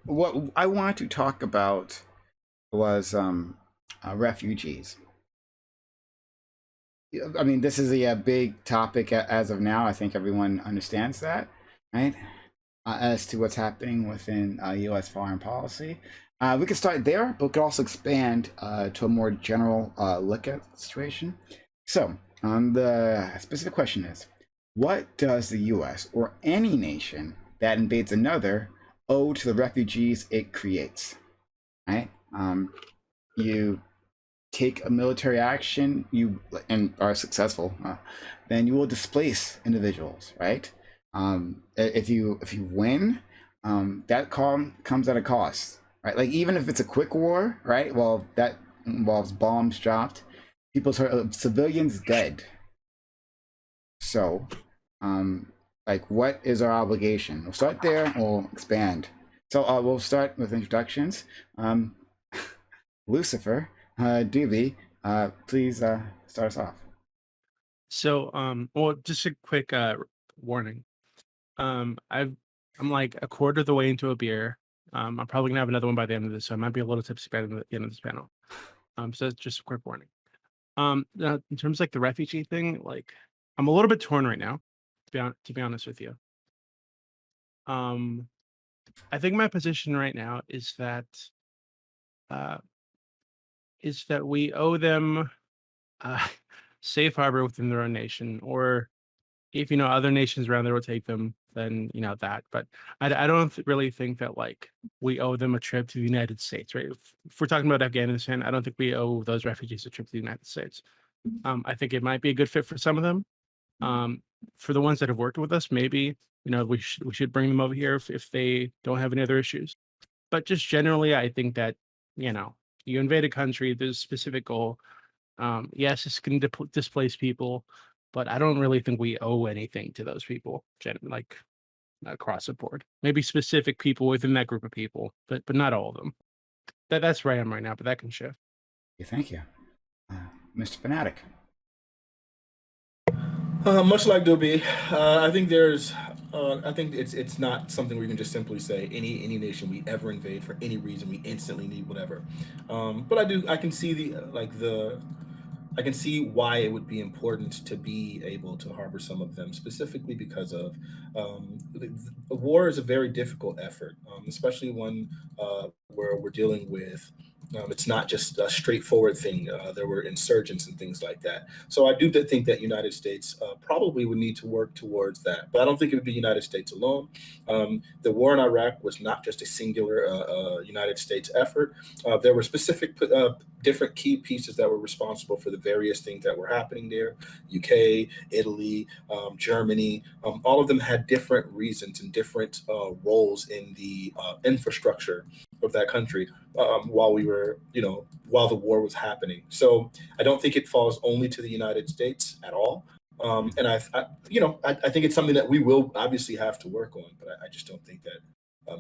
what I wanted to talk about was refugees. I mean, this is a big topic as of now. I think everyone understands that, right? As to what's happening within U.S. foreign policy. We could start there, but we could also expand to a more general look at the situation. So, the specific question is, what does the U.S. or any nation that invades another owe to the refugees it creates? Right? You take a military action, you and are successful, then you will displace individuals, right? If you win, that comes at a cost, right? Like even if it's a quick war, right? Well, that involves bombs dropped, people's civilians dead. So, like, what is our obligation? We'll start there. We'll expand. So we'll start with introductions. Lucifer, Doobie, please start us off. So, well, just a quick warning. I'm like a quarter of the way into a beer. I'm probably gonna have another one by the end of this, so I might be a little tipsy by the end of this panel. So just a quick warning. Now, in terms of like the refugee thing, like I'm a little bit torn right now, to be honest with you. Um, I think my position right now uh, is that we owe them uh, safe harbor within their own nation, or if other nations around there will take them, then that. But I don't really think that like we owe them a trip to the United States, right? If we're talking about Afghanistan, I don't think we owe those refugees a trip to the United States. I think it might be a good fit for some of them. Um, for the ones that have worked with us, maybe we should bring them over here if they don't have any other issues. But just generally, I think that you know you invade a country, there's a specific goal. Yes, it's going to displace people, but I don't really think we owe anything to those people, like across the board. Maybe specific people within that group of people, but not all of them. That's where I am right now, but that can shift. Yeah, thank you, uh, Mr. Fanatic. Much like Doobie, I think it's not something we can just simply say any nation we ever invade for any reason we instantly need whatever. But I can see I can see why it would be important to be able to harbor some of them, specifically because of the war is a very difficult effort, especially one where we're dealing with. It's not just a straightforward thing. There were insurgents and things like that. So I do think that United States probably would need to work towards that. But I don't think it would be United States alone. The war in Iraq was not just a singular United States effort. There were specific different key pieces that were responsible for the various things that were happening there. UK, Italy, Germany, all of them had different reasons and different roles in the infrastructure of that country while the war was happening. So I don't think it falls only to the United States at all. And I think it's something that we will obviously have to work on, but I just don't think that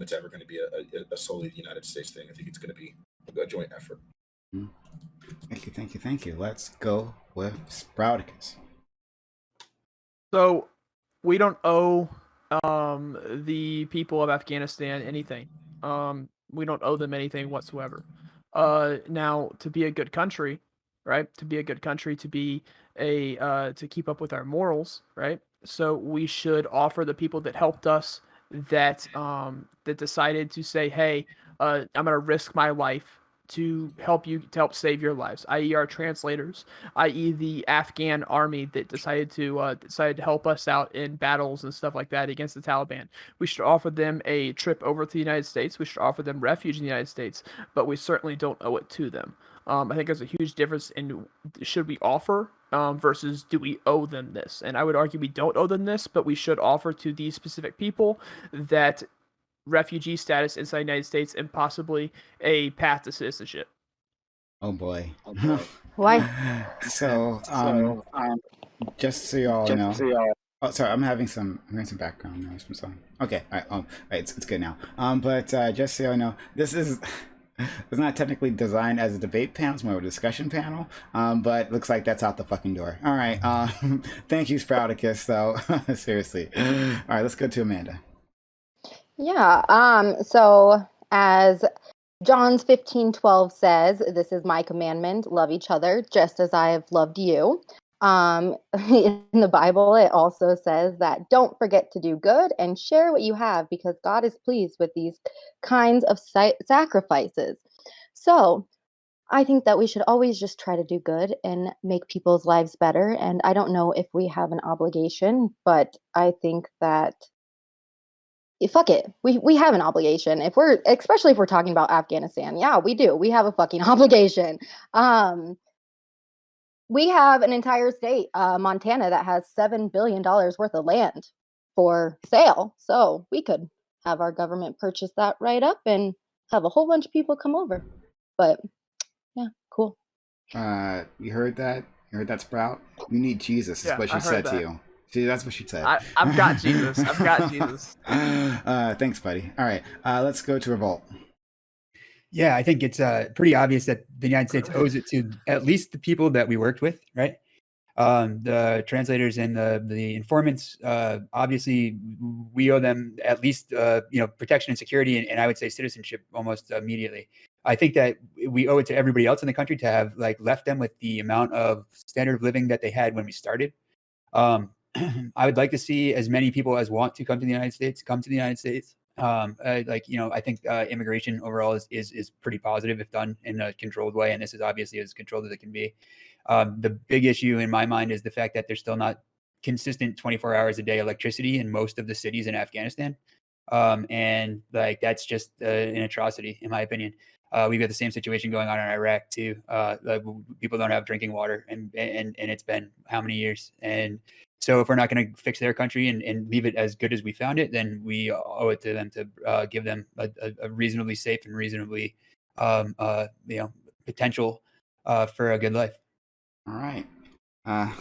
it's ever going to be a solely United States thing. I think it's going to be a joint effort. Mm. Thank you, thank you, thank you. Let's go with Sprouticus. So we don't owe the people of Afghanistan anything. We don't owe them anything whatsoever. Now, to be a good country, right? To be a good country, to be to keep up with our morals, right? So we should offer the people that helped us, that decided to say, hey, I'm gonna risk my life to help you, to help save your lives, i.e., our translators, i.e., the Afghan army that decided to help us out in battles and stuff like that against the Taliban. We should offer them a trip over to the United States. We should offer them refuge in the United States, but we certainly don't owe it to them. I think there's a huge difference in should we offer versus do we owe them this. And I would argue we don't owe them this, but we should offer to these specific people that refugee status inside the United States and possibly a path to citizenship. Oh boy. Why? So, just so y'all know. Oh, sorry, I'm having some background noise from someone. Okay, all right, right, it's good now. But just so y'all know, this is it's not technically designed as a debate panel; it's more of a discussion panel. But looks like that's out the fucking door. All right. Thank you, Sprouticus. Though, seriously. All right, let's go to Amanda. Yeah. So As John's 15:12 says, "This is my commandment: love each other, just as I have loved you." In the Bible, it also says that don't forget to do good and share what you have, because God is pleased with these kinds of sacrifices. So I think that we should always just try to do good and make people's lives better. And I don't know if we have an obligation, but I think that fuck it. We have an obligation. Especially if we're talking about Afghanistan. Yeah, we do. We have a fucking obligation. We have an entire state, Montana, that has $7 billion worth of land for sale. So we could have our government purchase that right up and have a whole bunch of people come over. But yeah, cool. You heard that? You heard that, Sprout? You need Jesus, is Yeah, what she I said heard to that. you. See, that's what she said. I've got Jesus. I've got Jesus. Thanks, buddy. All right, let's go to Revolt. Yeah, I think it's pretty obvious that the United States owes it to at least the people that we worked with, right? The translators and the informants. Obviously, we owe them at least protection and security, and I would say citizenship almost immediately. I think that we owe it to everybody else in the country to have left them with the amount of standard of living that they had when we started. I would like to see as many people as want to come to the United States come to the United States. I think immigration overall is pretty positive if done in a controlled way, and this is obviously as controlled as it can be. The big issue in my mind is the fact that there's still not consistent 24 hours a day electricity in most of the cities in Afghanistan, and that's just an atrocity in my opinion. We've got the same situation going on in Iraq too. People don't have drinking water, and it's been how many years? And so if we're not going to fix their country and leave it as good as we found it, then we owe it to them to give them a reasonably safe and reasonably potential for a good life. All right. I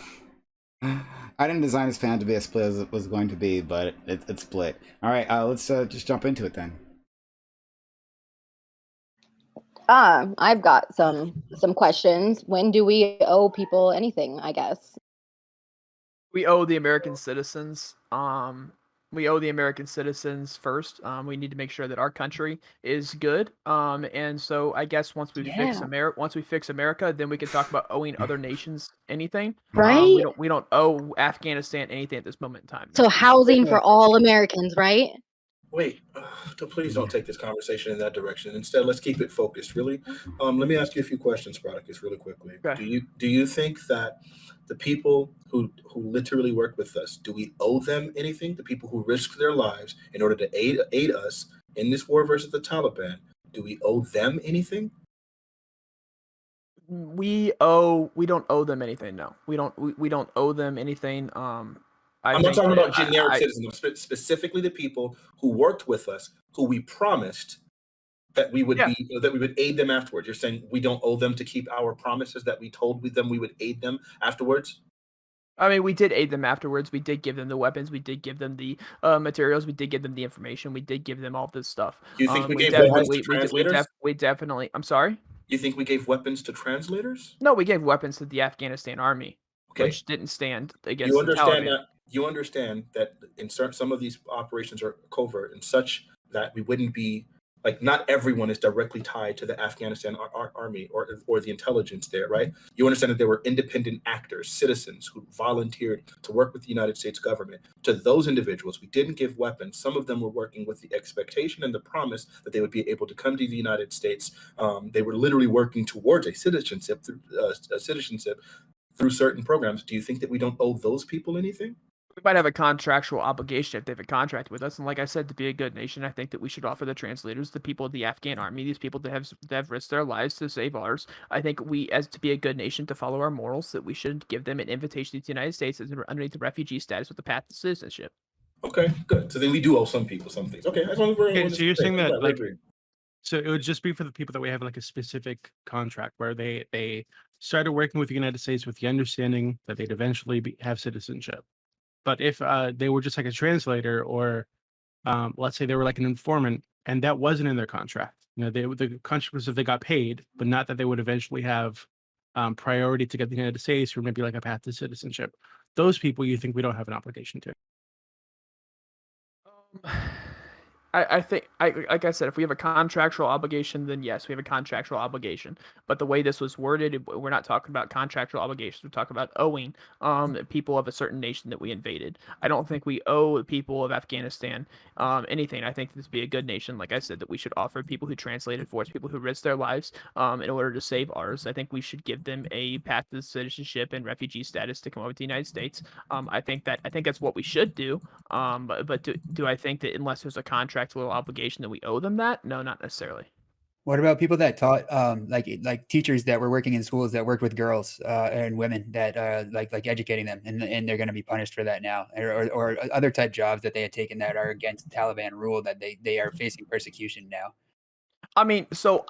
didn't design this fan to be as split as it was going to be, but it's split. All right, let's just jump into it then. I've got some questions. When do we owe people anything, I guess? We owe the American citizens. We owe the American citizens first. We need to make sure that our country is good. And so I guess once we fix America, then we can talk about owing other nations anything. Right? We don't owe Afghanistan anything at this moment in time. So housing for all Americans, right? Wait, please don't take this conversation in that direction. Instead, let's keep it focused. Really, let me ask you a few questions, Spartacus, really quickly. Okay. Do you think that the people who literally work with us, do we owe them anything? The people who risked their lives in order to aid us in this war versus the Taliban, do we owe them anything? We don't owe them anything. No, we don't owe them anything. I'm not talking about generic citizens, specifically the people who worked with us, who we promised that we would that we would aid them afterwards. You're saying we don't owe them to keep our promises that we told them we would aid them afterwards? I mean, we did aid them afterwards. We did give them the weapons. We did give them the materials. We did give them the information. We did give them all this stuff. Do you think we gave weapons to translators? We definitely. I'm sorry? You think we gave weapons to translators? No, we gave weapons to the Afghanistan army, which didn't stand against the Taliban. You understand that in some of these operations are covert and such that we wouldn't be not everyone is directly tied to the Afghanistan army or the intelligence there, right? You understand that there were independent actors, citizens who volunteered to work with the United States government. To those individuals, we didn't give weapons. Some of them were working with the expectation and the promise that they would be able to come to the United States. They were literally working towards a citizenship through certain programs. Do you think that we don't owe those people anything? We might have a contractual obligation if they have a contract with us. And like I said, to be a good nation, I think that we should offer the translators, the people of the Afghan army, these people that have risked their lives to save ours. I think we, as to be a good nation, to follow our morals, that we should give them an invitation to the United States as underneath the refugee status with the path to citizenship. Okay, good. So then we do owe some people some things. Okay, so you're saying that so it would just be for the people that we have a specific contract where they started working with the United States with the understanding that they'd eventually have citizenship. But if they were just a translator, or let's say they were an informant, and that wasn't in their contract, the contract was if they got paid, but not that they would eventually have priority to get the United States or maybe a path to citizenship. Those people, you think we don't have an obligation to? I think, like I said, if we have a contractual obligation, then yes, we have a contractual obligation. But the way this was worded, we're not talking about contractual obligations. We're talking about owing people of a certain nation that we invaded. I don't think we owe the people of Afghanistan anything. I think this would be a good nation, like I said, that we should offer people who translated for us, people who risked their lives in order to save ours. I think we should give them a path to citizenship and refugee status to come over to the United States. I think that's what we should do. But do I think that unless there's a contractual obligation that we owe them that? No, not necessarily. What about people that taught, like teachers that were working in schools that worked with girls and women that like educating them, and they're going to be punished for that now, or other type jobs that they had taken that are against Taliban rule that they are facing persecution now. I mean, so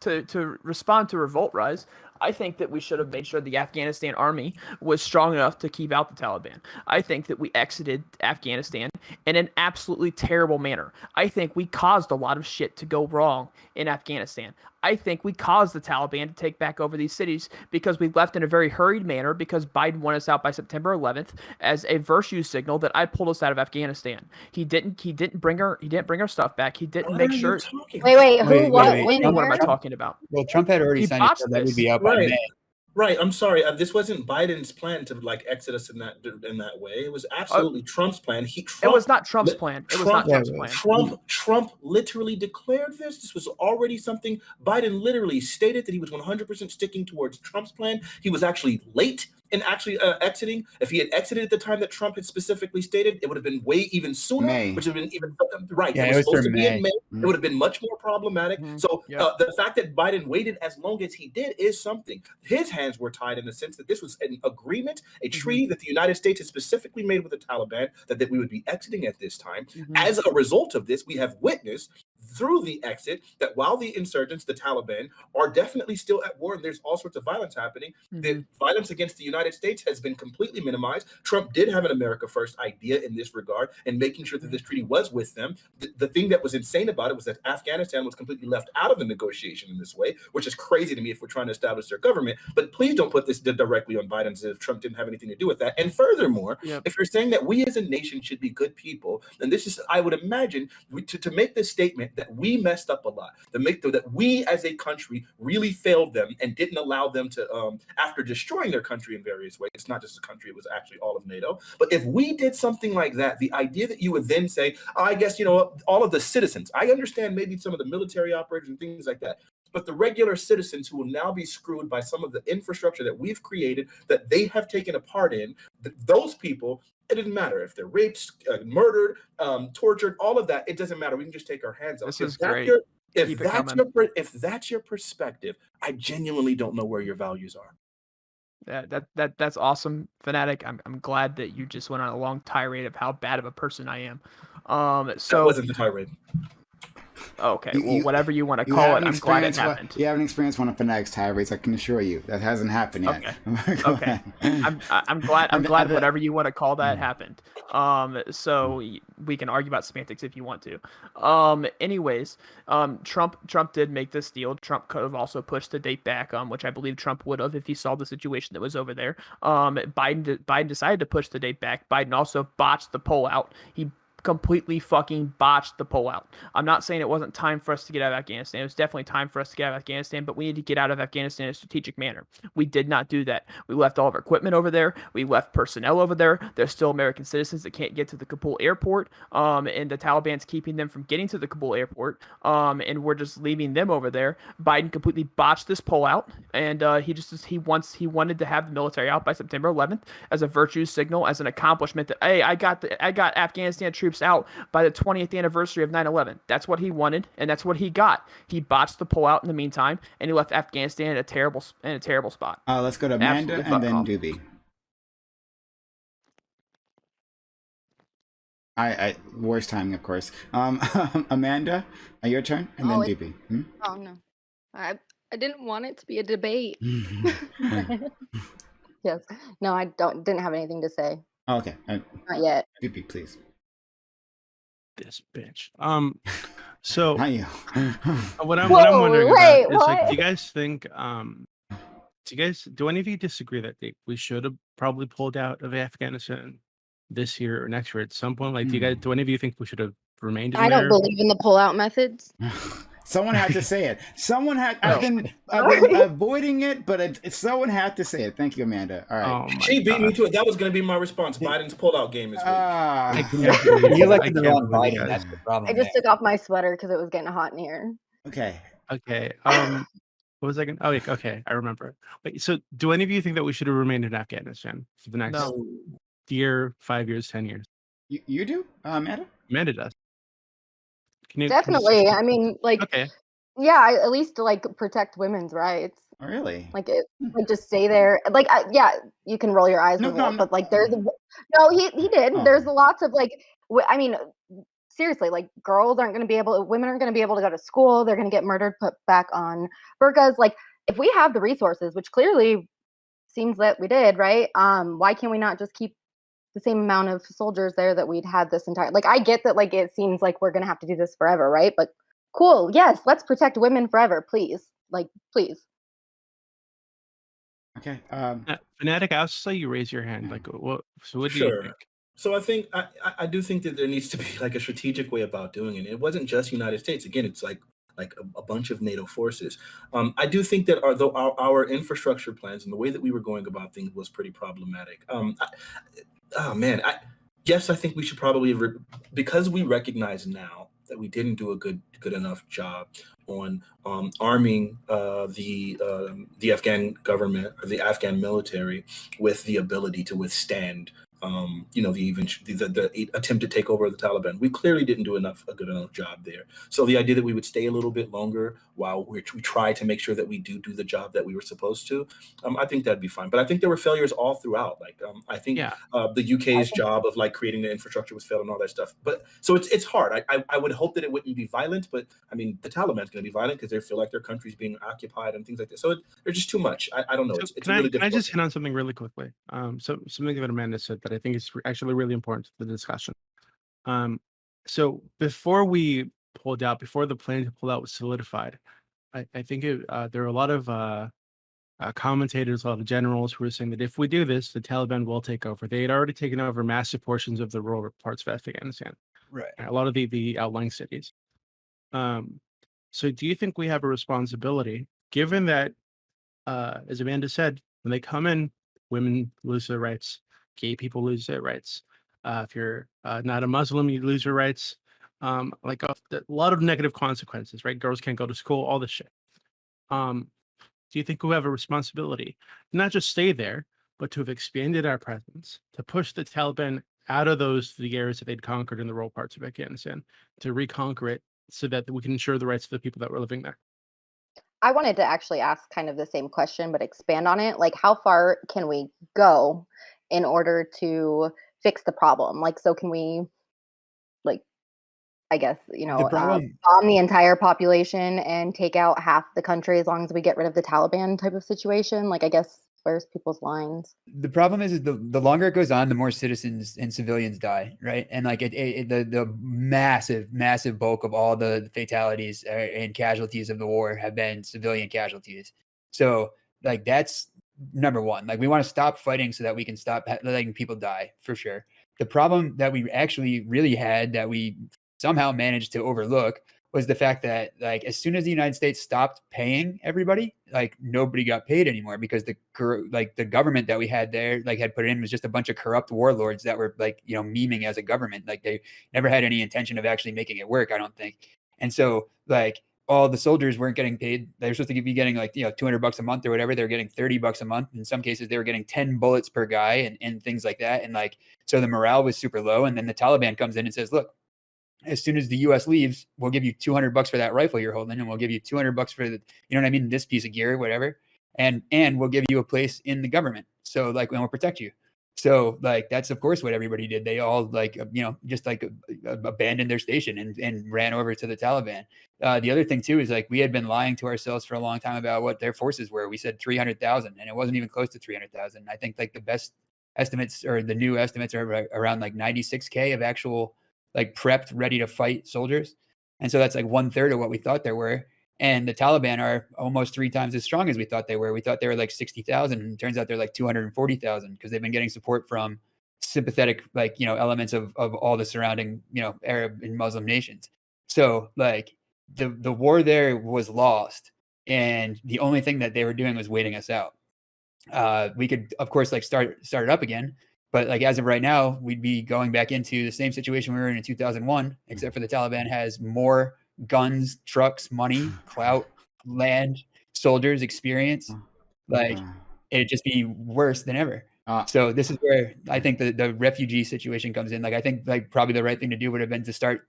to respond to Revolt Rise, I think that we should have made sure the Afghanistan army was strong enough to keep out the Taliban. I think that we exited Afghanistan in an absolutely terrible manner. I think we caused a lot of shit to go wrong in Afghanistan. I think we caused the Taliban to take back over these cities because we left in a very hurried manner because Biden won us out by September 11th as a virtue signal that I pulled us out of Afghanistan. He didn't bring our stuff back. He didn't make sure. Wait, who, Wait, what, wait, when, wait. What am I where? talking about? Well, Trump had already He signed it, botched so that would this. be out by Right. May. Right. I'm sorry. This wasn't Biden's plan to like exit us in that way. It was absolutely Trump's plan. It was not Trump's plan. It was not Trump's plan. Trump literally declared this. This was already something Biden literally stated that he was 100% sticking towards Trump's plan. He was actually late in actually exiting. If he had exited at the time that Trump had specifically stated, it would have been way even sooner, May. which would have been even right. Yeah, it was supposed for to be in May. May. It would have been much more problematic. So the fact that Biden waited as long as he did is something. His hands were tied in the sense that this was an agreement, a treaty that the United States had specifically made with the Taliban that we would be exiting at this time. As a result of this, we have witnessed through the exit that while the insurgents, the Taliban, are definitely still at war and there's all sorts of violence happening, the violence against the United States has been completely minimized. Trump did have an America First idea in this regard and making sure that this treaty was with them. The thing that was insane about it was that Afghanistan was completely left out of the negotiation in this way, which is crazy to me if we're trying to establish their government. But please don't put this directly on Biden as if Trump didn't have anything to do with that. And furthermore, if you're saying that we as a nation should be good people, then this is, I would imagine, to make this statement that we messed up a lot, that we as a country really failed them and didn't allow them to, after destroying their country in various ways, it's not just a country, it was actually all of NATO. But if we did something like that, the idea that you would then say, I guess, all of the citizens, I understand maybe some of the military operators and things like that, but the regular citizens who will now be screwed by some of the infrastructure that we've created, that they have taken a part in, those people, it doesn't matter if they're raped, murdered, tortured, all of that. It doesn't matter. We can just take our hands off. This is great. If that's your perspective, I genuinely don't know where your values are. That's awesome, Fanatic. I'm glad that you just went on a long tirade of how bad of a person I am. So that wasn't the tirade. Okay, well, whatever you want to call it, I'm glad it happened. You haven't experienced one of Fanatic's tirades, I can assure you. That hasn't happened yet. Okay. I'm glad whatever you want to call that happened. So we can argue about semantics if you want to. Anyways, Trump did make this deal. Trump could have also pushed the date back, which I believe Trump would have if he saw the situation that was over there. Biden decided to push the date back. Biden also botched the pullout. He completely fucking botched the pullout. I'm not saying it wasn't time for us to get out of Afghanistan. It was definitely time for us to get out of Afghanistan, but we need to get out of Afghanistan in a strategic manner. We did not do that. We left all of our equipment over there. We left personnel over there. There's still American citizens that can't get to the Kabul airport, and the Taliban's keeping them from getting to the Kabul airport, and we're just leaving them over there. Biden completely botched this pullout, and he wanted to have the military out by September 11th as a virtue signal, as an accomplishment that, hey, I got Afghanistan troops out by the 20th anniversary of 9/11. That's what he wanted, and that's what he got. He botched the pullout in the meantime, and he left Afghanistan in a terrible spot. Let's go to Amanda and then Doobie. I worst timing, of course. Amanda, your turn, and then Doobie. Oh no, I didn't want it to be a debate. Yes, no, I didn't have anything to say. Okay, not yet. Doobie, please. This bitch. So Not you. what I'm wondering about is, like, what? do you guys think do any of you disagree that we should have probably pulled out of Afghanistan this year or next year at some point? Like, do any of you think we should have remained in I don't there. believe in the pullout methods. Someone had to say it. Someone had. Oh. I've been avoiding it, but someone had to say it. Thank you, Amanda. All right. Oh my She beat me gosh. to it. That was going to be my response. Biden's pullout game this week. I Ah. can't believe You you. I elected the can't wrong believe you Biden. guys. That's the problem. I just took off my sweater because it was getting hot in here. Okay. Okay. What was I going? Oh, yeah, okay. I remember. Wait. So, do any of you think that we should have remained in Afghanistan for the next No. year, 5 years, 10 years? You do, Amanda? Amanda does. Can you Definitely. I mean, like, Okay. yeah, at least to like protect women's rights. Oh, really? Like just stay there. Like, yeah, you can roll your eyes, No, with no, Wolf, I'm but like, no, he did. Oh. There's lots of like, I mean, seriously, like, women aren't going to be able to go to school. They're going to get murdered, put back on burqas. Like, if we have the resources, which clearly seems that we did, right? Why can we not just keep the same amount of soldiers there that we'd had this entire? Like, I get that, like, it seems like we're going to have to do this forever, right? But cool, yes, let's protect women forever, please. Like, please. okay. Fanatic, I also saw you raise your hand. Like, what? So, what do you Sure. think? So I think I do think that there needs to be like a strategic way about doing it. It wasn't just United States. Again, it's like a bunch of NATO forces. I do think that our infrastructure plans and the way that we were going about things was pretty problematic. Oh man, yes, I think we should probably because we recognize now that we didn't do a good enough job on arming the Afghan government or the Afghan military with the ability to withstand the attempted takeover of the Taliban. We clearly didn't do a good enough job there. So the idea that we would stay a little bit longer while we try to make sure that we do the job that we were supposed to, I think that'd be fine. But I think there were failures all throughout. Like I think Yeah. the UK's job of like creating the infrastructure was failed and all that stuff. But so it's hard. I would hope that it wouldn't be violent, but I mean the Taliban's going to be violent because they feel like their country's being occupied and things like that. So there's just too much. I don't know. So It's a really can I difficult just thing. hit on something really quickly? So something that Amanda said that I think is actually really important to the discussion. So before we pulled out, before the plan to pull out was solidified, I think there are a lot of commentators, a lot of generals who were saying that if we do this, the Taliban will take over. They had already taken over massive portions of the rural parts of Afghanistan, Right. a lot of the outlying cities. So do you think we have a responsibility, given that, as Amanda said, when they come in, women lose their rights, gay people lose their rights. If you're not a Muslim, you lose your rights. Like a lot of negative consequences, right? Girls can't go to school, all this shit. Do you think we have a responsibility to not just stay there, but to have expanded our presence, to push the Taliban out of the areas that they'd conquered in the rural parts of Afghanistan, to reconquer it so that we can ensure the rights of the people that were living there? I wanted to actually ask kind of the same question, but expand on it. Like, how far can we go in order to fix the problem? Like, so can we, like, I guess, The problem- bomb the entire population and take out half the country as long as we get rid of the Taliban type of situation? Like, I guess, where's people's lines? The problem is the longer it goes on, the more citizens and civilians die, right? And like the massive bulk of all the fatalities and casualties of the war have been civilian casualties. So like that's number one. Like we want to stop fighting so that we can stop letting people die for sure. The problem that we actually really had that we somehow managed to overlook was the fact that like as soon as the United States stopped paying everybody, like nobody got paid anymore because the government that we had there like had put in was just a bunch of corrupt warlords that were like memeing as a government. Like they never had any intention of actually making it work, I don't think. And so like all the soldiers weren't getting paid. They were supposed to be getting like $200 a month or whatever. They were getting $30 a month. In some cases, they were getting 10 bullets per guy and things like that. And like so the morale was super low. And then the Taliban comes in and says, look, as soon as the U.S. leaves, we'll give you $200 for that rifle you're holding, and we'll give you $200 for this piece of gear, whatever, and we'll give you a place in the government. So like, we'll protect you. So like, that's of course what everybody did. They all like, just like abandoned their station and ran over to the Taliban. The other thing too is like we had been lying to ourselves for a long time about what their forces were. We said 300,000, and it wasn't even close to 300,000. I think like the best estimates or the new estimates are around like 96K of actual like prepped, ready to fight soldiers. And so that's like 1/3 of what we thought there were. And the Taliban are almost 3 times as strong as we thought they were. We thought they were like 60,000, and it turns out they're like 240,000 because they've been getting support from sympathetic, like, elements of all the surrounding, Arab and Muslim nations. So like the war there was lost, and the only thing that they were doing was waiting us out. We could, of course, like start it up again, but like as of right now, we'd be going back into the same situation we were in 2001, except for the Taliban has more guns, trucks, money, clout, land, soldiers, experience. Like it'd just be worse than ever. So this is where I think the refugee situation comes in. Like I think like probably the right thing to do would have been to start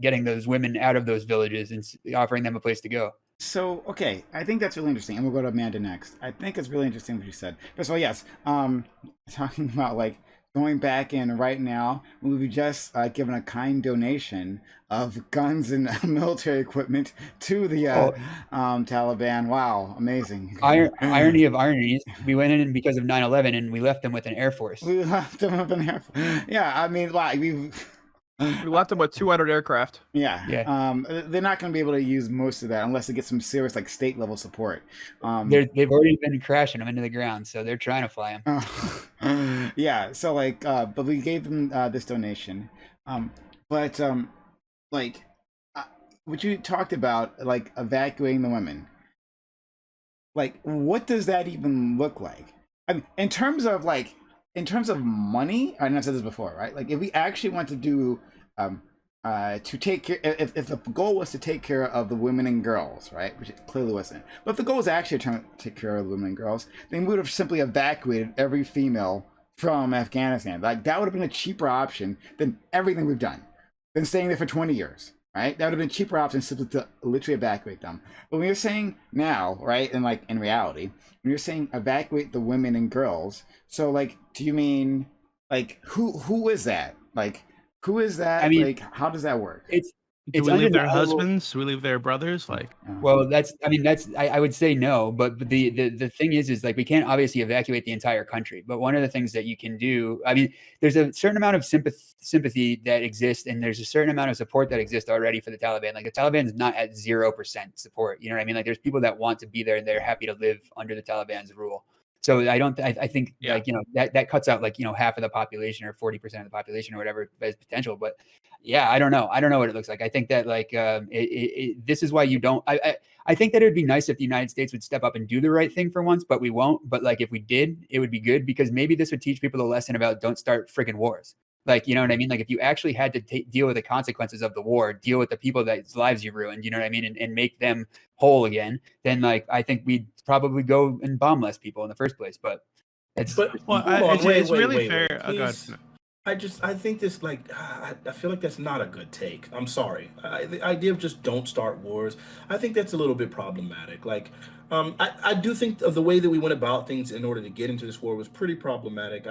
getting those women out of those villages and offering them a place to go. So, okay, I think that's really interesting, and we'll go to Amanda next. I think it's really interesting what you said. First of all, yes, talking about like going back in right now, we've just given a kind donation of guns and military equipment to the Taliban. Wow, amazing. Irony of ironies, we went in because of 9/11 and we left them with an Air Force. We left them with an Air Force. Yeah, I mean, like We left them with 200 aircraft. Yeah. They're not going to be able to use most of that unless they get some serious like state level support. They've already been crashing them into the ground, so they're trying to fly them. Yeah. So like, but we gave them this donation. But like, what you talked about, like evacuating the women. Like, what does that even look like? I mean, in terms of money, I know I've said this before, right? Like, if we actually want to do, to take care, if the goal was to take care of the women and girls, right, which it clearly wasn't, but if the goal was actually to take care of the women and girls, then we would have simply evacuated every female from Afghanistan. Like, that would have been a cheaper option than everything we've done, than staying there for 20 years. Right, that would have been a cheaper option simply to literally evacuate them. But when you're saying now, right, and like in reality, when you're saying evacuate the women and girls, so like, do you mean like who is that? Like, who is that? I mean, like, how does that work? Do we leave their husbands? Do we leave their brothers? Like, well, I would say no, but the thing is like we can't obviously evacuate the entire country. But one of the things that you can do, I mean, there's a certain amount of sympathy that exists, and there's a certain amount of support that exists already for the Taliban. Like the Taliban is not at 0% support. You know what I mean? Like there's people that want to be there and they're happy to live under the Taliban's rule. So I think like, that cuts out like, half of the population or 40% of the population or whatever as potential. But yeah, I don't know what it looks like. I think that like this is why you don't. I think that it would be nice if the United States would step up and do the right thing for once, but we won't. But like if we did, it would be good because maybe this would teach people the lesson about don't start freaking wars. Like, you know what I mean? Like if you actually had to deal with the consequences of the war, deal with the people that's lives you ruined, you know what I mean? And make them whole again, then like, I think we'd probably go and bomb less people in the first place. But it's, it's really fair. Oh, God. I think this, like, I feel like that's not a good take. I'm sorry. The idea of just don't start wars, I think that's a little bit problematic. Like, I do think of the way that we went about things in order to get into this war was pretty problematic.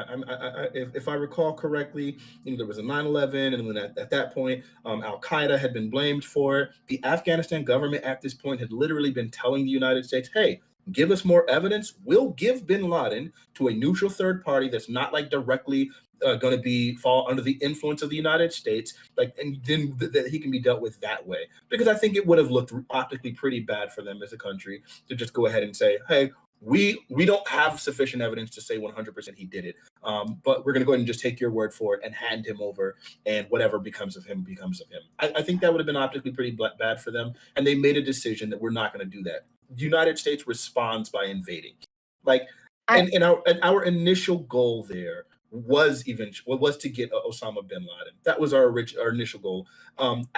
If I recall correctly, there was a 9/11, and when at that point, Al Qaeda had been blamed for it. The Afghanistan government at this point had literally been telling the United States, hey, give us more evidence. We'll give bin Laden to a neutral third party that's not like directly going to fall under the influence of the United States, like, and then that he can be dealt with that way. Because I think it would have looked optically pretty bad for them as a country to just go ahead and say, hey, we don't have sufficient evidence to say 100% he did it, but we're going to go ahead and just take your word for it and hand him over, and whatever becomes of him becomes of him. I think that would have been optically pretty bad for them, and they made a decision that we're not going to do that. The United States responds by invading. Like, and our initial goal there was to get Osama bin Laden. That was our initial goal.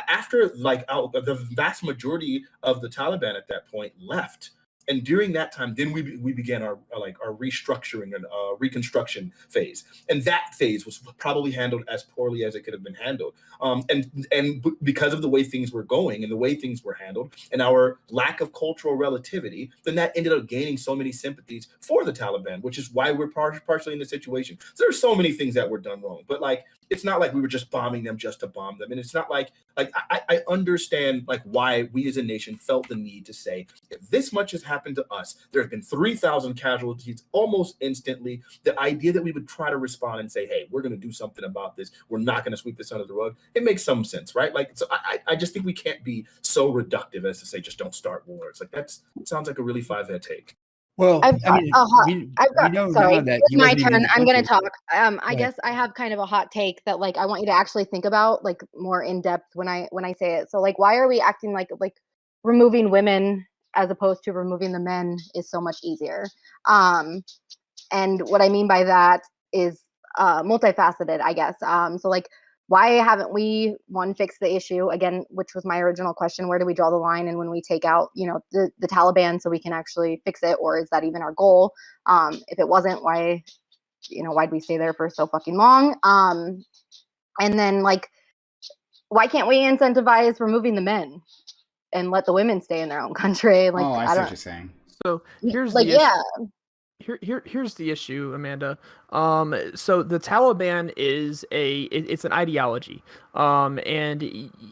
After like the vast majority of the Taliban at that point left, and during that time, then we began our restructuring and reconstruction phase, and that phase was probably handled as poorly as it could have been handled. And because of the way things were going and the way things were handled, and our lack of cultural relativity, then that ended up gaining so many sympathies for the Taliban, which is why we're partially in the situation. So there's so many things that were done wrong, but like it's not like we were just bombing them just to bomb them, and it's not like I understand like why we as a nation felt the need to say if this much has happened to us, there have been 3,000 casualties almost instantly. The idea that we would try to respond and say, hey, we're going to do something about this, we're not going to sweep this under the rug, it makes some sense, right? Like, so I just think we can't be so reductive as to say just don't start wars. Like it sounds like a really five-head take. Well, I've I got mean, a hot. we I've we got. know Sorry, now that it's he my wasn't even in turn. the I'm gonna country. talk. I Go ahead. guess I have kind of a hot take that like I want you to actually think about like more in depth when I say it. So like, why are we acting like removing women as opposed to removing the men is so much easier? And what I mean by that is multifaceted, I guess. So like, why haven't we fixed the issue again, which was my original question? Where do we draw the line? And when we take out, the Taliban, so we can actually fix it, or is that even our goal? If it wasn't, why'd we stay there for so fucking long? And then like, why can't we incentivize removing the men and let the women stay in their own country? Like, Oh, I I see what don't you're saying. So here's like, the issue. yeah. Here's the issue, Amanda. So the Taliban is it's an ideology, and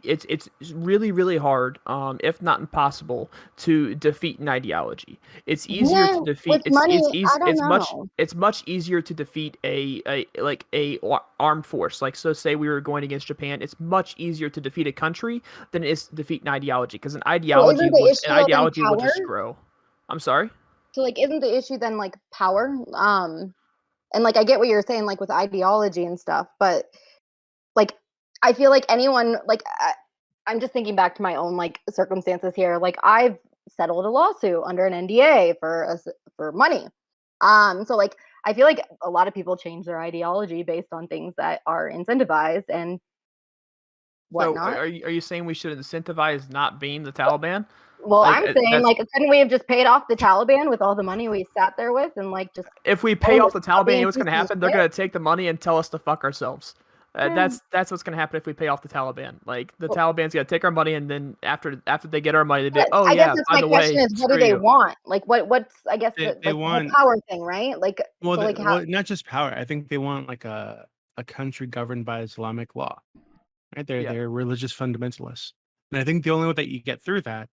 it's really really hard, if not impossible, to defeat an ideology. It's easier Yeah, to defeat. with money, It's easy. I don't know. It's much easier to defeat a armed force. Like, so say we were going against Japan, it's much easier to defeat a country than it is to defeat an ideology, because So isn't the issue then will power? just grow. I'm sorry. So like, isn't the issue then like power? And like, I get what you're saying, like with ideology and stuff, but like, I feel like anyone, like, I'm just thinking back to my own like circumstances here. Like, I've settled a lawsuit under an NDA for money. So like, I feel like a lot of people change their ideology based on things that are incentivized and So whatnot. are you saying we should incentivize not being the Taliban? Well, Like, I'm saying that's, like, couldn't we have just paid off the Taliban with all the money we sat there with and like just if we pay off the Taliban, you being know what's going to pieces of happen? They're shit? going to take the money and tell us to fuck ourselves. Hmm. That's what's going to happen if we pay off the Taliban. Like, the Well, Taliban's going to take our money, and then after they get our money, they be but like, oh I guess yeah, that's by my the question way, is, what do screw they you. want? Like, what's I guess They the whole want power thing, right? Like, well, so like how? well, not just power. I think they want like a country governed by Islamic law, right? Yeah. They're religious fundamentalists, and I think the only way that you get through that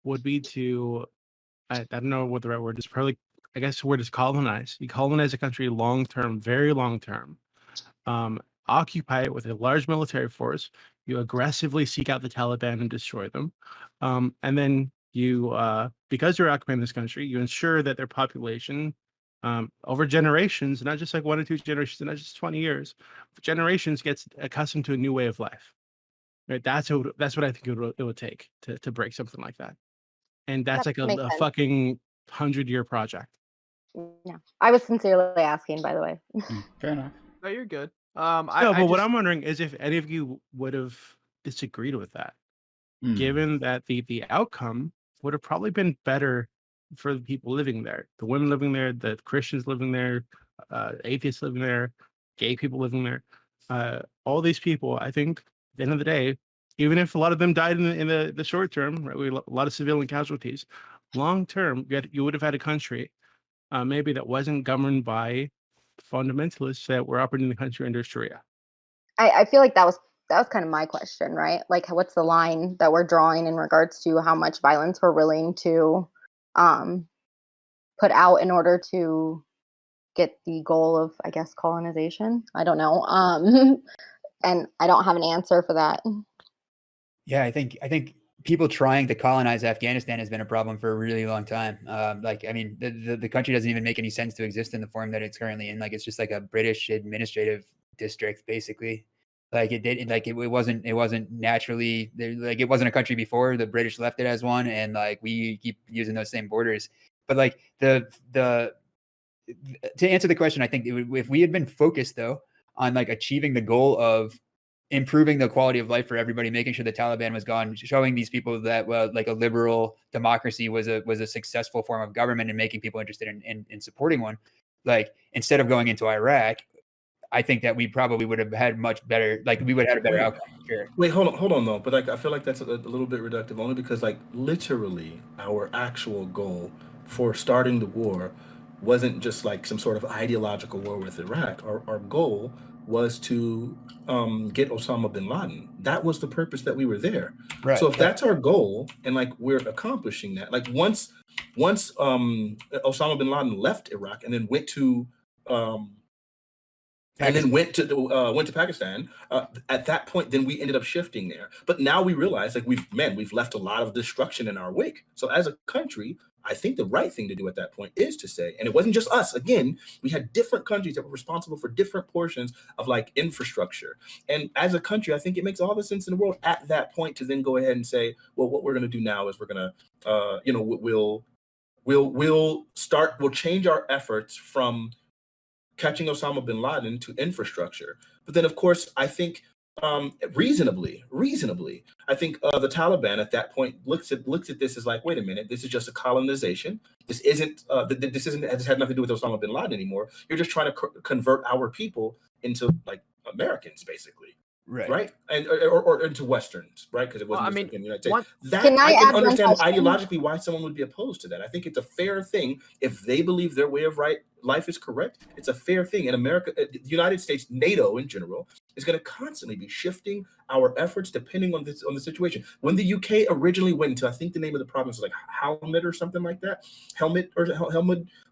would be to I don't know what the right word is. Probably, I guess the word is colonize. You colonize a country long term, very long term. Occupy it with a large military force. You aggressively seek out the Taliban and destroy them, and then you, because you're occupying this country, you ensure that their population, over generations, not just like 1 or 2 generations, not just 20 years, generations, gets accustomed to a new way of life. Right? That's what I think it would take to break something like that. And that's That like makes a sense. fucking 100-year project. Yeah, I was sincerely asking, by the way. Fair enough. No, you're good. No, I but what just I'm wondering is if any of you would have disagreed with that, Hmm. given that the outcome would have probably been better for the people living there, the women living there, the Christians living there, atheists living there, gay people living there, all these people. I think at the end of the day, even if a lot of them died in the short term, right, a lot of civilian casualties, long term, you would have had a country maybe that wasn't governed by fundamentalists that were operating the country under Sharia. I feel like that was kind of my question, right? Like, what's the line that we're drawing in regards to how much violence we're willing to put out in order to get the goal of, I guess, colonization? I don't know. And I don't have an answer for that. Yeah, I think people trying to colonize Afghanistan has been a problem for a really long time. Like, I mean, the country doesn't even make any sense to exist in the form that it's currently in. Like, it's just like a British administrative district, basically. Like, it wasn't naturally there. Like, it wasn't a country before the British left it as one, and like we keep using those same borders. But like to answer the question, I think if we had been focused though on like achieving the goal of improving the quality of life for everybody, making sure the Taliban was gone, showing these people that like a liberal democracy was a successful form of government, and making people interested in supporting one. Like, instead of going into Iraq, I think that we probably would have had much better, like we would have had a better outcome. Sure. Wait, hold on though. But like, I feel like that's a little bit reductive, only because like literally our actual goal for starting the war wasn't just like some sort of ideological war with Iraq. Our goal was to get Osama bin Laden. That was the purpose that we were there. Right. So if that's our goal, and like we're accomplishing that, like once Osama bin Laden left Iraq and then went to and then went to Pakistan. At that point, then we ended up shifting there. But now we realize, like, we've left a lot of destruction in our wake. So as a country, I think the right thing to do at that point is to say, and it wasn't just us. Again, we had different countries that were responsible for different portions of like infrastructure. And as a country, I think it makes all the sense in the world at that point to then go ahead and say, well, what we're going to do now is we're going to, we'll change our efforts from catching Osama bin Laden to infrastructure. But then, of course, I think reasonably, I think the Taliban at that point looks at this as like, wait a minute, this is just a colonization. This isn't. This had nothing to do with Osama bin Laden anymore. You're just trying to convert our people into like Americans, basically. Right, and or into Westerns, right? Because it wasn't in the United States. Can I can add one understand question? ideologically why someone would be opposed to that. I think it's a fair thing if they believe their way of life is correct. It's a fair thing. In America, the United States, NATO in general, is going to constantly be shifting our efforts depending on the situation. When the UK originally went into, I think the name of the province was like Helmut or something like that, Helmut or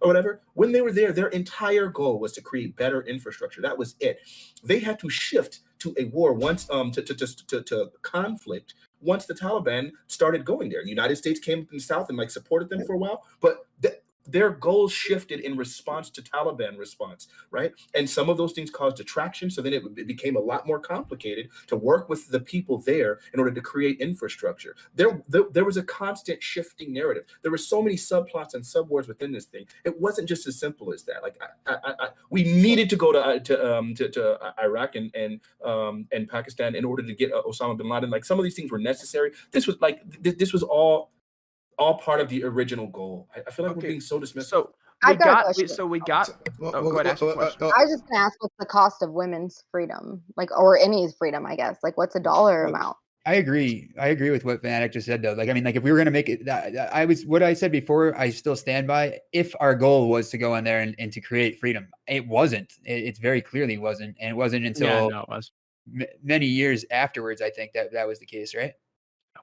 whatever. When they were there, their entire goal was to create better infrastructure. That was it. They had to shift to a war once to conflict once the Taliban started going there. The United States came up in the South and like supported them for a while, but their goals shifted in response to Taliban response, right? And some of those things caused detraction. So then it became a lot more complicated to work with the people there in order to create infrastructure. There was a constant shifting narrative. There were so many subplots and subwars within this thing. It wasn't just as simple as that. Like we needed to go to Iraq and Pakistan in order to get Osama bin Laden. Like some of these things were necessary. This was all part of the original goal. I feel like we're being so dismissive. So I've we got a got. question. So we got. Go ahead, ask your question. I was just gonna ask, what's the cost of women's freedom, like, or any freedom? I guess, like, what's a dollar amount? I agree with what Fanatic just said, though. Like, I mean, like, if we were going to make it, what I said before, I still stand by. If our goal was to go in there and to create freedom, it wasn't. It's very clearly wasn't, and it wasn't until it was. Many years afterwards. I think that was the case, right?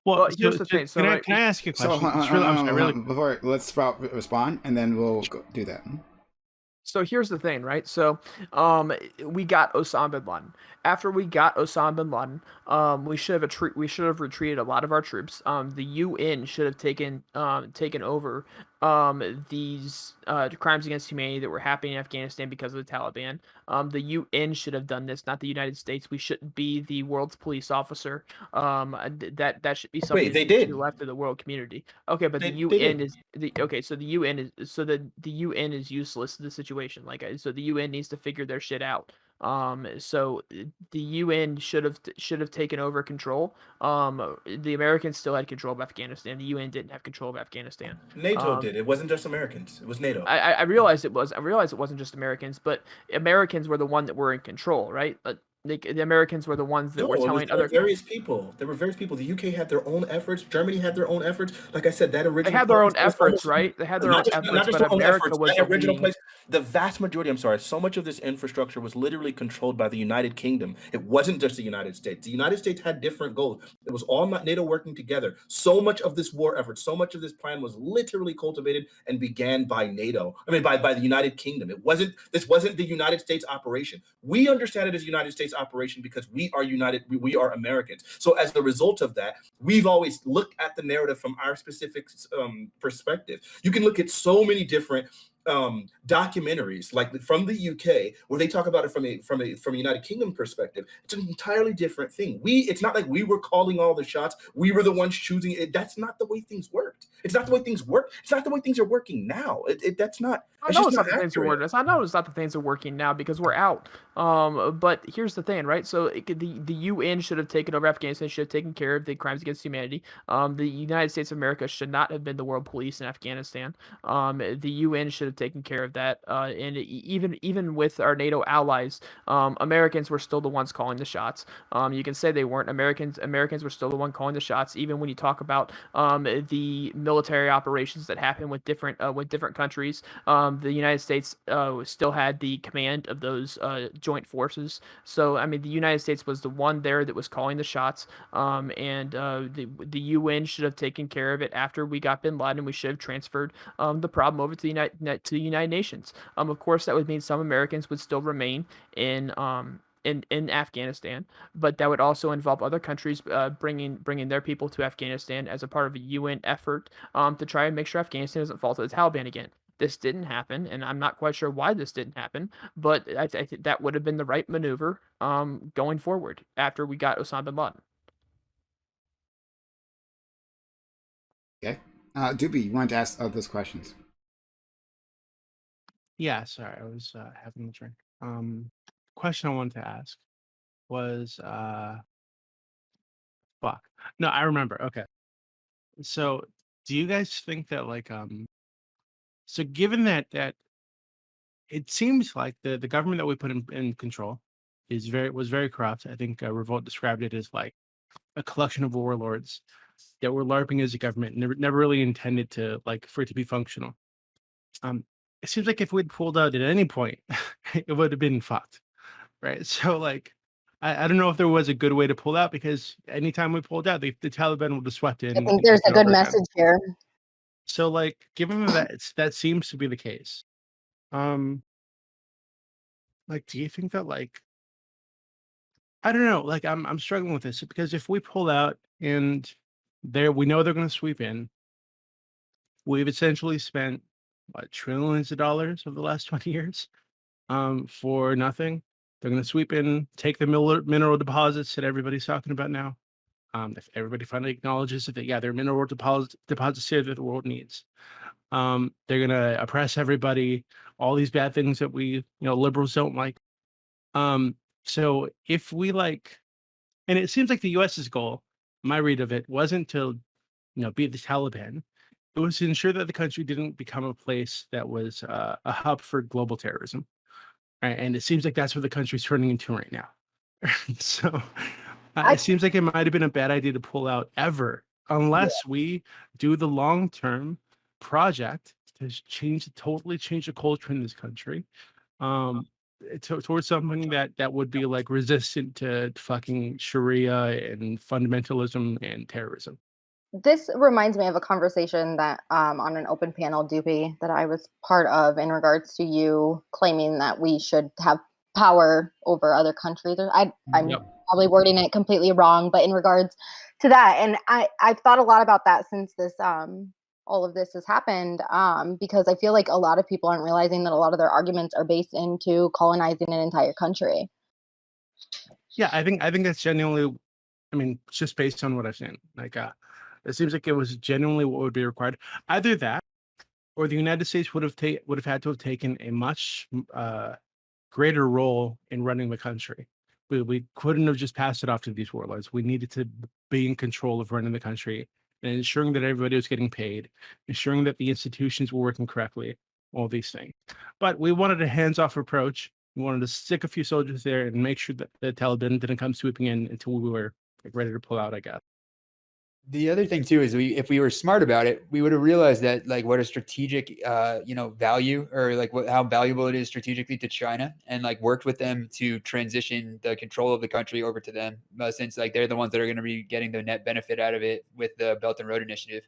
Well, here's the thing. So can I ask you a question? Before, let's Sprout respond, and then we'll do that. So here's the thing, right? So we got Osama bin Laden. After we got Osama bin Laden, we should have retreated a lot of our troops. The UN should have taken over these crimes against humanity that were happening in Afghanistan because of the Taliban. The UN should have done this, not the United States. We shouldn't be the world's police officer. That should be something they did. left to the world community. Okay, but the UN is so the UN is useless to the situation. Like, so the UN needs to figure their shit out. So the UN should have taken over control. The Americans still had control of Afghanistan. The UN didn't have control of Afghanistan. NATO did. It wasn't just Americans. It was NATO. I realized it was. I realized it wasn't just Americans, but Americans were the one that were in control, right? But the Americans were the ones that were telling other various people. There were various people. The UK had their own efforts. Germany had their own efforts. Like I said, that original. They had their own efforts, right? They had their own efforts, not just but their own America efforts. was The original place. The vast majority. I'm sorry. So much of this infrastructure was literally controlled by the United Kingdom. It wasn't just the United States. The United States had different goals. It was all NATO working together. So much of this war effort, so much of this plan was literally cultivated and began by NATO. I mean, by the United Kingdom. This wasn't the United States operation. We understand it as a United States operation because we are united. We are Americans. So as a result of that, we've always looked at the narrative from our specific perspective. You can look at so many different documentaries, like from the UK, where they talk about it from a United Kingdom perspective. It's an entirely different thing. It's not like we were calling all the shots. We were the ones choosing it. That's not the way things worked. It's not the way things work. It's not the way things are working now. That's not. I know it's not the things are working. I know it's not the things are working now because we're out. But here's the thing, right? So the UN should have taken over Afghanistan. Should have taken care of the crimes against humanity. The United States of America should not have been the world police in Afghanistan. The UN should have taken care of that. And even with our NATO allies, Americans were still the ones calling the shots. You can say they weren't. Americans were still the one calling the shots. Even when you talk about the military operations that happen with different countries, the United States still had the command of those joint forces. So I mean, the United States was the one there that was calling the shots. And the UN should have taken care of it after we got bin Laden. We should have transferred the problem over to the to the United Nations. Of course, that would mean some Americans would still remain in Afghanistan, but that would also involve other countries bringing their people to Afghanistan as a part of a UN effort to try and make sure Afghanistan doesn't fall to the Taliban again. This didn't happen, and I'm not quite sure why this didn't happen, but I think that would have been the right maneuver going forward after we got Osama bin Laden. Okay. Doobie, you wanted to ask those questions. Yeah, sorry, I was having a drink. Question I wanted to ask was fuck. No, I remember. Okay. So do you guys think that like so given that it seems like the government that we put in control was very corrupt. I think Revolt described it as like a collection of warlords that were LARPing as a government, never really intended to like for it to be functional. It seems like if we'd pulled out at any point, it would have been fucked, right? So like, I don't know if there was a good way to pull out because anytime we pulled out, the Taliban would have swept in. I think and there's a taken good over again. message here. So like, given that that seems to be the case, like, do you think that like, I don't know, like I'm struggling with this because if we pull out and we know they're going to sweep in, we've essentially spent what trillions of dollars over the last 20 years for nothing. They're going to sweep in, take the mineral deposits that everybody's talking about now. If everybody finally acknowledges that, yeah, there are mineral deposits here that the world needs. They're going to oppress everybody, all these bad things that we, liberals don't like. So if we like, and it seems like the US's goal, my read of it, wasn't to, beat the Taliban. It was to ensure that the country didn't become a place that was a hub for global terrorism. Right? And it seems like that's what the country's turning into right now. So it seems like it might have been a bad idea to pull out ever, unless we do the long-term project to totally change the culture in this country towards something that would be like resistant to fucking Sharia and fundamentalism and terrorism. This reminds me of a conversation that on an open panel, Doopy, that I was part of in regards to you claiming that we should have power over other countries. I'm probably wording it completely wrong, but in regards to that, and I've thought a lot about that since this all of this has happened, because I feel like a lot of people aren't realizing that a lot of their arguments are based into colonizing an entire country. Yeah, I think that's genuinely, I mean, just based on what I've seen, like it seems like it was genuinely what would be required. Either that, or the United States would have had to have taken a much greater role in running the country. We couldn't have just passed it off to these warlords. We needed to be in control of running the country and ensuring that everybody was getting paid, ensuring that the institutions were working correctly, all these things. But we wanted a hands-off approach. We wanted to stick a few soldiers there and make sure that the Taliban didn't come sweeping in until we were like, ready to pull out, I guess. The other thing too is if we were smart about it, we would have realized that like what a strategic value or like how valuable it is strategically to China, and like worked with them to transition the control of the country over to them, since like they're the ones that are going to be getting the net benefit out of it with the Belt and Road Initiative.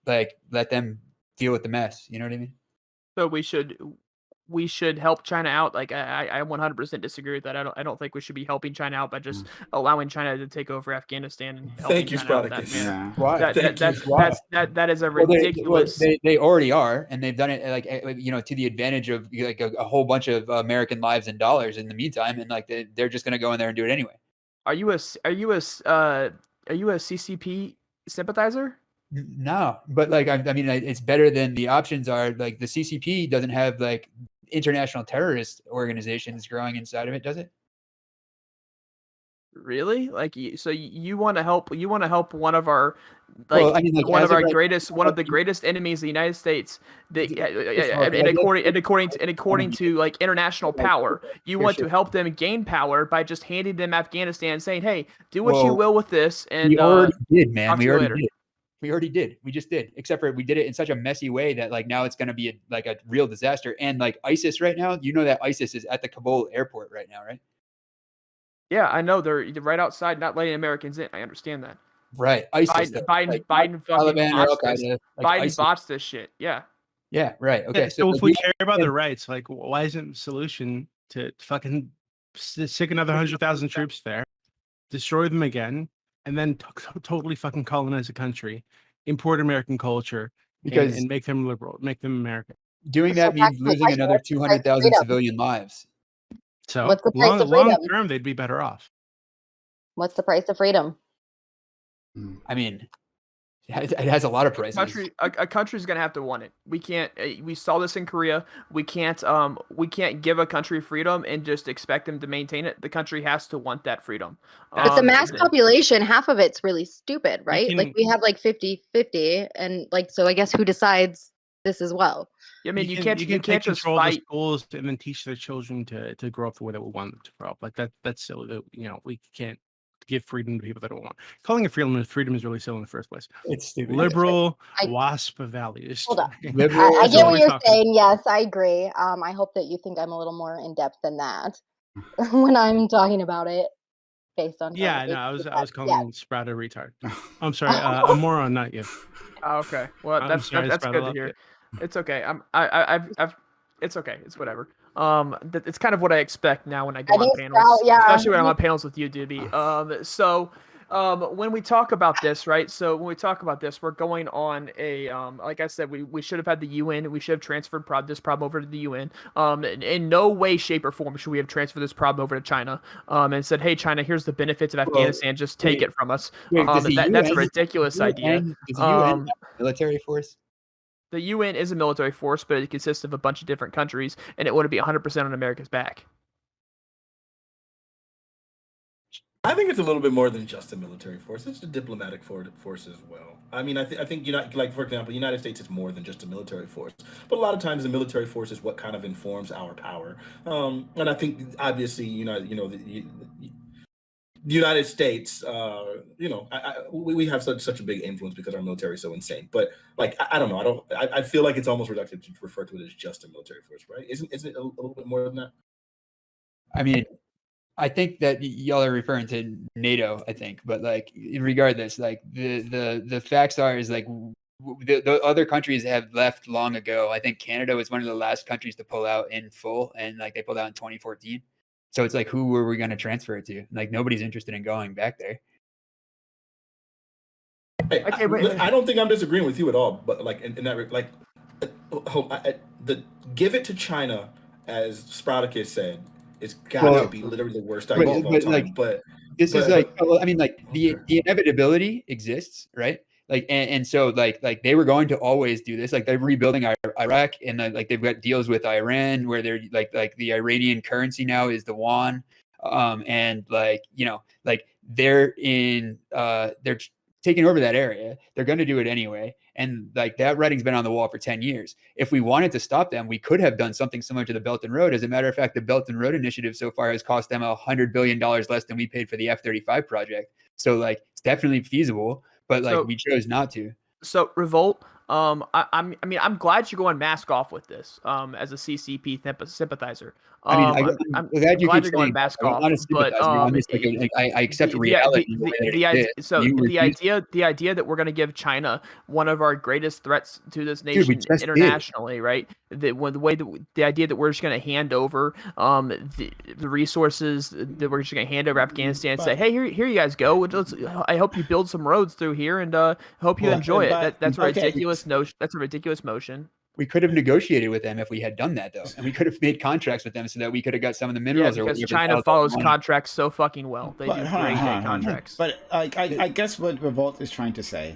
Like let them deal with the mess. You know what I mean? So we should help China out. Like I 100% disagree with that. I don't think we should be helping China out by just allowing China to take over Afghanistan and helping Thank you, China out that Spartacus. manner. Why? That is a ridiculous. They already are, and they've done it like to the advantage of like a whole bunch of American lives and dollars in the meantime, and like they're just gonna go in there and do it anyway. Are you a CCP sympathizer? No, but like I mean, it's better than the options are. Like the CCP doesn't have like international terrorist organizations growing inside of it, does it? Really? Like so you want to help one of our like, well, I mean, like one of our right, greatest one of the greatest enemies of the United States and according to like international power, you want to help them gain power by just handing them Afghanistan, saying, hey, do what you will with this, and we already did, man. We already later. did. We already did. We just did. Except for we did it in such a messy way that like now it's going to be like a real disaster. And like ISIS right now, that ISIS is at the Kabul airport right now, right? Yeah, I know they're right outside, not letting Americans in. I understand that. Right. ISIS. Biden fucking Taliban, botched this. like Biden ISIS botched this shit. Yeah. Yeah, right. Okay. So if like, we care about the rights, like why isn't the solution to fucking stick another 100,000 troops there, destroy them again, and then totally fucking colonize a country, import American culture, because and make them liberal, make them American. doing So that back means to my losing question, another what's the price of 200,000 freedom? civilian lives. So What's the price of long freedom? term, they'd be better off. What's the price of freedom? I mean, it has a lot of prices. A country's gonna have to want it. We can't. We saw this in Korea. We can't give a country freedom and just expect them to maintain it. The country has to want that freedom. But the mass population, half of it's really stupid, right? Like we have like 50-50, and like so I guess who decides this as well? I mean, you can't take just control of the fight. schools and then teach their children to grow up the way that we want them to grow up. Like that's silly. You know, we can't give freedom to people that don't want. Calling it freedom is really silly in the first place. It's stupid. Liberal WASP values. Hold on. Liberal, I get what you're talking saying. Yes, I agree. I hope that you think I'm a little more in depth than that when I'm talking about it, based on Yeah, no, I conversations was we've had. calling Sprout a retard. I'm sorry, a moron, not you. Oh, okay. Well, I'm that's sorry, that's Sprout, I good to love hear. you. It's okay. I've it's okay. It's whatever. It's kind of what I expect now when I go on think panels, Sprout, yeah. especially when I'm on panels with you, Doobie. So when we talk about this, right? So when we talk about this, we're going on a like I said, we should have had the UN. We should have transferred this problem over to the UN. In no way, shape, or form should we have transferred this problem over to China. And said, hey, China, here's the benefits of Afghanistan. Just take it from us. does the That's a UN ridiculous idea. Does the UN have a military force? The UN is a military force, but it consists of a bunch of different countries, and it wouldn't be 100% on America's back. I think it's a little bit more than just a military force. It's a diplomatic force as well. I mean, I think like for example, the United States is more than just a military force, but a lot of times the military force is what kind of informs our power. And I think obviously, the United States, we have such a big influence because our military is so insane. But like, I don't know, I feel like it's almost reductive to refer to it as just a military force, right? Isn't it a little bit more than that? I mean, I think that y'all are referring to NATO, I think, but like regardless, like the facts are is like the other countries have left long ago. I think Canada was one of the last countries to pull out in full, and like they pulled out in 2014. So it's like, who were we going to transfer it to? Like nobody's interested in going back there. Hey, Okay, I don't think I'm disagreeing with you at all, but like in that like, give it to China, as Sproutacus said, it's got to be literally the worst idea of all time. Like, but this is like, I mean, like the inevitability exists, right? Like, and so like they were going to always do this. Like they're rebuilding Iraq, and like they've got deals with Iran where they're like the Iranian currency now is the yuan, and like like they're taking over that area. They're going to do it anyway. And like that writing's been on the wall for 10 years. If we wanted to stop them, we could have done something similar to the Belt and Road. As a matter of fact, the Belt and Road initiative so far has cost them $100 billion less than we paid for the F-35 project. So like it's definitely feasible, but like we chose not to. So Revolt, I mean, I'm glad you're going mask off with this. As a CCP sympathizer, I'm glad you're going mask off. But I accept reality. The idea that we're going to give China one of our greatest threats to this nation internationally, right? The idea that we're just going to hand over the resources, that we're just going to hand over Afghanistan and say, hey, here you guys go. I hope you build some roads through here, and hope you enjoy it. That's a ridiculous notion. That's a ridiculous motion. We could have negotiated with them if we had done that, though, and we could have made contracts with them so that we could have got some of the minerals. Yeah, because China follows contracts so fucking well. They do great contracts. But I guess what Revolt is trying to say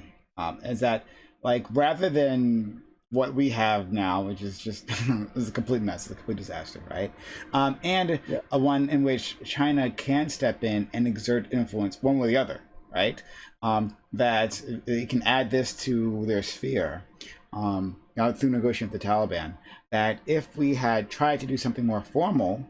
is that like rather than what we have now, which is just is a complete mess, a complete disaster, right? And a one in which China can step in and exert influence one way or the other, right? That they can add this to their sphere through negotiating with the Taliban. That if we had tried to do something more formal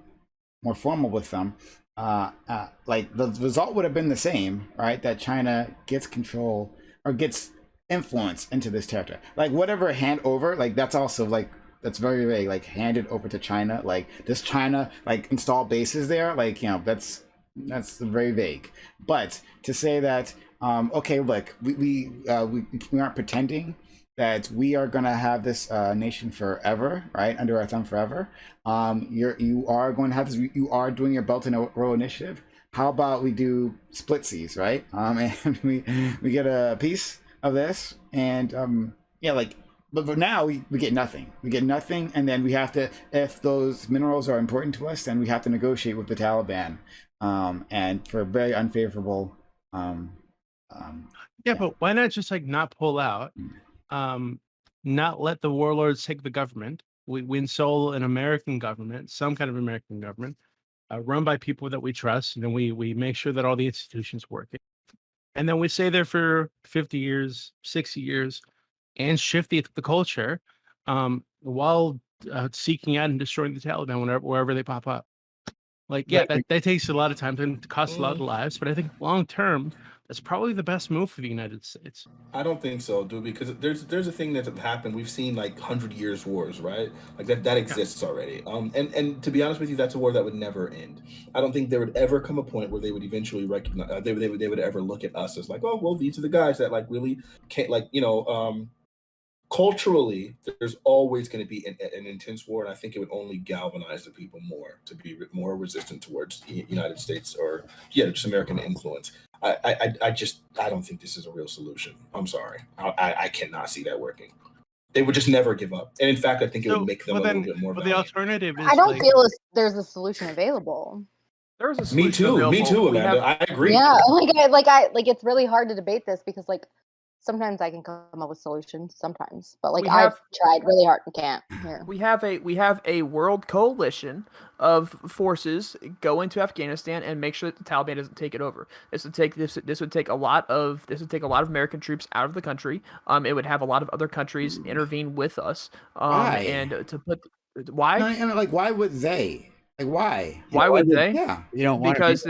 with them, like the result would have been the same, right? That China gets control or gets influence into this territory. Like whatever hand over, like that's also like that's very vague. Like handed over to China, like does China like install bases there? Like that's very vague. But to say that okay, look, we aren't pretending that we are gonna have this nation forever, right, under our thumb forever. You are going to have this. You are doing your Belt and Road Initiative. How about we do split seas, right? And we get a piece of this, and yeah, like, but for now we get nothing. We get nothing, and then we have to, if those minerals are important to us, then we have to negotiate with the Taliban, and for very unfavorable. Yeah, but why not just like not pull out, not let the warlords take the government? We install an American government, some kind of American government, run by people that we trust, and then we make sure that all the institutions work. And then we stay there for 50 years, 60 years, and shift the culture, while seeking out and destroying the Taliban wherever they pop up. Like, yeah, that takes a lot of time and costs a lot of lives, but I think long term, that's probably the best move for the United States. I don't think so, dude, because there's a thing that's happened. We've seen like 100 years wars, right? Like that exists already. And to be honest with you, that's a war that would never end. I don't think there would ever come a point where they would eventually recognize they would ever look at us as like, oh, well, these are the guys that like really can't, like, culturally, there's always going to be an intense war, and I think it would only galvanize the people more to be more resistant towards the United States or just American influence. I don't think this is a real solution. I'm sorry, I cannot see that working. They would just never give up, and in fact, I think it would make them a little bit more. But the alternative is I don't feel there's a solution available. There's a solution Me too, available. Amanda. I agree. Yeah, like it's really hard to debate this because like sometimes I can come up with solutions sometimes, but like I've tried really hard and can't here. We have a world coalition of forces go into Afghanistan and make sure that the Taliban doesn't take it over. This would take a lot of American troops out of the country. It would have a lot of other countries intervene with us. Why? And to put why? No, I mean, like, why would they? Like, why? Why would they? Yeah, You don't want because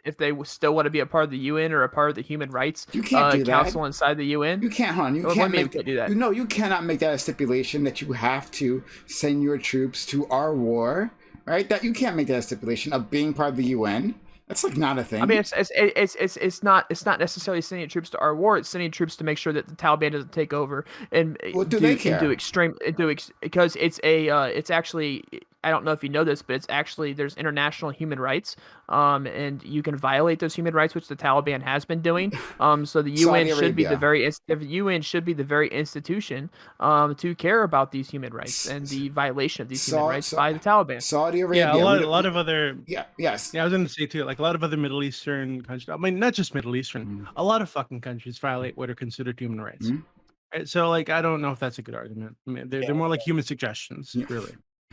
if they still want to be a part of the UN or a part of the Human Rights Council inside the UN, you can't, hon. You can't do that. No, you cannot make that a stipulation that you have to send your troops to our war, right? That you can't make that a stipulation of being part of the UN. That's like not a thing. I mean, it's not necessarily sending troops to our war. It's sending troops to make sure that the Taliban doesn't take over and because it's actually. I don't know if you know this, but it's actually there's international human rights, and you can violate those human rights, which the Taliban has been doing. So the UN should be the very institution to care about these human rights and the violation of these human rights by the Taliban. Saudi Arabia, yeah, a lot of other. Yeah, yes. Yeah, I was going to say too, like a lot of other Middle Eastern countries. I mean, not just Middle Eastern. A lot of fucking countries violate what are considered human rights. Right? So, like, I don't know if that's a good argument. I mean, they're more like human suggestions, really.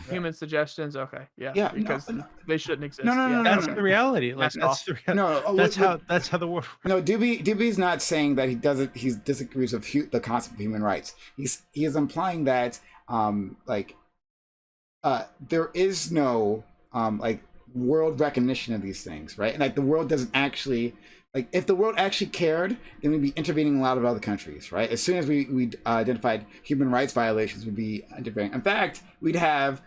Human suggestions, okay, yeah, because they shouldn't exist. No, that's the reality. Like, that's the reality. That's how the world. No, Doobie's not saying that he disagrees with the concept of human rights. He is implying that there is no like world recognition of these things, right? And like the world doesn't actually. Like, if the world actually cared, then we'd be intervening in a lot of other countries, right? As soon as we identified human rights violations, we'd be intervening. In fact, we'd have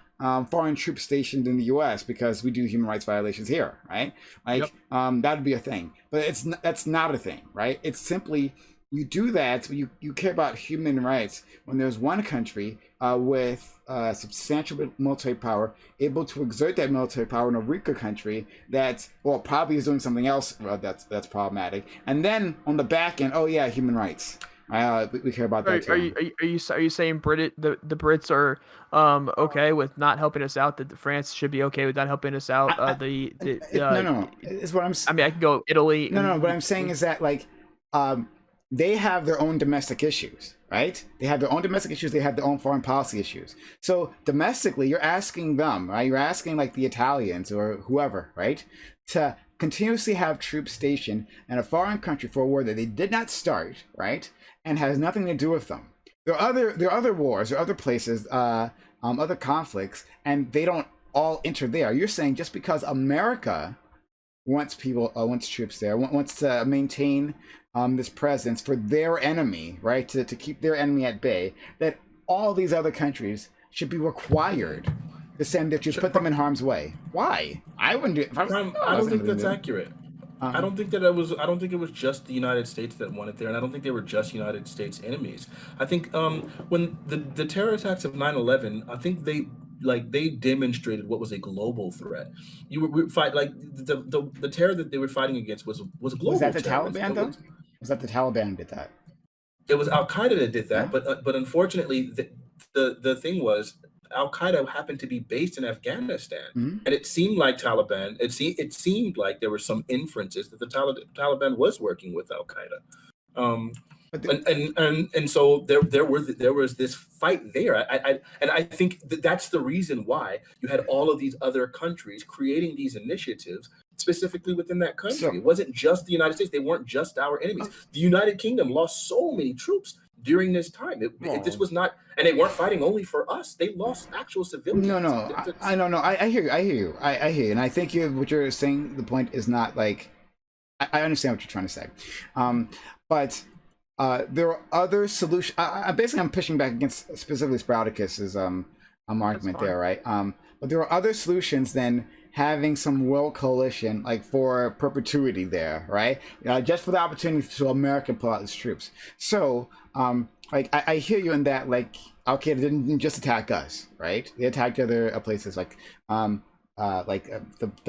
foreign troops stationed in the U.S. because we do human rights violations here, right? Like, that would be a thing. But that's not a thing, right? It's simply you do that, you care about human rights when there's one country with substantial military power able to exert that military power in a weaker country that probably is doing something else that's problematic, and then on the back end, human rights. We care about that too. Are you saying the Brits are okay with not helping us out? That France should be okay with not helping us out? No. It's what I'm. I mean, I can go Italy. No. What I'm saying is that like, they have their own domestic issues, right? They have their own domestic issues. They have their own foreign policy issues. So domestically, you're asking them, right? You're asking like the Italians or whoever, right, to continuously have troops stationed in a foreign country for a war that they did not start, right, and has nothing to do with them. There are other wars, there are other places, other conflicts, and they don't all enter there. You're saying just because America wants troops there, wants to maintain this presence for their enemy, right? To keep their enemy at bay, that all these other countries should be required to send their troops, put them in harm's way. Why? I wouldn't do it. I don't think that's accurate. I don't think that it was. I don't think it was just the United States that wanted there, and I don't think they were just United States enemies. I think when the terror attacks of 9/11, I think they demonstrated what was a global threat. You were fight like the terror that they were fighting against was global. Was that the terrorism. Taliban though? Was that the Taliban who did that? It was Al Qaeda that did that, Yeah. but unfortunately, the thing was Al Qaeda happened to be based in Afghanistan, Mhm. and it seemed like Taliban. It seemed like there were some inferences that the Taliban was working with Al Qaeda. And so there was this fight there. I think that's the reason why you had all of these other countries creating these initiatives specifically within that country. So- It wasn't just the United States. They weren't just our enemies. The United Kingdom lost so many troops during this time. This was not, and they weren't fighting only for us. They lost actual civilians. No. I don't know. I hear you. I hear you. And I think what you're saying, the point is not like, I understand what you're trying to say. But there are other solutions. Basically, I'm pushing back against specifically Sprouticus's argument there, right? But there are other solutions than having some world coalition like for perpetuity there, right? Just for the opportunity to America pull out its troops. So, like I hear you in that, like Al Qaeda didn't just attack us, right? They attacked other places, like the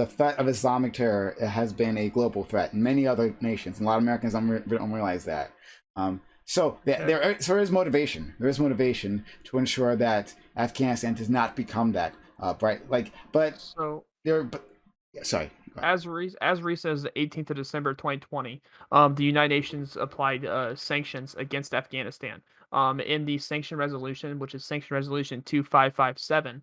threat of Islamic terror has been a global threat in many other nations, and a lot of Americans don't realize that. So there is motivation. There is motivation to ensure that Afghanistan does not become that, right? Like, but So sorry. as recent as the 18th of December 2020, the United Nations applied sanctions against Afghanistan. In the sanction resolution, which is Sanction Resolution 2557,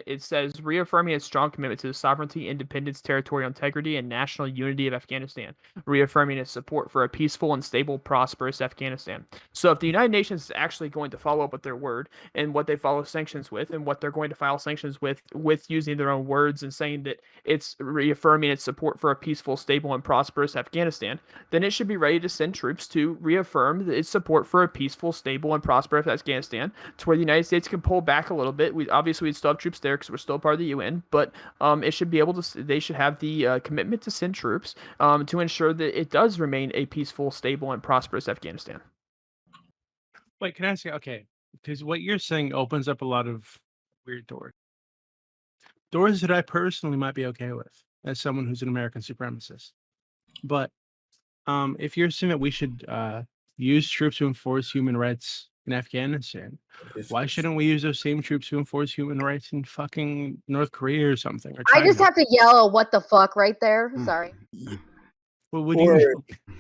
it says reaffirming its strong commitment to the sovereignty, independence, territorial integrity, and national unity of Afghanistan, reaffirming its support for a peaceful and stable, prosperous Afghanistan. So if the United Nations is actually going to follow up with their word and what they follow sanctions with, and what they're going to file sanctions with using their own words and saying that it's reaffirming its support for a peaceful, stable, and prosperous Afghanistan, then it should be ready to send troops to reaffirm its support for a peaceful, stable, and prosperous Afghanistan, to where the United States can pull back a little bit. We'd still have troops there because we're still part of the UN, but it should be able to. They should have the commitment to send troops to ensure that it does remain a peaceful, stable, and prosperous Afghanistan. Wait, can I ask you? Okay, because what you're saying opens up a lot of weird doors. Doors that I personally might be okay with as someone who's an American supremacist. But if you're saying that we should use troops to enforce human rights in Afghanistan, why shouldn't we use those same troops to enforce human rights in fucking North Korea or something? Or China? I just have to yell "what the fuck" right there. Sorry. Well, what do you mean?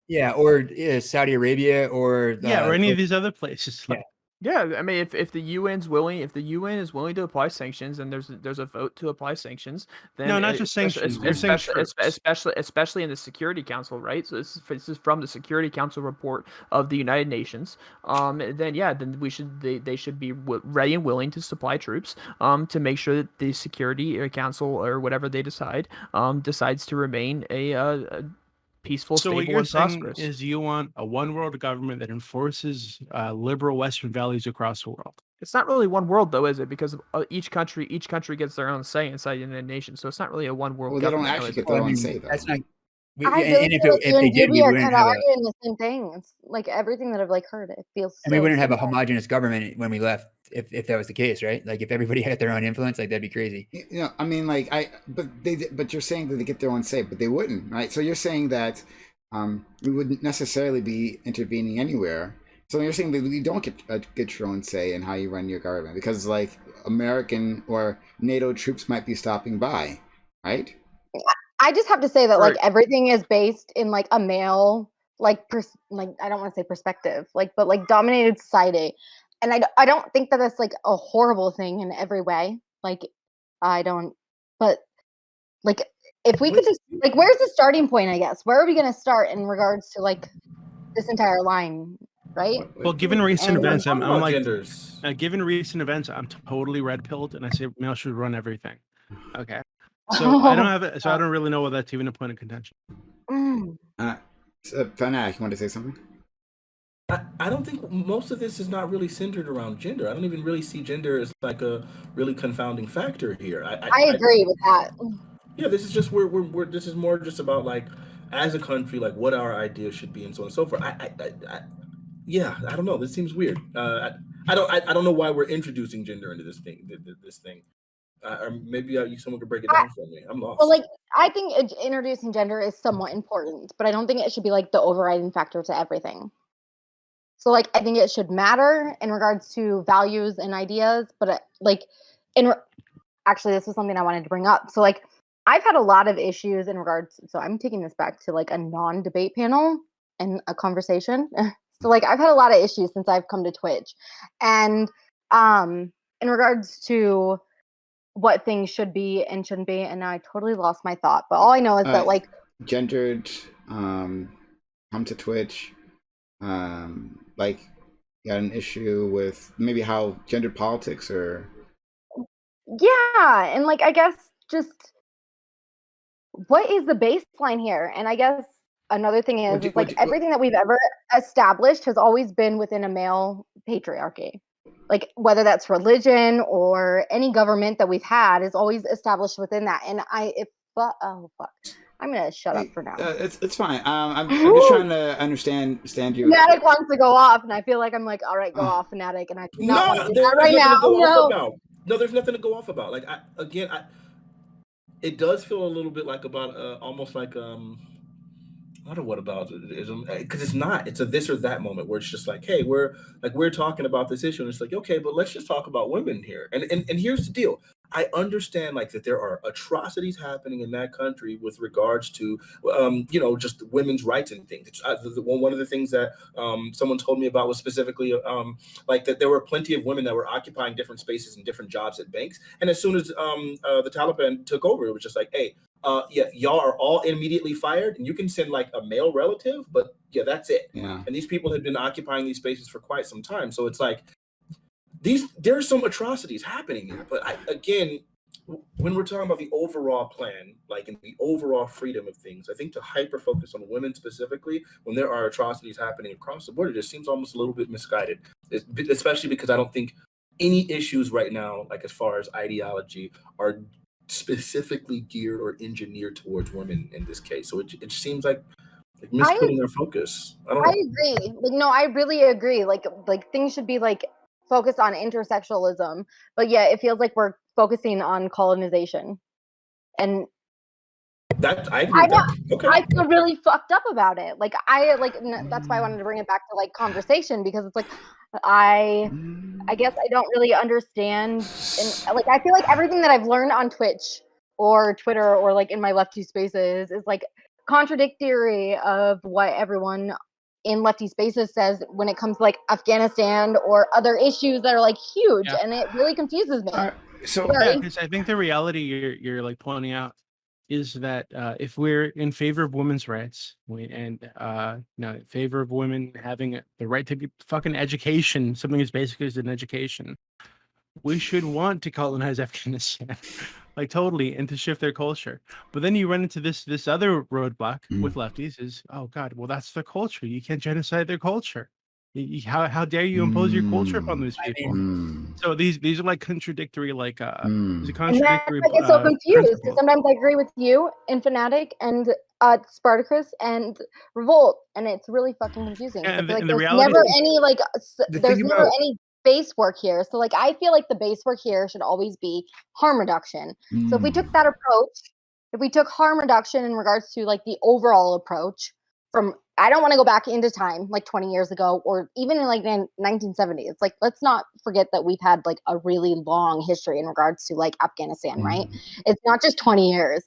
Yeah, or Saudi Arabia, or or any of these other places. Like, Yeah, I mean, if the UN is willing to apply sanctions, and there's a vote to apply sanctions, then no, not just sanctions. especially in the Security Council, right? So this is from the Security Council report of the United Nations. Then they should be ready and willing to supply troops to make sure that the Security Council, or whatever they decide, decides to remain a peaceful, so stable, what you're and saying prosperous. is you want a one world government that enforces liberal Western values across the world. It's not really one world, though, is it? Because each country gets their own say inside the United Nations. So it's not really a one world. Well, they don't government, actually is get it? their own say, though. That's not. I And really if feel like you they and did, we Doobie are wouldn't kind of have arguing the same thing. It's like everything that I've like heard. It feels. and we so wouldn't have a similar. homogenous government when we left if that was the case, right? Like if everybody had their own influence, like that'd be crazy. You know, I mean, like but you're saying that they get their own say, but they wouldn't, right? So you're saying that we wouldn't necessarily be intervening anywhere. So you're saying that you don't get your own say in how you run your government because, like, American or NATO troops might be stopping by, right? I just have to say that like everything is based in like a male like I don't want to say perspective but like dominated society, and I don't think that that's like a horrible thing in every way. Like I don't, but like if we could just like where's the starting point? I guess where are we gonna start in regards to like this entire line, right? Well, given recent events, I'm like, genders. Given recent events, I'm totally red pilled, and I say male should run everything. Okay. So I don't have it. So I don't really know whether that's even a point of contention. Fanatic, you want to say something? I don't think most of this is not really centered around gender. I don't even really see gender as like a really confounding factor here. I agree with that. Yeah, this is just we're this is more just about like as a country, like what our ideas should be and so on and so forth. Yeah, I don't know. This seems weird. I don't know why we're introducing gender into this thing. This thing. Or maybe someone could break it down for me. I'm lost. Well, like I think introducing gender is somewhat important, but I don't think it should be like the overriding factor to everything. So like I think it should matter in regards to values and ideas, but like actually this was something I wanted to bring up. So like I've had a lot of issues in regards, so I'm taking this back to like a non-debate panel and a conversation. So like I've had a lot of issues since I've come to Twitch. And in regards to what things should be and shouldn't be, and now I totally lost my thought. But all I know is that like gendered come to Twitch, like you got an issue with maybe how gendered politics or yeah, and like I guess just what is the baseline here? And I guess another thing is, everything that we've ever established has always been within a male patriarchy. Like whether that's religion or any government that we've had is always established within that. And oh fuck, I'm gonna shut up for now. It's fine. I'm just trying to understand you. Fanatic wants to go off, and I feel like I'm like, all right, go off, Fanatic, and I do not want to do that right now. No, there's nothing to go off about. Like it does feel a little bit like about almost like I don't know what about it is, because it's not. It's a this or that moment where it's just like, hey, we're talking about this issue, and it's like, okay, but let's just talk about women here. And here's the deal. I understand like that there are atrocities happening in that country with regards to just women's rights and things. One of the things that someone told me about was specifically like that there were plenty of women that were occupying different spaces and different jobs at banks. And as soon as the Taliban took over, it was just like, hey, yeah, y'all are all immediately fired, and you can send like a male relative, but yeah, that's it. Yeah. And these people had been occupying these spaces for quite some time, so it's like there's some atrocities happening there. But again, when we're talking about the overall plan, like in the overall freedom of things, I think to hyper focus on women specifically when there are atrocities happening across the board, it just seems almost a little bit misguided, especially because I don't think any issues right now, like as far as ideology, are specifically geared or engineered towards women in this case. So it seems like misputting their focus. I agree. Like, no, I really agree. Like things should be like focused on intersectionalism, but yeah, it feels like we're focusing on colonization. And that I agree with that. Okay. I feel really fucked up about it. Like that's why I wanted to bring it back to like conversation, because it's like I guess I don't really understand, and like I feel like everything that I've learned on Twitch or Twitter or like in my lefty spaces is like contradictory of what everyone in lefty spaces says when it comes to like Afghanistan or other issues that are like huge, and it really confuses me. Because I think the reality you're like pointing out is that if we're in favor of women's rights and in favor of women having the right to get fucking education, something as basic as an education, we should want to colonize Afghanistan, like totally, and to shift their culture. But then you run into this other roadblock with lefties is, oh God, well that's their culture. You can't genocide their culture. How dare you impose your culture upon these people? So these are like contradictory, like contradictory. I get so confused because sometimes I agree with you and Fanatic and Spartacus and Revolt, and it's really fucking confusing. And I feel like the there's reality never any like there's never any base work here. So like I feel like the base work here should always be harm reduction. So if we took that approach, if we took harm reduction in regards to like the overall approach from, I don't want to go back into time like 20 years ago or even in like 1970s. Like let's not forget that we've had like a really long history in regards to like Afghanistan, right? It's not just 20 years.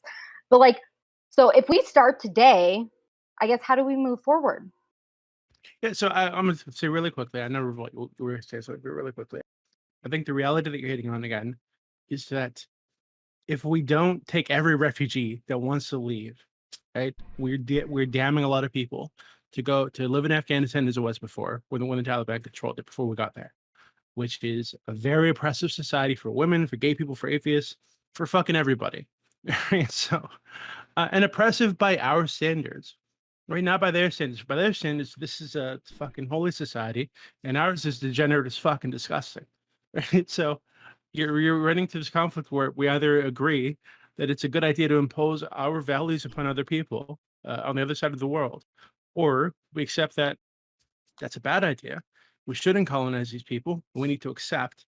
But like, so if we start today, I guess how do we move forward? Yeah, so I'm going to say really quickly, I know we're going to say something really quickly. I think the reality that you're hitting on again is that if we don't take every refugee that wants to leave, right, we're damning a lot of people to live in Afghanistan as it was before, when the Taliban controlled it before we got there, which is a very oppressive society for women, for gay people, for atheists, for fucking everybody. Right? So, and oppressive by our standards. Right, not by their standards. By their standards, this is a fucking holy society, and ours is degenerate as fucking disgusting. Right, so you're running to this conflict where we either agree that it's a good idea to impose our values upon other people on the other side of the world, or we accept that that's a bad idea. We shouldn't colonize these people. We need to accept,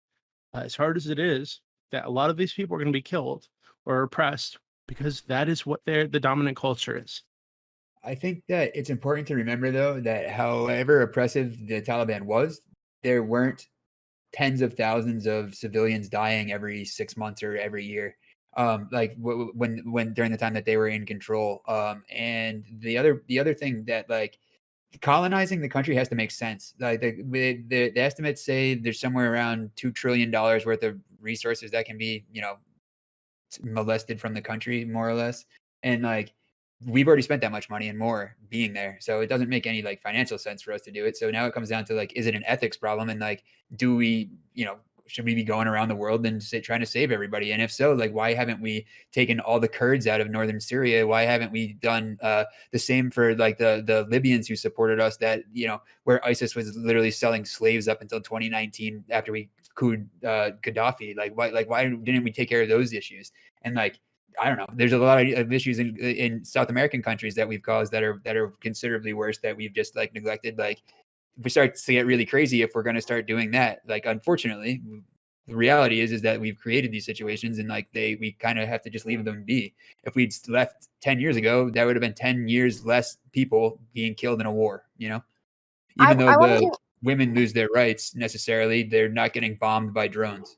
as hard as it is, that a lot of these people are going to be killed or oppressed because that is what the dominant culture is. I think that it's important to remember, though, that however oppressive the Taliban was, there weren't tens of thousands of civilians dying every 6 months or every year. Like when during the time that they were in control. And the other thing that, like, colonizing the country has to make sense. Like the estimates say there's somewhere around $2 trillion worth of resources that can be, molested from the country, more or less. And like, we've already spent that much money and more being there. So it doesn't make any like financial sense for us to do it. So now it comes down to like, is it an ethics problem? And like, do we, should we be going around the world and trying to save everybody? And if so, like, why haven't we taken all the Kurds out of northern Syria? Why haven't we done the same for like the Libyans who supported us, that, where ISIS was literally selling slaves up until 2019 after we couped Gaddafi? Like, why didn't we take care of those issues? And like, I don't know, there's a lot of issues in South American countries that we've caused that are considerably worse, that we've just like neglected. Like, we start to get really crazy if we're going to start doing that. Like, unfortunately, the reality is that we've created these situations, and like we kind of have to just leave them be. If we'd left 10 years ago, that would have been 10 years less people being killed in a war, even though the women lose their rights necessarily, they're not getting bombed by drones.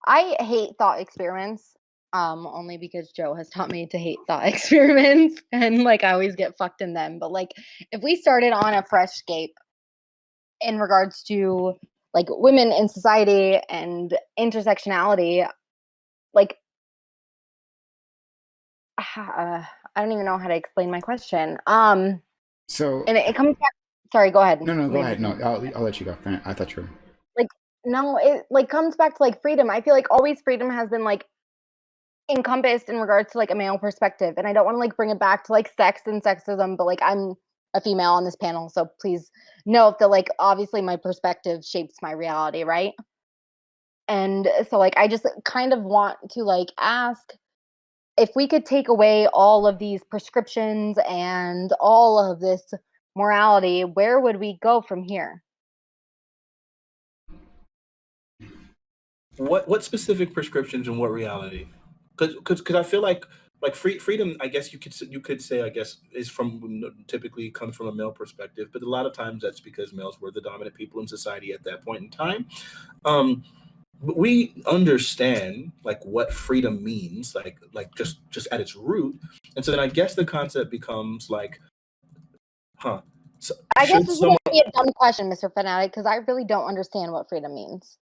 I hate thought experiments, only because Joe has taught me to hate thought experiments, and like I always get fucked in them. But like, if we started on a fresh scape in regards to like women in society and intersectionality, like I don't even know how to explain my question. So, and it comes back. Sorry, go ahead. No, go ahead. No, I'll let you go. I thought you were. Like, no, it like comes back to like freedom. I feel like always freedom has been like encompassed in regards to like a male perspective, and I don't want to like bring it back to like sex and sexism, but like I'm a female on this panel, so please know that like obviously my perspective shapes my reality, right? And so like I just kind of want to like ask if we could take away all of these prescriptions and all of this morality, where would we go from here? What specific prescriptions and what reality? Because I feel like freedom, I guess you could say, I guess, is typically comes from a male perspective, but a lot of times that's because males were the dominant people in society at that point in time. But we understand like what freedom means, like just at its root, and so then I guess the concept becomes like, So I guess this might be a dumb question, MrFanatiq, because I really don't understand what freedom means.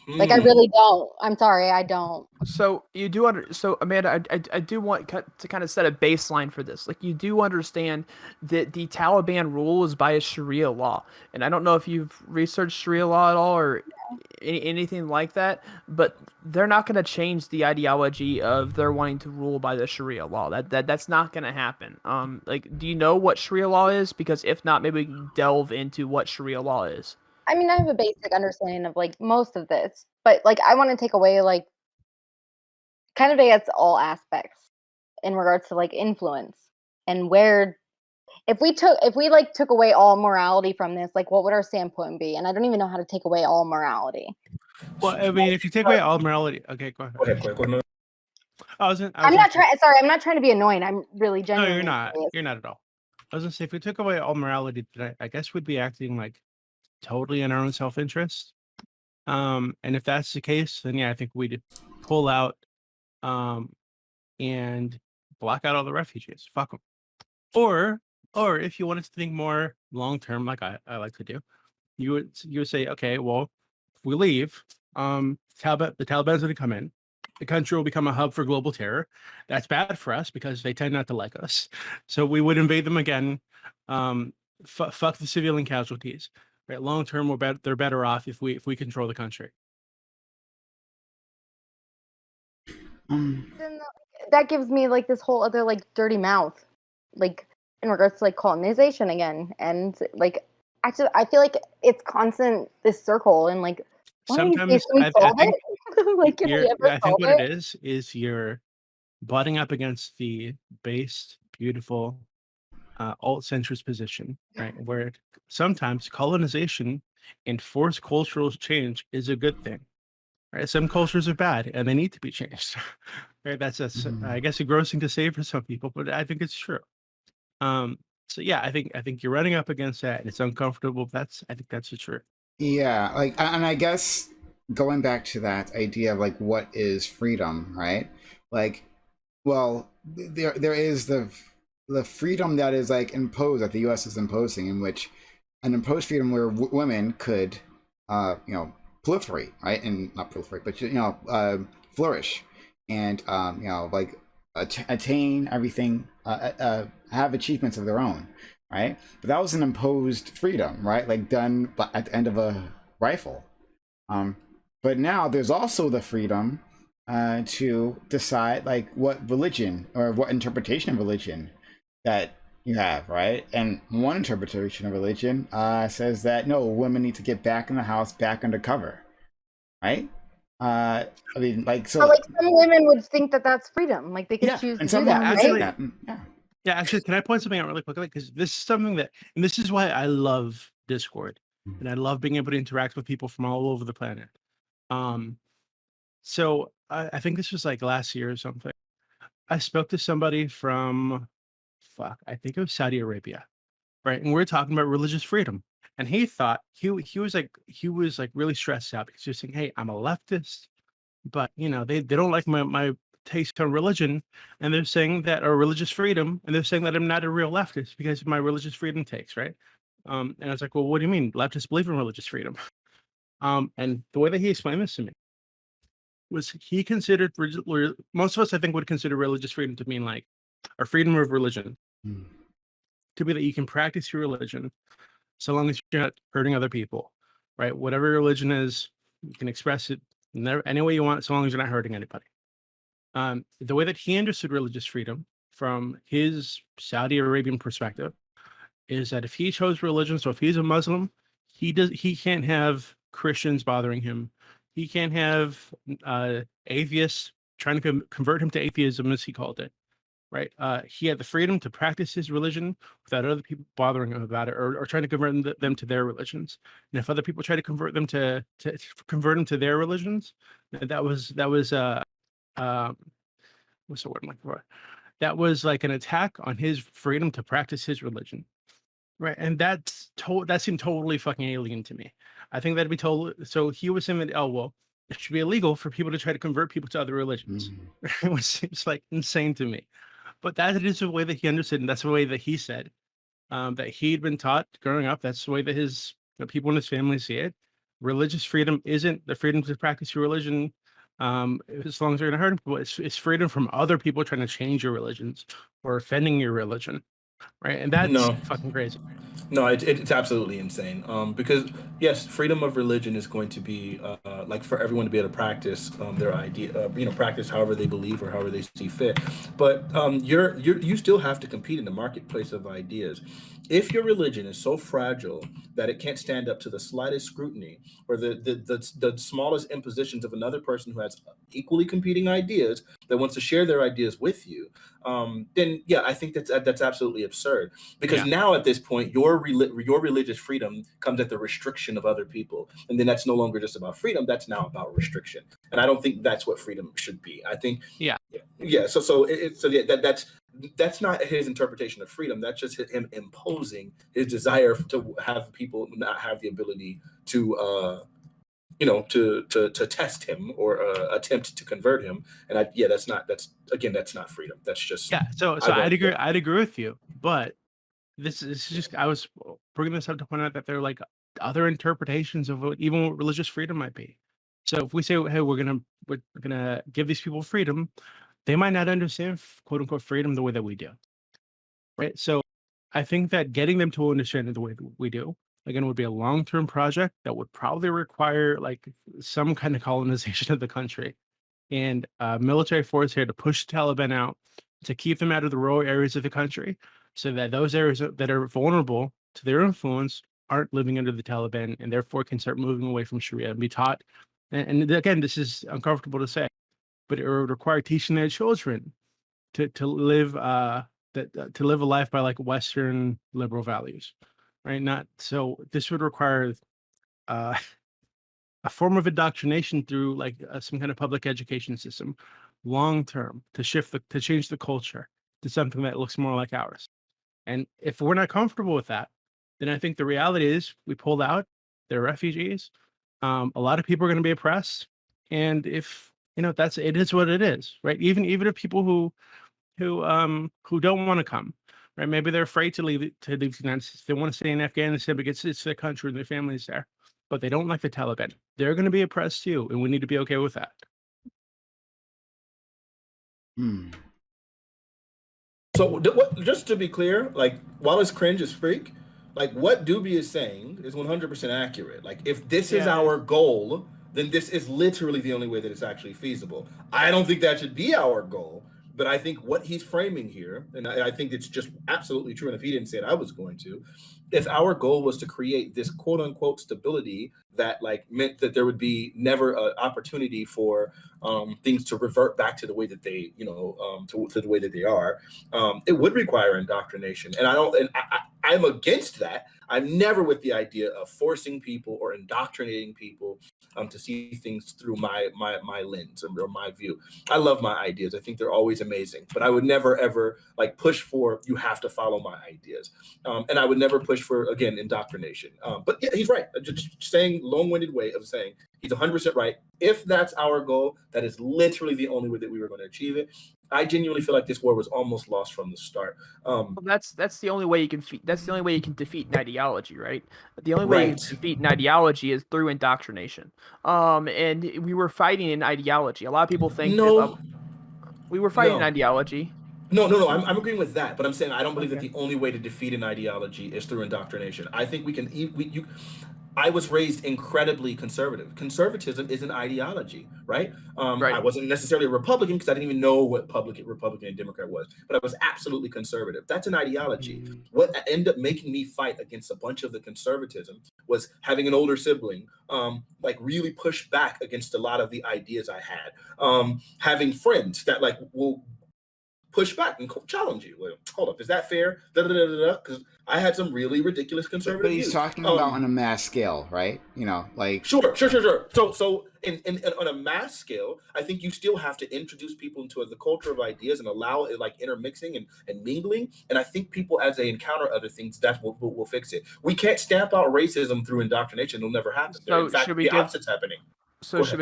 Like, I really don't. I'm sorry, I don't. So you do so Amanda, I do want to kind of set a baseline for this. Like, you do understand that the Taliban rule is by a Sharia law, and I don't know if you've researched Sharia law at all or anything like that, but they're not going to change the ideology of they're wanting to rule by the Sharia law. That's not going to happen. Like, do you know what Sharia law is? Because if not, maybe we can delve into what Sharia law is. I mean, I have a basic understanding of like most of this, but like I want to take away like kind of against all aspects in regards to like influence and where if we took away all morality from this, like what would our standpoint be? And I don't even know how to take away all morality. Well, I mean, if you take away all morality, okay, go ahead. Go ahead. I'm not trying to be annoying. I'm really genuinely. No, you're not. Curious. You're not at all. I was gonna say, if we took away all morality today, I guess we'd be acting like totally in our own self-interest. And if that's the case, then yeah, I think we'd pull out and block out all the refugees. Fuck them. Or if you wanted to think more long-term, like I like to do, you would say, okay, well, if we leave, the Taliban's going to come in. The country will become a hub for global terror. That's bad for us because they tend not to like us. So we would invade them again. Fuck the civilian casualties. Right, long term, they're better off if we control the country. Then that gives me like this whole other like dirty mouth, like in regards to like colonization again, and like I feel like it's constant this circle and like Sometimes Like, can we ever I solve think what it? it is you're butting up against the based, beautiful, alt-centrist position, right? Where sometimes colonization and forced cultural change is a good thing, right? Some cultures are bad and they need to be changed, right? That's I guess a gross thing to say for some people, but I think it's true. So yeah, I think you're running up against that, and it's uncomfortable. I think that's the truth. Yeah, like, and I guess going back to that idea of like what is freedom, right? Like, well, there is the freedom that is like imposed that the U.S. is imposing, in which an imposed freedom where women could, you know, proliferate, right, and not proliferate, but flourish, and you know, like attain everything, have achievements of their own, right? But that was an imposed freedom, right? Like done at the end of a rifle. Um, but now there's also the freedom to decide like what religion or what interpretation of religion that you have, right? And one interpretation of religion says that no, women need to get back in the house, back under cover, right? I mean, like, so. But like some women would think that that's freedom. Like they could Yeah, choose to and do some that, women Actually- say right? that. Yeah. Yeah, actually, can I point something out really quickly? Because this is something that, and this is why I love Discord, and I love being able to interact with people from all over the planet. So I think this was like last year or something. I spoke to somebody from, I think it was Saudi Arabia, right? And we were talking about religious freedom, and he thought he was like really stressed out because he was saying, "Hey, I'm a leftist, but you know they don't like my taste on religion, and they're saying that or religious freedom, and they're saying that I'm not a real leftist because of my religious freedom takes, right?" And I was like, "Well, what do you mean leftists believe in religious freedom?" And the way that he explained this to me was he considered most of us I think would consider religious freedom to mean like or freedom of religion Mm. to be that you can practice your religion so long as you're not hurting other people, right? Whatever your religion is, you can express it any way you want so long as you're not hurting anybody. The way that he understood religious freedom from his Saudi Arabian perspective is that if he chose religion, so if he's a Muslim, he can't have Christians bothering him. He can't have atheists trying to convert him to atheism, as he called it. Right? He had the freedom to practice his religion without other people bothering him about it or trying to convert them to their religions. And if other people try to convert them to convert him to their religions, then that was what's the word I'm looking for? That was like an attack on his freedom to practice his religion. Right. And that seemed totally fucking alien to me. I think that'd be totally so he was saying that, oh well, it should be illegal for people to try to convert people to other religions. Which seems like insane to me. But that is the way that he understood, and that's the way that he said that he'd been taught growing up. That's the way that people in his family see it. Religious freedom isn't the freedom to practice your religion, as long as you're going to hurt people. It's freedom from other people trying to change your religions or offending your religion, right? And that's No. fucking crazy. No, it's absolutely insane. Because yes, freedom of religion is going to be like for everyone to be able to practice their idea, practice however they believe or however they see fit. But you still have to compete in the marketplace of ideas. If your religion is so fragile that it can't stand up to the slightest scrutiny or the smallest impositions of another person who has equally competing ideas that wants to share their ideas with you, then yeah, I think that's absolutely absurd. Because now at this point, your religious freedom comes at the restriction of other people, and then that's no longer just about freedom. That's now about restriction, and I don't think that's what freedom should be. I think yeah. That's not his interpretation of freedom. That's just him imposing his desire to have people not have the ability to to test him or attempt to convert him. And that's not freedom. That's just So I'd agree with you, but this is just I was bringing this up to point out that there are like other interpretations of what even what religious freedom might be. So if we say, hey, we're gonna give these people freedom, they might not understand quote unquote freedom the way that we do, right? So I think that getting them to understand it the way that we do again would be a long-term project that would probably require like some kind of colonization of the country and military force here to push the Taliban out to keep them out of the rural areas of the country so that those areas that are vulnerable to their influence aren't living under the Taliban and therefore can start moving away from Sharia and be taught and again, this is uncomfortable to say, but it would require teaching their children to live to live a life by like Western liberal values, right? Not so. This would require uh, a form of indoctrination through like some kind of public education system, long term, to change the culture to something that looks more like ours. And if we're not comfortable with that, then I think the reality is we pulled out. They're refugees. A lot of people are going to be oppressed, and if it is what it is, right? Even if people who don't want to come, right? Maybe they're afraid to leave the United States. They want to stay in Afghanistan because it's their country and their family's there, but they don't like the Taliban. They're going to be oppressed too, and we need to be okay with that. So what, just to be clear, like while it's cringe as freak, like what Doobie is saying is 100% accurate. Like if this is our goal, then this is literally the only way that it's actually feasible. I don't think that should be our goal, but I think what he's framing here, and I think it's just absolutely true, and if he didn't say it, I was going to, if our goal was to create this quote unquote stability that like meant that there would be never an opportunity for things to revert back to the way that they, to the way that they are, it would require indoctrination. And I'm against that. I'm never with the idea of forcing people or indoctrinating people to see things through my lens or my view. I love my ideas. I think they're always amazing, but I would never ever like push for you have to follow my ideas, and I would never push for, again, indoctrination. But yeah, he's right. Just saying, long-winded way of saying he's 100% right. If that's our goal, that is literally the only way that we were going to achieve it. I genuinely feel like this war was almost lost from the start. Well, that's the only way you can that's the only way you can defeat an ideology, right? The only way you can defeat an ideology is through indoctrination. And we were fighting an ideology. A lot of people think we were fighting an ideology. No. I'm agreeing with that, but I'm saying I don't believe that the only way to defeat an ideology is through indoctrination. I think we can. I was raised incredibly conservative. Conservatism is an ideology, right? I wasn't necessarily a Republican because I didn't even know what Republican and Democrat was, but I was absolutely conservative. That's an ideology. What ended up making me fight against a bunch of the conservatism was having an older sibling, like really push back against a lot of the ideas I had. Having friends that like will push back and challenge you. Well, hold up, is that fair? Because I had some really ridiculous conservative But he's views. talking about on a mass scale, right? Like Sure. So in on a mass scale, I think you still have to introduce people into the culture of ideas and allow it like intermixing and mingling. And I think people, as they encounter other things, that's what will fix it. We can't stamp out racism through indoctrination. It'll never happen. So in fact, should we the give- opposite's happening. So should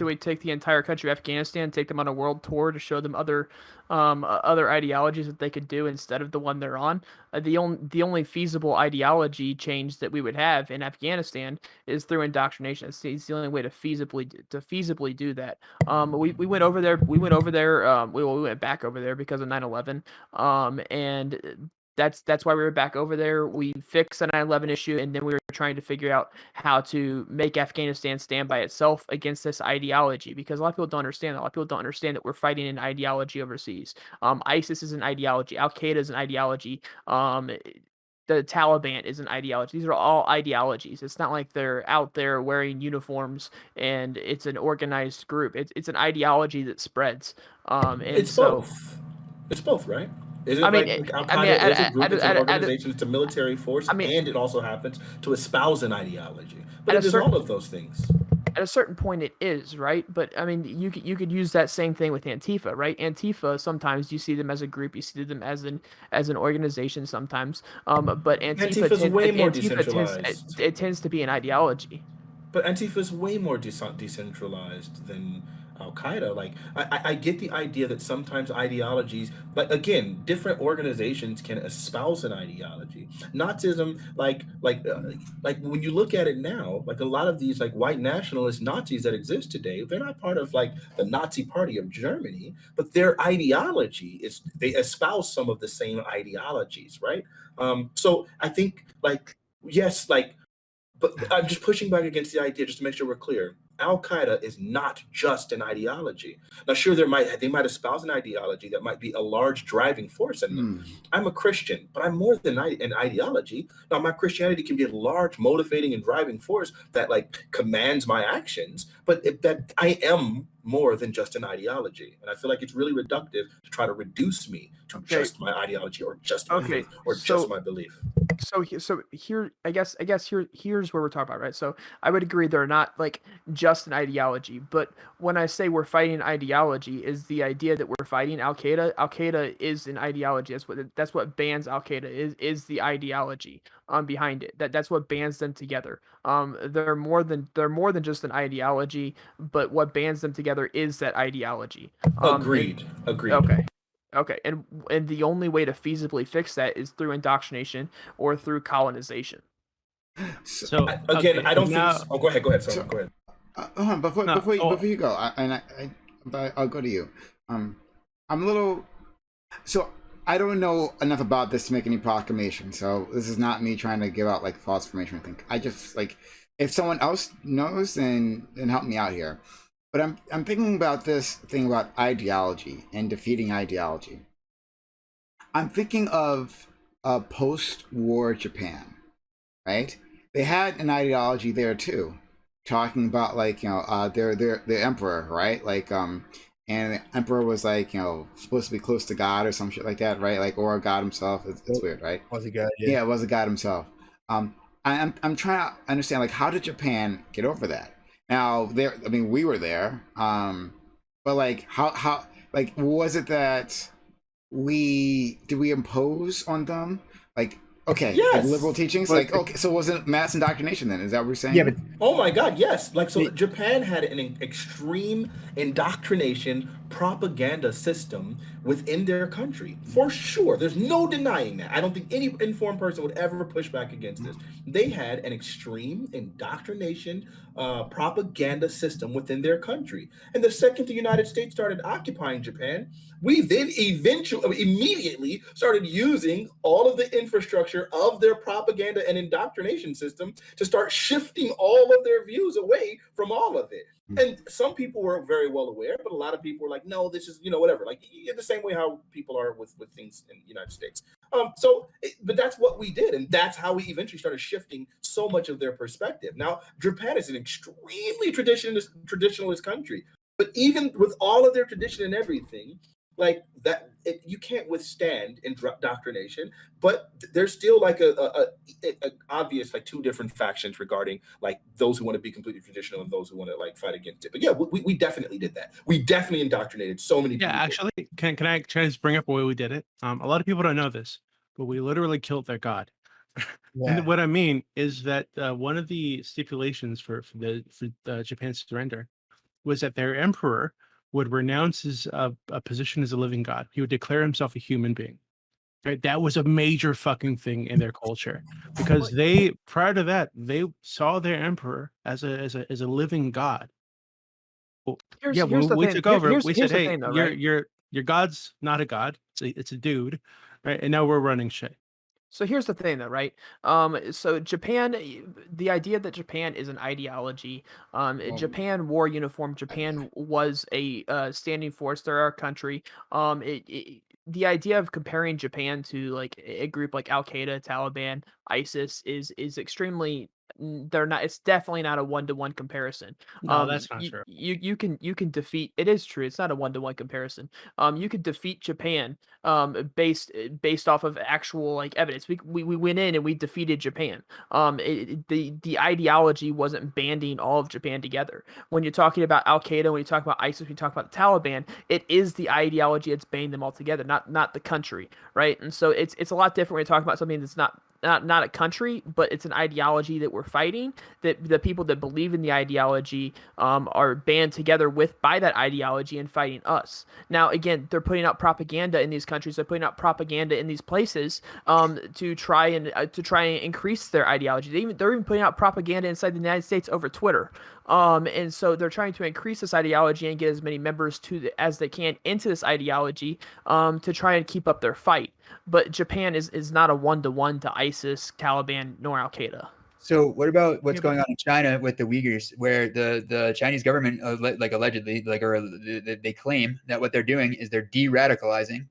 we take the entire country of Afghanistan, take them on a world tour to show them other ideologies that they could do instead of the one they're on? The only feasible ideology change that we would have in Afghanistan is through indoctrination. It's the only way to feasibly do that. We went over there. We went back over there because of 9/11. And that's why we were back over there. We fixed the 9/11 issue, and then we were trying to figure out how to make Afghanistan stand by itself against this ideology, because a lot of people don't understand that. A lot of people don't understand that we're fighting an ideology overseas. ISIS is an ideology. Al-Qaeda is an ideology. The Taliban is an ideology. These are all ideologies. It's not like they're out there wearing uniforms and it's an organized group. It's an ideology that spreads. It's both. It's both, right? Is it Al-Qaeda is a group, it's an organization, it's a military force, and it also happens to espouse an ideology. But it is all of those things. At a certain point, it is, right? But I mean, you could use that same thing with Antifa, right? Antifa, sometimes you see them as a group, you see them as an organization sometimes. But Antifa is way more decentralized. It tends to be an ideology. But Antifa is way more decentralized than Al-Qaeda. Like, I get the idea that sometimes ideologies, like, again, different organizations can espouse an ideology. Nazism, like when you look at it now, like a lot of these like white nationalist Nazis that exist today, they're not part of like the Nazi Party of Germany, but their ideology is, they espouse some of the same ideologies, right? So I think like, yes, like But I'm just pushing back against the idea, just to make sure we're clear. Al Qaeda is not just an ideology. Now, sure, they might espouse an ideology that might be a large driving force in them. I'm a Christian, but I'm more than an ideology. Now, my Christianity can be a large motivating and driving force that like commands my actions, but that I am more than just an ideology. And I feel like it's really reductive to try to reduce me to just my ideology or just my faith or just my belief. So here, I guess here's where we're talking about, right? So I would agree they're not like just an ideology, but when I say we're fighting ideology, is the idea that we're fighting Al Qaeda. Al Qaeda is an ideology. That's what bans Al Qaeda is the ideology behind it. That's what bands them together. They're more than just an ideology, but what bands them together is that ideology. Agreed. Okay, and the only way to feasibly fix that is through indoctrination or through colonization. So I don't think. Oh, go ahead. Sorry, go ahead. Hold on, before you go, I'll go to you. I'm a little. So I don't know enough about this to make any proclamation. So this is not me trying to give out like false information. I think I just like if someone else knows, then help me out here. But I'm thinking about this thing about ideology and defeating ideology. I'm thinking of post-war Japan, right? They had an ideology there too, talking about like their emperor, right? Like and the emperor was like supposed to be close to God or some shit like that, right? Like or God himself. It's weird, right? Was a God? Yeah, it was a God himself. I'm trying to understand like how did Japan get over that? Now we were there, but like how like was it that did we impose on them like like liberal teachings? Like so was it mass indoctrination then? Is that what we're saying? Yeah, but oh my God, yes. Like so, Japan had an extreme indoctrination propaganda system within their country for sure. There's no denying that. I don't think any informed person would ever push back against this. They had an extreme indoctrination propaganda system within their country, and the second the United States started occupying Japan, we then immediately started using all of the infrastructure of their propaganda and indoctrination system to start shifting all of their views away from all of it. And some people were very well aware, but a lot of people were like, no, this is, whatever. Like the same way how people are with things in the United States. But that's what we did. And that's how we eventually started shifting so much of their perspective. Now, Japan is an extremely traditionalist country. But even with all of their tradition and everything, like that, you can't withstand indoctrination. But there's still like a obvious like two different factions regarding like those who want to be completely traditional and those who want to like fight against it. But yeah, we definitely did that. We definitely indoctrinated so many people. Yeah, actually, can I try to bring up a way we did it? A lot of people don't know this, but we literally killed their god. And what I mean is that one of the stipulations for Japan's surrender was that their emperor would renounce his position as a living god. He would declare himself a human being. Right? That was a major fucking thing in their culture because prior to that they saw their emperor as a living god. Well, when we took over, we said, "Hey, your god's not a god; it's a dude, right?" And now we're running shit. So here's the thing, though, right? So Japan, the idea that Japan is an ideology, Japan wore uniform. Japan was a standing force. They're our country. The idea of comparing Japan to like a group like Al Qaeda, Taliban, ISIS is extremely. They're not. It's definitely not a one-to-one comparison. No, that's not true. You can defeat. It is true. It's not a one-to-one comparison. You could defeat Japan based off of actual like evidence. We went in and we defeated Japan. The ideology wasn't banding all of Japan together. When you're talking about Al Qaeda, when you talk about ISIS, when you talk about the Taliban, it is the ideology that's banding them all together, not the country, right? And so it's a lot different when you're talking about something that's not a country, but it's an ideology that we're fighting, that the people that believe in the ideology are band together by that ideology and fighting us. Now, again, they're putting out propaganda in these countries. They're putting out propaganda in these places to try and increase their ideology. They're even putting out propaganda inside the United States over Twitter. And so they're trying to increase this ideology and get as many members as they can into this ideology to try and keep up their fight. But Japan is not a one-to-one to ISIS, Taliban, nor Al Qaeda. So what about what's Yeah, going on in China with the Uyghurs, where the Chinese government, like allegedly, they claim that what they're doing is they're de-radicalizing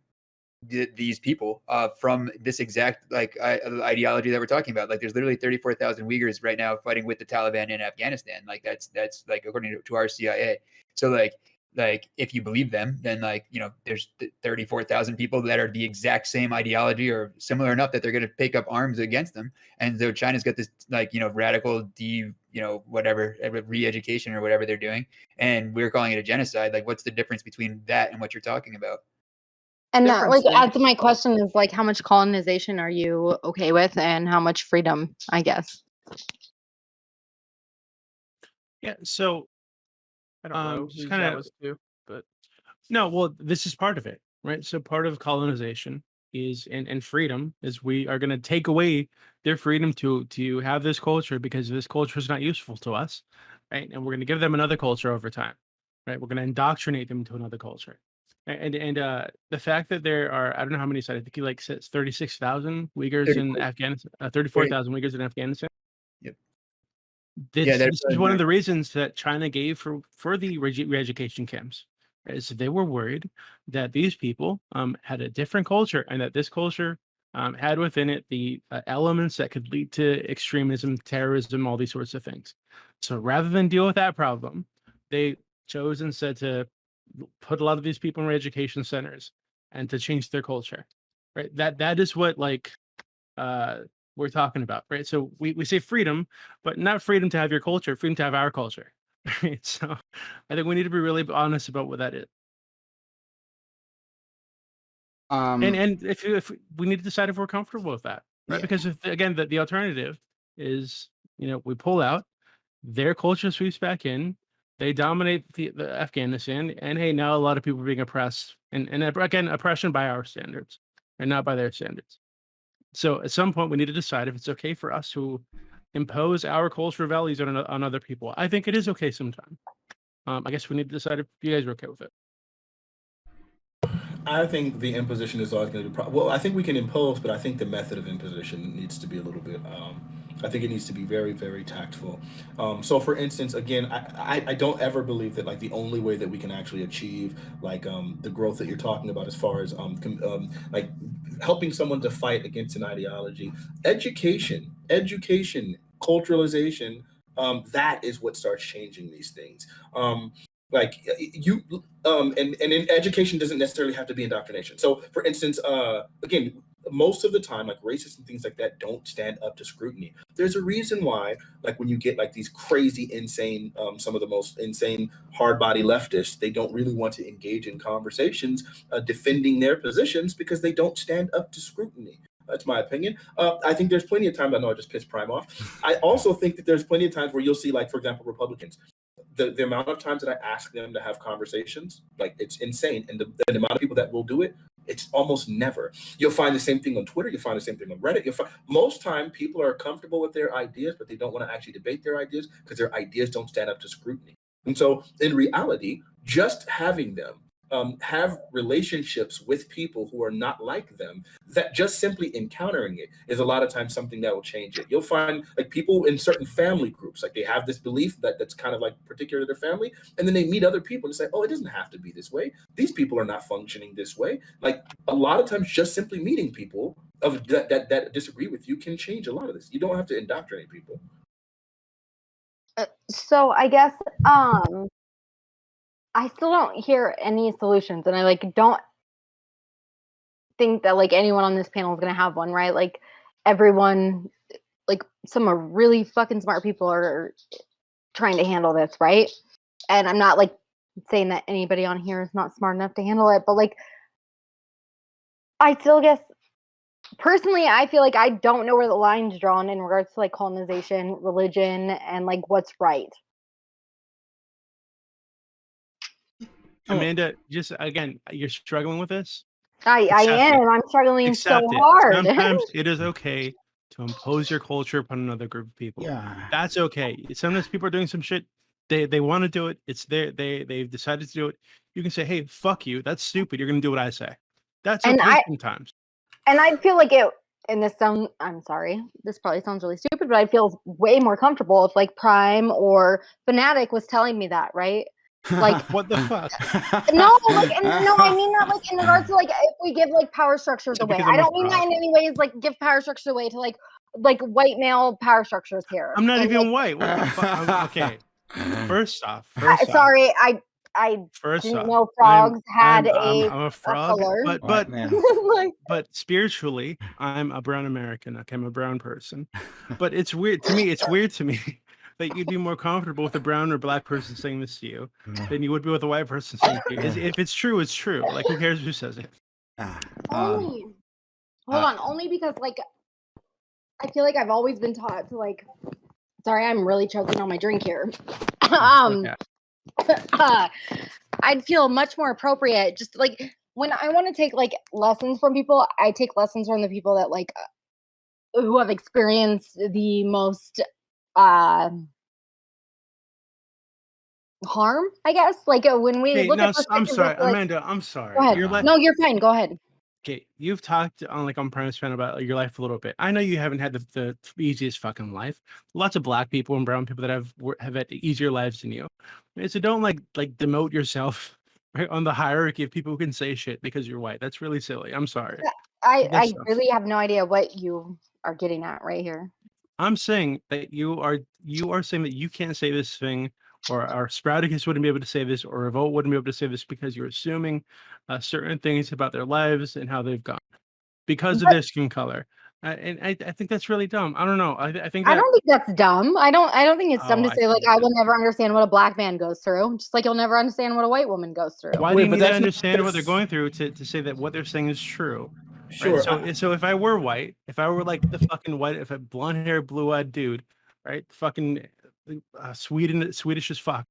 these people from this exact ideology that we're talking about. Like, there's literally 34,000 Uyghurs right now fighting with the Taliban in Afghanistan. Like, that's like, according to our CIA. So like if you believe them, then there's 34,000 people that are the exact same ideology or similar enough that they're going to pick up arms against them. And so China's got this radical whatever re-education or whatever they're doing, and we're calling it a genocide. Like, what's the difference between that and what you're talking about? And that, like, Differences. my question is, like, how much colonization are you okay with, and how much freedom, I guess? yeah. So I don't know just whose kind that of was too, but no. Well, this is part of it, right? So part of colonization is and freedom is we are going to take away their freedom to have this culture because this culture is not useful to us, right? And we're going to give them another culture over time, right? We're going to indoctrinate them to another culture. And the fact that there are, I don't know how many sites, I think he like says 36,000 Uyghurs in 34. Afghanistan, 34,000 Uyghurs in Afghanistan. Yep. This, Yeah, this is one of the reasons that China gave for the re-education camps. Right? Is they were worried that these people had a different culture and that this culture had within it the elements that could lead to extremism, terrorism, all these sorts of things. So rather than deal with that problem, they chose instead to put a lot of these people in re-education centers and to change their culture. Right? That is what we're talking about, right? So we say freedom, but not freedom to have your culture, freedom to have our culture. Right. So I think we need to be really honest about what that is. And if we need to decide if we're comfortable with that, right? Yeah. Because if, again, the alternative is, we pull out, their culture sweeps back in, they dominate the Afghanistan, and hey, now a lot of people are being oppressed, and again, oppression by our standards and not by their standards. So at some point, we need to decide if it's okay for us to impose our cultural values on other people. I think it is okay sometime. I guess we need to decide if you guys are okay with it. I think the imposition is always going to be well. I think we can impose, but I think the method of imposition needs to be a little bit. I think it needs to be very, very tactful. So, for instance, again, I don't ever believe that like the only way that we can actually achieve like the growth that you're talking about, as far as like helping someone to fight against an ideology, education, culturalization. That is what starts changing these things. Like you and in education doesn't necessarily have to be indoctrination. So for instance, again, most of the time, like racists and things like that don't stand up to scrutiny. There's a reason why, like when you get like these crazy, insane, some of the most insane hard body leftists, they don't really want to engage in conversations defending their positions because they don't stand up to scrutiny. That's my opinion. I think there's plenty of times. I know I just pissed Prime off. I also think that there's plenty of times where you'll see, like, for example, Republicans. The amount of times that I ask them to have conversations, like, it's insane. And the amount of people that will do it, it's almost never. You'll find the same thing on Twitter. You'll find the same thing on Reddit. Most time people are comfortable with their ideas, but they don't want to actually debate their ideas because their ideas don't stand up to scrutiny. And so in reality, just having them have relationships with people who are not like them, that just simply encountering it is a lot of times something that will change it. You'll find like people in certain family groups, like they have this belief that's kind of like particular to their family, and then they meet other people and say, oh, it doesn't have to be this way. These people are not functioning this way. Like a lot of times just simply meeting people of that disagree with you can change a lot of this. You don't have to indoctrinate people. So I guess I still don't hear any solutions, and I don't think that like anyone on this panel is gonna have one, right? Like everyone, like some really fucking smart people are trying to handle this, right? And I'm not like saying that anybody on here is not smart enough to handle it, but like I still guess personally, I feel like I don't know where the line's drawn in regards to like colonization, religion, and like what's right. Amanda, just again, you're struggling with this. I am. I'm struggling so hard. Sometimes it is okay to impose your culture upon another group of people. Yeah. That's okay. Sometimes people are doing some shit. They want to do it. It's they've decided to do it. You can say, hey, fuck you. That's stupid. You're gonna do what I say. That's okay sometimes. And I feel like it, and I'm sorry, this probably sounds really stupid, stupid, but I feel way more comfortable if like Prime or Fanatic was telling me that, right? Like, What the fuck? no, like, and no, I mean that like in regards to like if we give like power structures So away. because I I'm a don't mean that frog. in any ways like give power structures away to like white male power structures here. I'm not And, even like, white. What the fuck? Okay. First off, sorry, I first didn't off, know frogs had I'm a a frog, color. but Man. Like, but spiritually, I'm a brown American. Okay, I'm a brown person. But it's weird to me. It's weird to me that you'd be more comfortable with a brown or black person saying this to you than you would be with a white person saying it to you. If it's true, it's true. Like, who cares who says it? only hold on, only because like I feel like I've always been taught to like. Sorry, I'm really choking on my drink here. Okay. I'd feel much more appropriate just like when I want to take like lessons from people, I take lessons from the people that like who have experienced the most harm, I guess. Like when we Okay, look now at I'm perspectives sorry, of, like, Amanda. I'm sorry. go ahead. You're like, No, you're fine. Go ahead. okay, you've talked on PrimeCayes about like, your life a little bit. I know you haven't had the easiest fucking life. Lots of black people and brown people that have had easier lives than you. So don't like demote yourself right on the hierarchy of people who can say shit because you're white. That's really silly. I'm sorry. I That's tough. really have no idea what you are getting at right here. I'm saying that you are saying that you can't say this thing, or our Sprouticus wouldn't be able to say this, or Revolt wouldn't be able to say this because you're assuming certain things about their lives and how they've gone because of their skin color. And I think that's really dumb. I don't know. I think I that. don't think that's dumb. I don't think it's dumb Oh, to I say like think I it will is. never understand what a black man goes through, just like you'll never understand what a white woman goes through. Why Wait, do you but need to that's not understand what they're that's going through to say that what they're saying is true? Right. sure. So if I were white, if I were like the fucking white, if a blonde hair, blue eyed dude, right, fucking Swedish as fuck,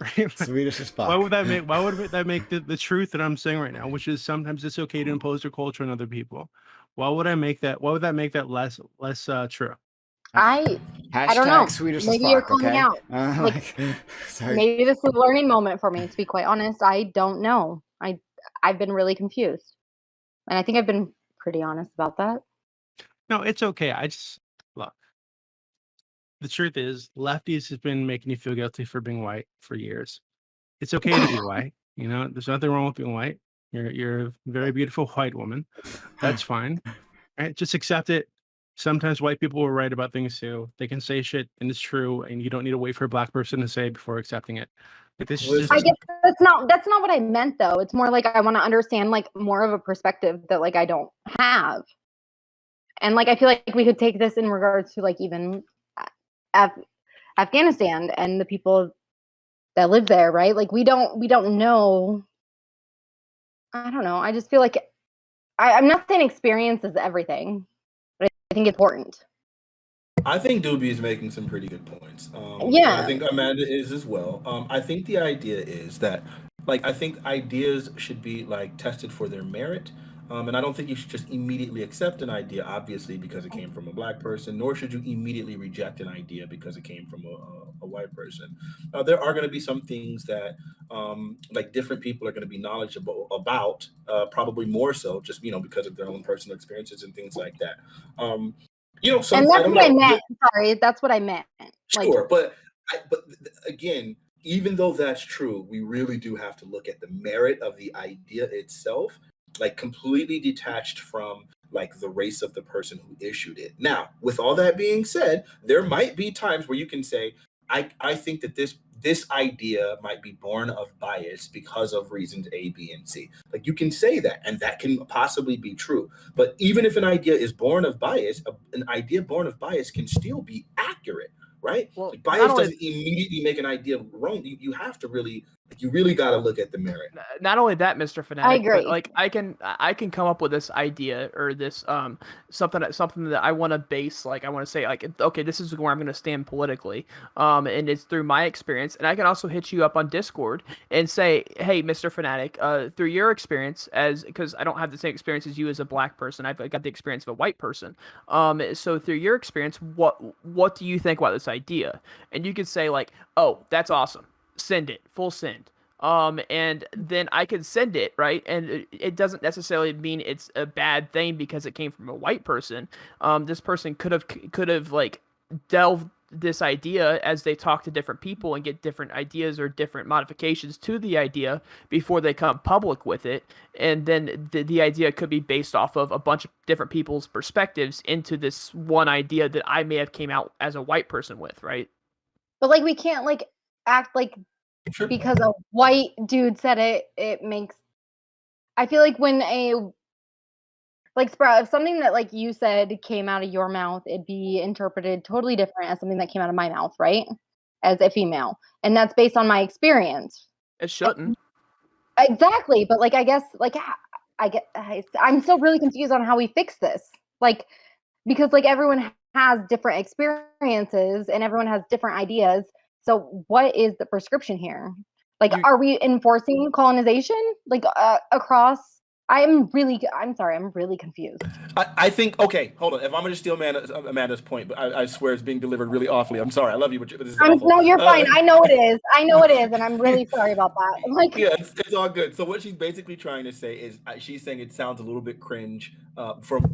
right? Swedish as Why fuck. would that make? Why would that make the truth that I'm saying right now, which is sometimes it's okay to impose your culture on other people? Why would I make that? Why would that make that less true? I don't know. Hashtag Swedish as Maybe you're fuck, calling okay? out. Like, sorry. maybe this is a learning moment for me, to be quite honest. I don't know. I've been really confused. And I think I've been pretty honest about that. No, it's okay. I just look. The truth is, lefties have been making you feel guilty for being white for years. It's okay to be white. You know, there's nothing wrong with being white. You're a very beautiful white woman. That's fine. Right? Just accept it. Sometimes white people will write about things too. They can say shit and it's true, and you don't need to wait for a black person to say it before accepting it. But this is just I guess that's not what I meant though. It's more like I want to understand like more of a perspective that like I don't have. And like I feel like we could take this in regards to like even Afghanistan and the people that live there, right? Like we don't know. I don't know. I just feel like I'm not saying experience is everything, but I think it's important. I think Doobie is making some pretty good points. Yeah. I think Amanda is as well. I think the idea is that, like, I think ideas should be like tested for their merit. And I don't think you should just immediately accept an idea, obviously, because it came from a black person, nor should you immediately reject an idea because it came from a white person. There are going to be some things that, like, different people are going to be knowledgeable about, probably more so, just because of their own personal experiences and things like that. And that's what I meant. Sorry, that's what I meant. Sure, but again, even though that's true, we really do have to look at the merit of the idea itself, like completely detached from like the race of the person who issued it. Now, with all that being said, there might be times where you can say, I think that this idea might be born of bias because of reasons A, B, and C. Like you can say that, and that can possibly be true. But even if an idea is born of bias, an idea born of bias can still be accurate, right? Well, like bias doesn't immediately make an idea wrong. You have to really, you really got to look at the merit. Not only that, MrFanatiq, I agree. but like I can come up with this idea or this something that I want to base, like I want to say like, okay, this is where I'm going to stand politically, and it's through my experience. And I can also hit you up on Discord and say, hey, MrFanatiq, through your experience, because I don't have the same experience as you as a black person, I've got the experience of a white person. So through your experience, what do you think about this idea? And you could say like, oh, that's awesome. Send it, full send. And then I could send it, right? And it doesn't necessarily mean it's a bad thing because it came from a white person. This person could have like delve this idea as they talk to different people and get different ideas or different modifications to the idea before they come public with it. And then the idea could be based off of a bunch of different people's perspectives into this one idea that I may have came out as a white person with, right? But like we can't like act like Sure. because a white dude said it, it makes. I feel like when like Sprout, if something that like you said came out of your mouth, it'd be interpreted totally different as something that came out of my mouth, right? As a female, and that's based on my experience. It shouldn't. Exactly, but like I guess like I'm still really confused on how we fix this. Like because like everyone has different experiences and everyone has different ideas. So what is the prescription here? Like are we enforcing colonization like across I'm sorry, I'm really confused. I think, okay, hold on. If I'm going to steal Amanda's point, but I swear it's being delivered really awfully. I'm sorry. I love you, but this is awful. No, you're fine. I know it is. I know it is, and I'm really sorry about that. Like, yeah, it's all good. So what she's basically trying to say is she's saying it sounds a little bit cringe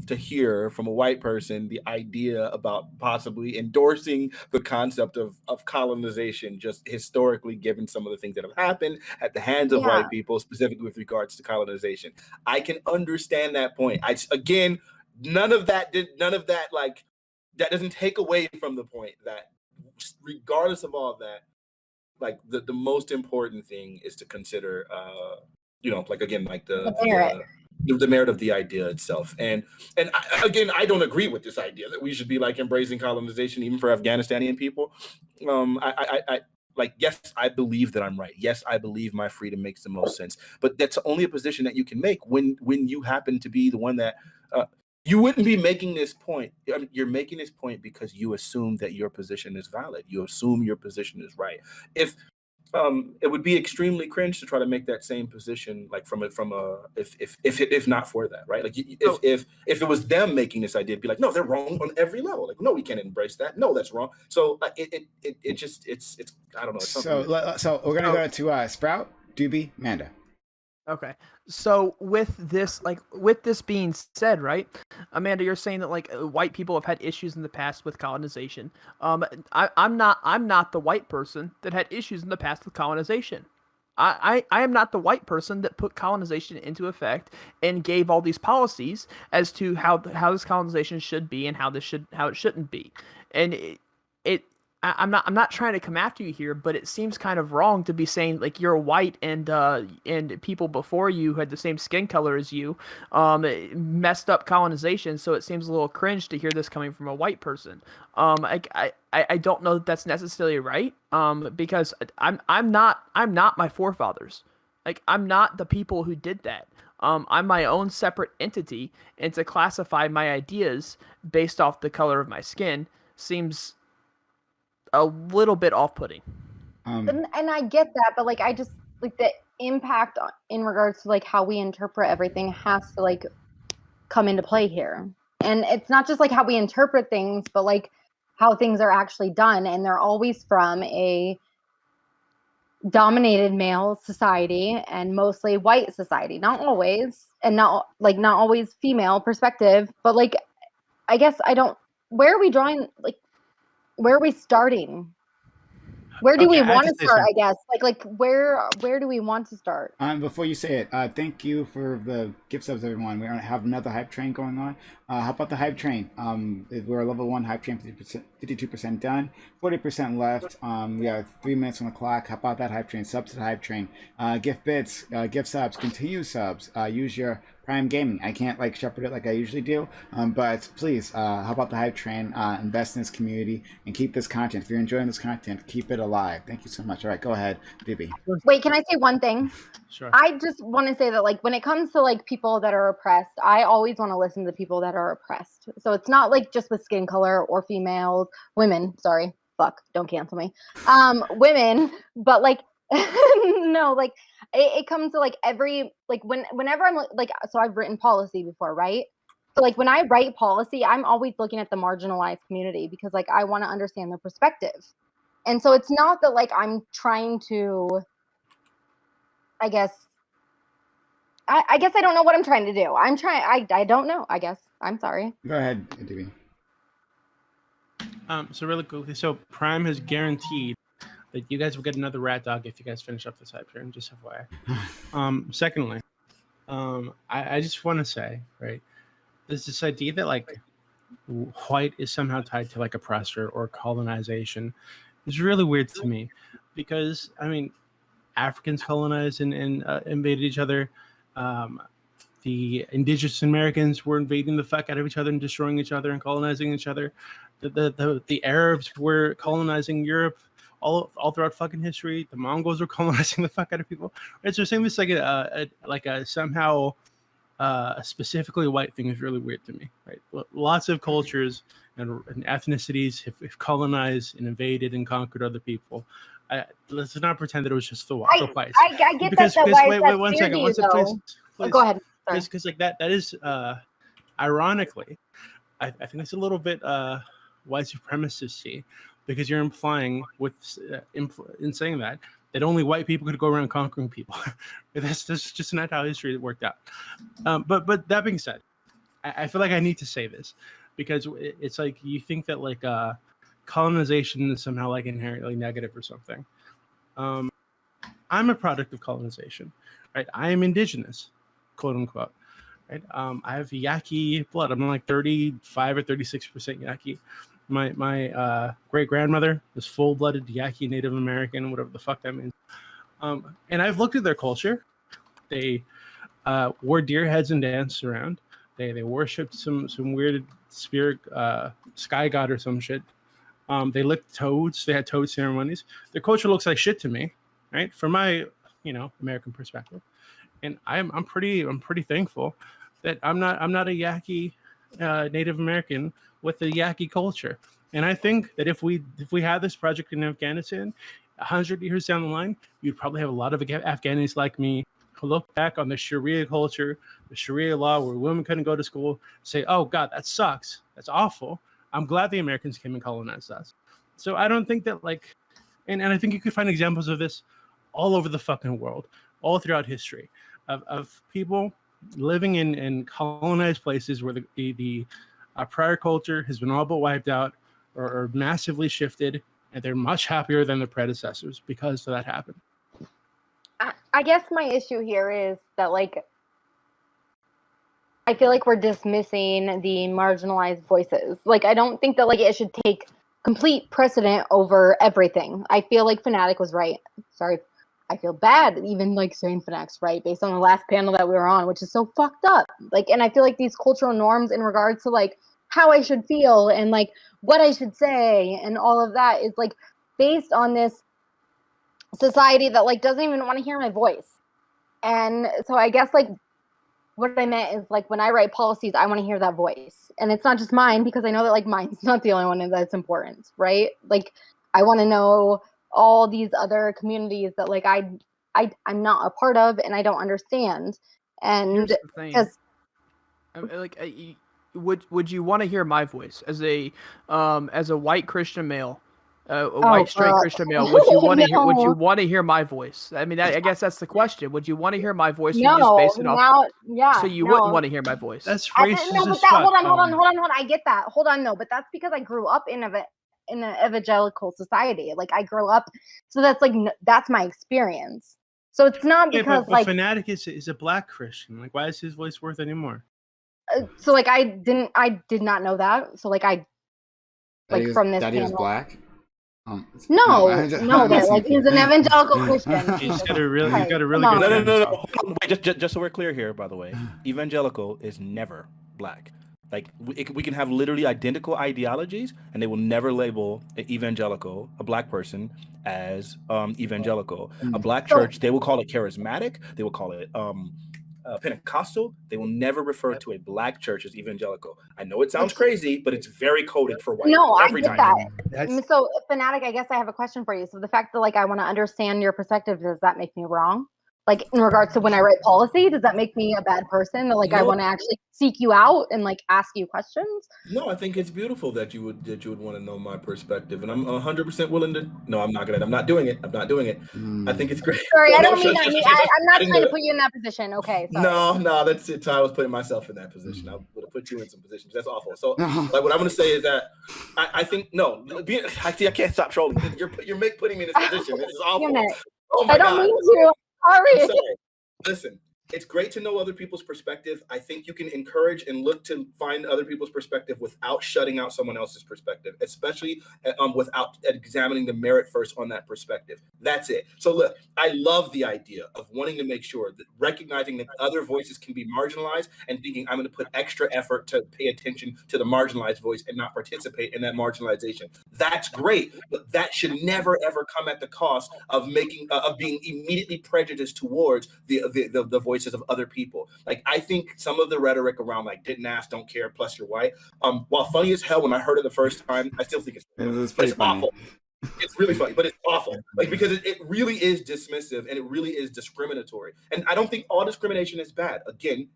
to hear from a white person the idea about possibly endorsing the concept of colonization, just historically given some of the things that have happened at the hands of white people, specifically with regards to colonization. I can understand that point. Again, none of that like that doesn't take away from the point that regardless of all of that, like the most important thing is to consider like again like the merit of the idea itself. And I don't agree with this idea that we should be like embracing colonization even for Afghanistani people. I like, yes, I believe that I'm right. Yes, I believe my freedom makes the most sense. But that's only a position that you can make when you happen to be the one that you wouldn't be making this point. I mean, you're making this point because you assume that your position is valid. You assume your position is right. If it would be extremely cringe to try to make that same position like if not for that, right? Like if it was them making this idea, it'd be like, no, they're wrong on every level. Like, no, we can't embrace that. No, that's wrong. So it just it's I don't know. It's so we're gonna go to Sprout, Doobie, Amanda. Okay. So with this being said, right, Amanda, you're saying that like white people have had issues in the past with colonization. I'm not the white person that had issues in the past with colonization. I am not the white person that put colonization into effect and gave all these policies as to how this colonization should be and how it shouldn't be. And I'm not trying to come after you here, but it seems kind of wrong to be saying like you're white and people before you who had the same skin color as you messed up colonization. So it seems a little cringe to hear this coming from a white person. I don't know that that's necessarily right. Because I'm not my forefathers. Like I'm not the people who did that. I'm my own separate entity, and to classify my ideas based off the color of my skin seems a little bit off-putting. And I get that, but like I just like the impact in regards to like how we interpret everything has to like come into play here. And it's not just like how we interpret things, but like how things are actually done, and they're always from a dominated male society and mostly white society. Not always, and not always female perspective, but like I guess where are we drawing, like where are we starting? Where do we want to start, I guess? Like where do we want to start? Before you say it, thank you for the gift subs, everyone. We have another hype train going on. How about the hype train? We're a level 1 hype train, 52% done, 40% left. We have 3 minutes on the clock. How about that hype train? Sub to the hype train. Gift bits, gift subs, continue subs. Use your Prime Gaming. I can't like shepherd it like I usually do, but please, how about the hype train? Invest in this community and keep this content. If you're enjoying this content, keep it alive. Thank you so much. All right, go ahead, Bibi. Wait, can I say one thing? Sure. I just want to say that like when it comes to like people that are oppressed, I always want to listen to people that are oppressed. So it's not like just with skin color or women, sorry, fuck, don't cancel me. Women, but like no, like it comes to like every like whenever I'm like, so I've written policy before, right? So like when I write policy, I'm always looking at the marginalized community because like I want to understand their perspective. And so it's not that like I'm trying to, I guess I don't know what I'm trying to do. I don't know, I guess. I'm sorry. Go ahead, Bibi. So really quickly, so Prime has guaranteed that you guys will get another rat dog if you guys finish up this Hyperion, just FYI. Secondly, I just want to say, right, there's this idea that like white is somehow tied to like oppressor or colonization. It's really weird to me because I mean, Africans colonized and invaded each other. The indigenous Americans were invading the fuck out of each other and destroying each other and colonizing each other. The Arabs were colonizing Europe all throughout fucking history. The Mongols were colonizing the fuck out of people. Right? So saying this like a somehow specifically white thing is really weird to me. Right? Lots of cultures and ethnicities have colonized and invaded and conquered other people. Let's not pretend that it was just the whites. I get because, that. wait, one second. Please. Oh, go ahead. Because like that is ironically, I think it's a little bit white supremacist, because you're implying with in saying that only white people could go around conquering people. that's just not how history worked out. But that being said, I feel like I need to say this because it's like you think that like colonization is somehow like inherently negative or something. I'm a product of colonization, right? I am indigenous, quote unquote, right? I have Yaqui blood. I'm like 35 or 36% Yaqui. My great grandmother was full-blooded Yaqui Native American, whatever the fuck that means. And I've looked at their culture. They wore deer heads and danced around. They worshipped some weird spirit, sky god or some shit. They licked toads. They had toad ceremonies. Their culture looks like shit to me, right? From my American perspective, and I'm pretty thankful that I'm not a Yaqui Native American with the Yaqui culture. And I think that if we had this project in Afghanistan, 100 years down the line, you'd probably have a lot of Afghanis like me who look back on the Sharia culture, the Sharia law where women couldn't go to school, say, "Oh God, that sucks. That's awful. I'm glad the Americans came and colonized us." So I don't think that like, and I think you could find examples of this all over the fucking world, all throughout history, of people living in colonized places where the prior culture has been all but wiped out or massively shifted, and they're much happier than their predecessors because that happened. I guess my issue here is that like I feel like we're dismissing the marginalized voices. Like I don't think that like it should take complete precedent over everything. I feel like Fanatic was right. Sorry, I feel bad even like saying Fanatic's right based on the last panel that we were on, which is so fucked up. Like, and I feel like these cultural norms in regards to like how I should feel and like what I should say and all of that is like based on this society that like doesn't even want to hear my voice. And so I guess like what I meant is like when I write policies, I want to hear that voice. And it's not just mine because I know that like mine's not the only one that's important, right? Like I want to know all these other communities that like I'm not a part of and I don't understand. And because like would you want to hear my voice as a white Christian male, white straight Christian male? Would you want to hear? Would you want to hear my voice? I mean, I guess that's the question. Would you want to hear my voice? No, just based it off, now, yeah. So you wouldn't want to hear my voice. That's racist. No, but hold on. I get that. Hold on, no, but that's because I grew up in an evangelical society. Like I grew up, so that's like that's my experience. So it's not because but like Fanatic is a black Christian. Like, why is his voice worth anymore? So like I did not know that. So like from this that he was panel. black. No, that like he's an evangelical Christian. You got a really good. No. Wait, just so we're clear here, by the way, evangelical is never black. Like we can have literally identical ideologies, and they will never label an evangelical, a black person, as evangelical. A black church, they will call it charismatic. They will call it Pentecostal. They will never refer to a black church as evangelical. I know it sounds crazy, but it's very coded for white. No, every I get time. that. So, Fanatic, I guess I have a question for you. So, the fact that like I want to understand your perspective, does that make me wrong? Like in regards to when I write policy, does that make me a bad person? That like I want to actually seek you out and like ask you questions? No, I think it's beautiful that you would want to know my perspective, and I'm 100% willing to. No, I'm not doing it. I think it's great. Sorry, I don't mean that. I'm not trying to put you in that position. Okay. Sorry. No, that's it. I was putting myself in that position. I would have put put you in some positions. That's awful. So like what I'm going to say is that I think no. I can't stop trolling. You're putting me in this position. This is awful. Oh my I don't God. mean to. I'm Sorry. sorry. Listen, it's great to know other people's perspective. I think you can encourage and look to find other people's perspective without shutting out someone else's perspective, especially without examining the merit first on that perspective. That's it. So look, I love the idea of wanting to make sure that recognizing that other voices can be marginalized and thinking I'm going to put extra effort to pay attention to the marginalized voice and not participate in that marginalization. That's great, but that should never ever come at the cost of being immediately prejudiced towards the voices of other people. Like I think some of the rhetoric around like didn't ask, don't care, plus you're white, while funny as hell when I heard it the first time, I still think it's awful. It's really funny, but it's awful. Like because it really is dismissive and it really is discriminatory. And I don't think all discrimination is bad. Again,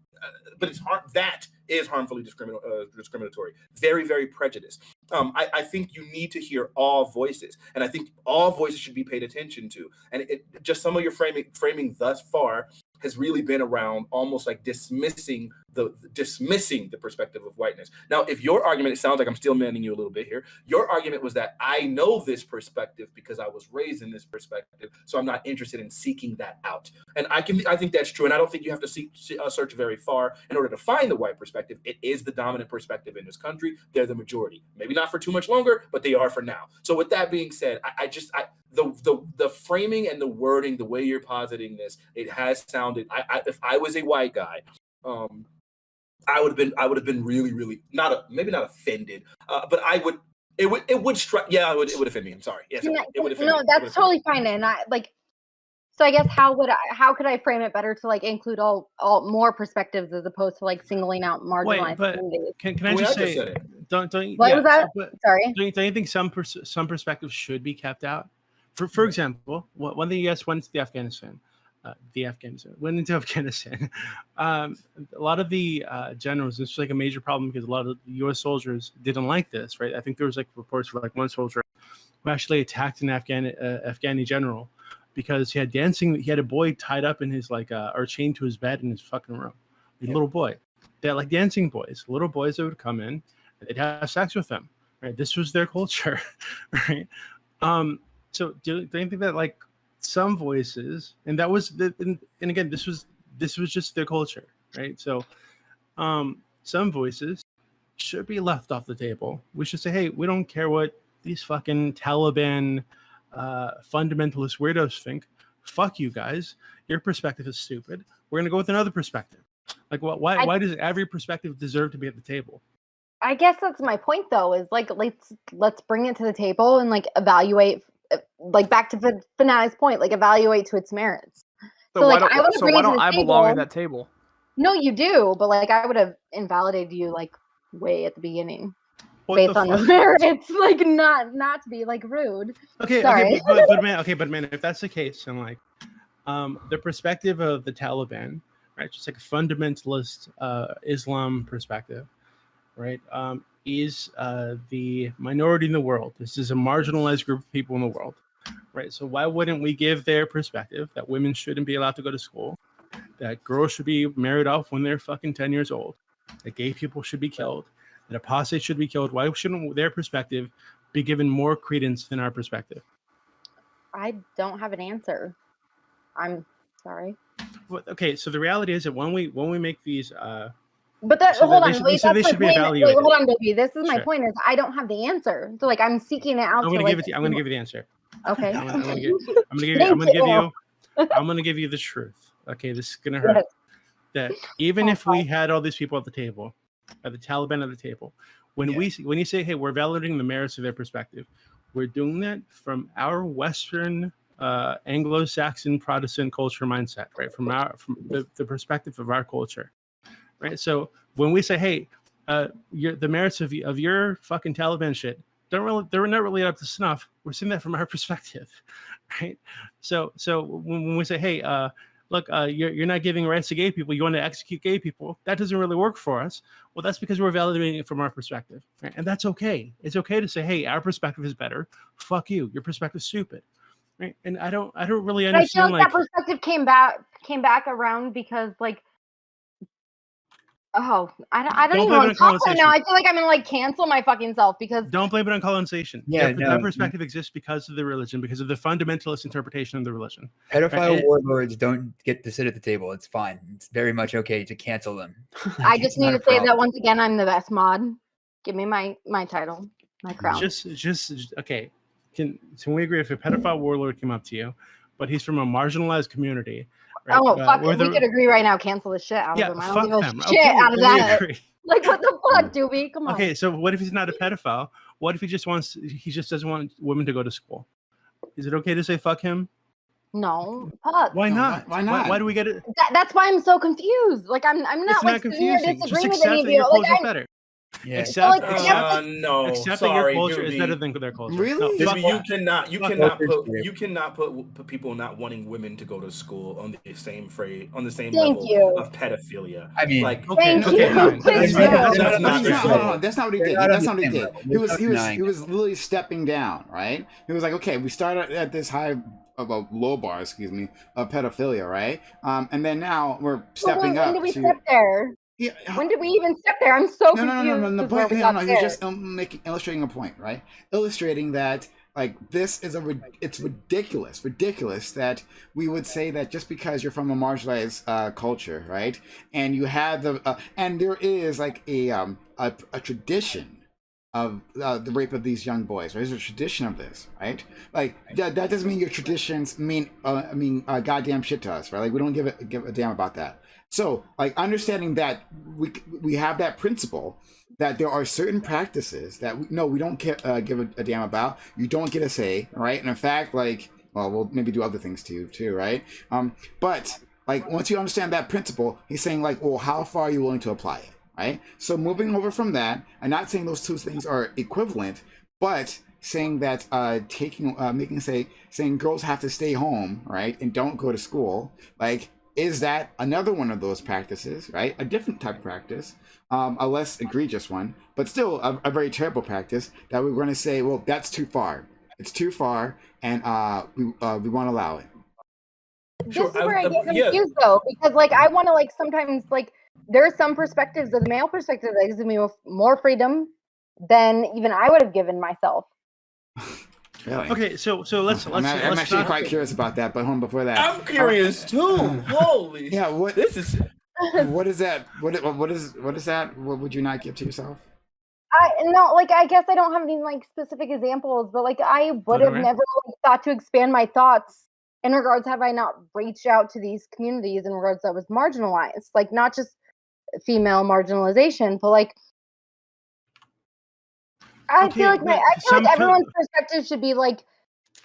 but that is harmfully discriminatory. Very, very prejudiced. I think you need to hear all voices, and I think all voices should be paid attention to. And just some of your framing thus far has really been around almost like dismissing the perspective of whiteness. Now, if your argument, it sounds like I'm still manning you a little bit here. Your argument was that I know this perspective because I was raised in this perspective, so I'm not interested in seeking that out. And I think that's true. And I don't think you have to search very far in order to find the white perspective. It is the dominant perspective in this country. They're the majority. Maybe not for too much longer, but they are for now. So with that being said, the framing and the wording, the way you're positing this, it has sounded. If I was a white guy, I would have been really, really maybe not offended, but it would strike. Yeah, it would offend me. I'm sorry. Yes, it would offend me. No, that's totally fine. And so I guess how could I frame it better to like include all more perspectives as opposed to like singling out marginalized communities? Can I just say, don't what was that? Sorry. Don't you think some perspectives should be kept out? For example, one thing you guys went into Afghanistan. Went into Afghanistan. A lot of the generals, this was like a major problem because a lot of the U.S. soldiers didn't like this, right? I think there was like reports for like one soldier who actually attacked an Afghani general because he had a boy tied up in his or chained to his bed in his fucking room. A little boy. They're like dancing boys, little boys that would come in, and they'd have sex with them, right? This was their culture, right? So do you think that like some voices, and that was and again, this was just their culture, right? So some voices should be left off the table. We should say, hey, we don't care what these fucking Taliban fundamentalist weirdos think. Fuck you guys. Your perspective is stupid. We're gonna go with another perspective. Like why does every perspective deserve to be at the table? I guess that's my point though, is like let's bring it to the table and like evaluate, like back to Fanatiq's point, like evaluate to its merits. So why don't I belong at that table? No, you do, but like I would have invalidated you like way at the beginning. Based on the merits, like not to be like rude. Okay, sorry. Okay, but man, if that's the case, and like the perspective of the Taliban, right, just like a fundamentalist Islam perspective, right, is the minority in the world. This is a marginalized group of people in the world, right? So why wouldn't we give their perspective that women shouldn't be allowed to go to school, that girls should be married off when they're fucking 10 years old, that gay people should be killed, that apostates should be killed? Why shouldn't their perspective be given more credence than our perspective? I don't have an answer. I'm sorry. Well, okay, so the reality is that when we make these but that so hold that on, they wait, should, they that's should my be point. evaluated. Wait, hold on, Dobie. This is my Sure. point: is I don't have the answer. So like I'm seeking it out. I'm gonna give it to you. I'm gonna give you the answer. Okay. I'm gonna give you the truth. Okay, this is gonna hurt. Yes. That even if we had all these people at the table, at the Taliban at the table, when you say, hey, we're validating the merits of their perspective, we're doing that from our Western Anglo-Saxon Protestant culture mindset, right? From the perspective of our culture, right? So when we say, hey, the merits of your fucking Taliban shit, they're not really up to snuff. We're seeing that from our perspective, right? So when we say, hey, look, you're not giving rights to gay people, you want to execute gay people, that doesn't really work for us. Well, that's because we're validating it from our perspective, right? And that's okay. It's okay to say, hey, our perspective is better. Fuck you. Your perspective's stupid, right? And I don't really understand. I feel like that perspective came back around because like Oh, I don't Don't even blame it want on to talk right now. colonization. I feel like I'm gonna like cancel my fucking self because Don't blame it on colonization. Yeah, That perspective exists because of the religion, because of the fundamentalist interpretation of the religion. pedophile Right? warlords don't get to sit at the table. It's fine. It's very much okay to cancel them. I Like, just it's need not to a say that problem. once again. I'm the best mod. Give me my title, my crown. Just okay. Can we agree if a pedophile warlord came up to you, but he's from a marginalized community? Right? Oh fuck! where We the- could agree right now. Cancel the shit out yeah, of him. I don't fuck give a them. shit Okay, out of then we that. agree. Like what the fuck, Doobie? Come on. Okay, so what if he's not a pedophile? What if he just doesn't want women to go to school? Is it okay to say fuck him? No, fuck. Why No, not? why not? Why do we get it? That's why I'm so confused. Like I'm not It's like not sitting here confusing. Just disagreeing with accept any of that you. your Like culture is I'm better. Yeah. Accept, like, accept, No, accept that sorry, your culture is Doobie. better than their culture. Really? No, Doobie, fuck Doobie, that. you cannot put people not wanting women to go to school on the same Thank level you. of pedophilia. I mean, Like, Okay, Thank okay, you. fine. Thank That's you. not- They're that's not not the fair. same level. That's not what he They're did. not That's on not what the he same did. level. He There's was no he was denying he was literally stepping down, right? He was like, okay, we started at this high of a low bar, excuse me, of pedophilia, right? And then now we're stepping when up did we to step there? yeah. When did we even step there? I'm so No, confused. The where point, we no, got no. He there. was just illustrating a point, right? Illustrating that like this is it's ridiculous that we would say that just because you're from a marginalized culture, right, and you have and there is like a tradition of the rape of these young boys. Right? There's a tradition of this, right? Like that doesn't mean your traditions mean goddamn shit to us, right? Like we don't give a damn about that. So, like understanding that we have that principle that there are certain practices that we don't give a damn about. You don't get a say, right? And in fact, like, well, we'll maybe do other things to you too, right? But like once you understand that principle, he's saying like, well, how far are you willing to apply it, right? So moving over from that, I'm not saying those two things are equivalent, but saying that saying girls have to stay home, right, and don't go to school, like. Is that another one of those practices, right? A different type of practice, a less egregious one, but still a very terrible practice that we're going to say, well, that's too far. It's too far, and we won't allow it. This Sure, is where I get yeah. confused though, because like I want to like sometimes like there are some perspectives of the male perspective that gives me more freedom than even I would have given myself. Really? Okay, so let's I'm actually quite curious about that, but hold on before that. I'm curious too. Holy. Yeah. What? This is. What is that? What is that? What would you not give to yourself? I guess I don't have any like specific examples, but like I would have never like, thought to expand my thoughts in regards have I not reached out to these communities in regards that was marginalized, like not just female marginalization, but like I feel like everyone's perspective should be like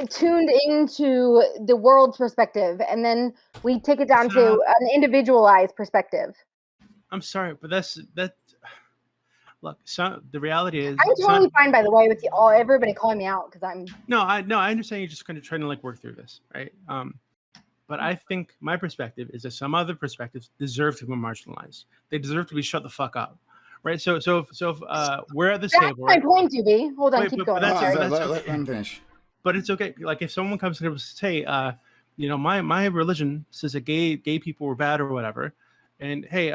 tuned into the world's perspective, and then we take it down to an individualized perspective. I'm sorry, but that. Look, the reality is I'm totally fine, by the way, with everybody calling me out because I'm. No, I understand you're just kind of trying to like work through this, right? But I think my perspective is that some other perspectives deserve to be marginalized. They deserve to be shut the fuck up, right? So if we're at this table. That's my point, Doobie. Hold on, keep going. Let me finish. But it's okay. Like if someone comes in and says, "Hey, my religion says that gay people were bad or whatever," and hey,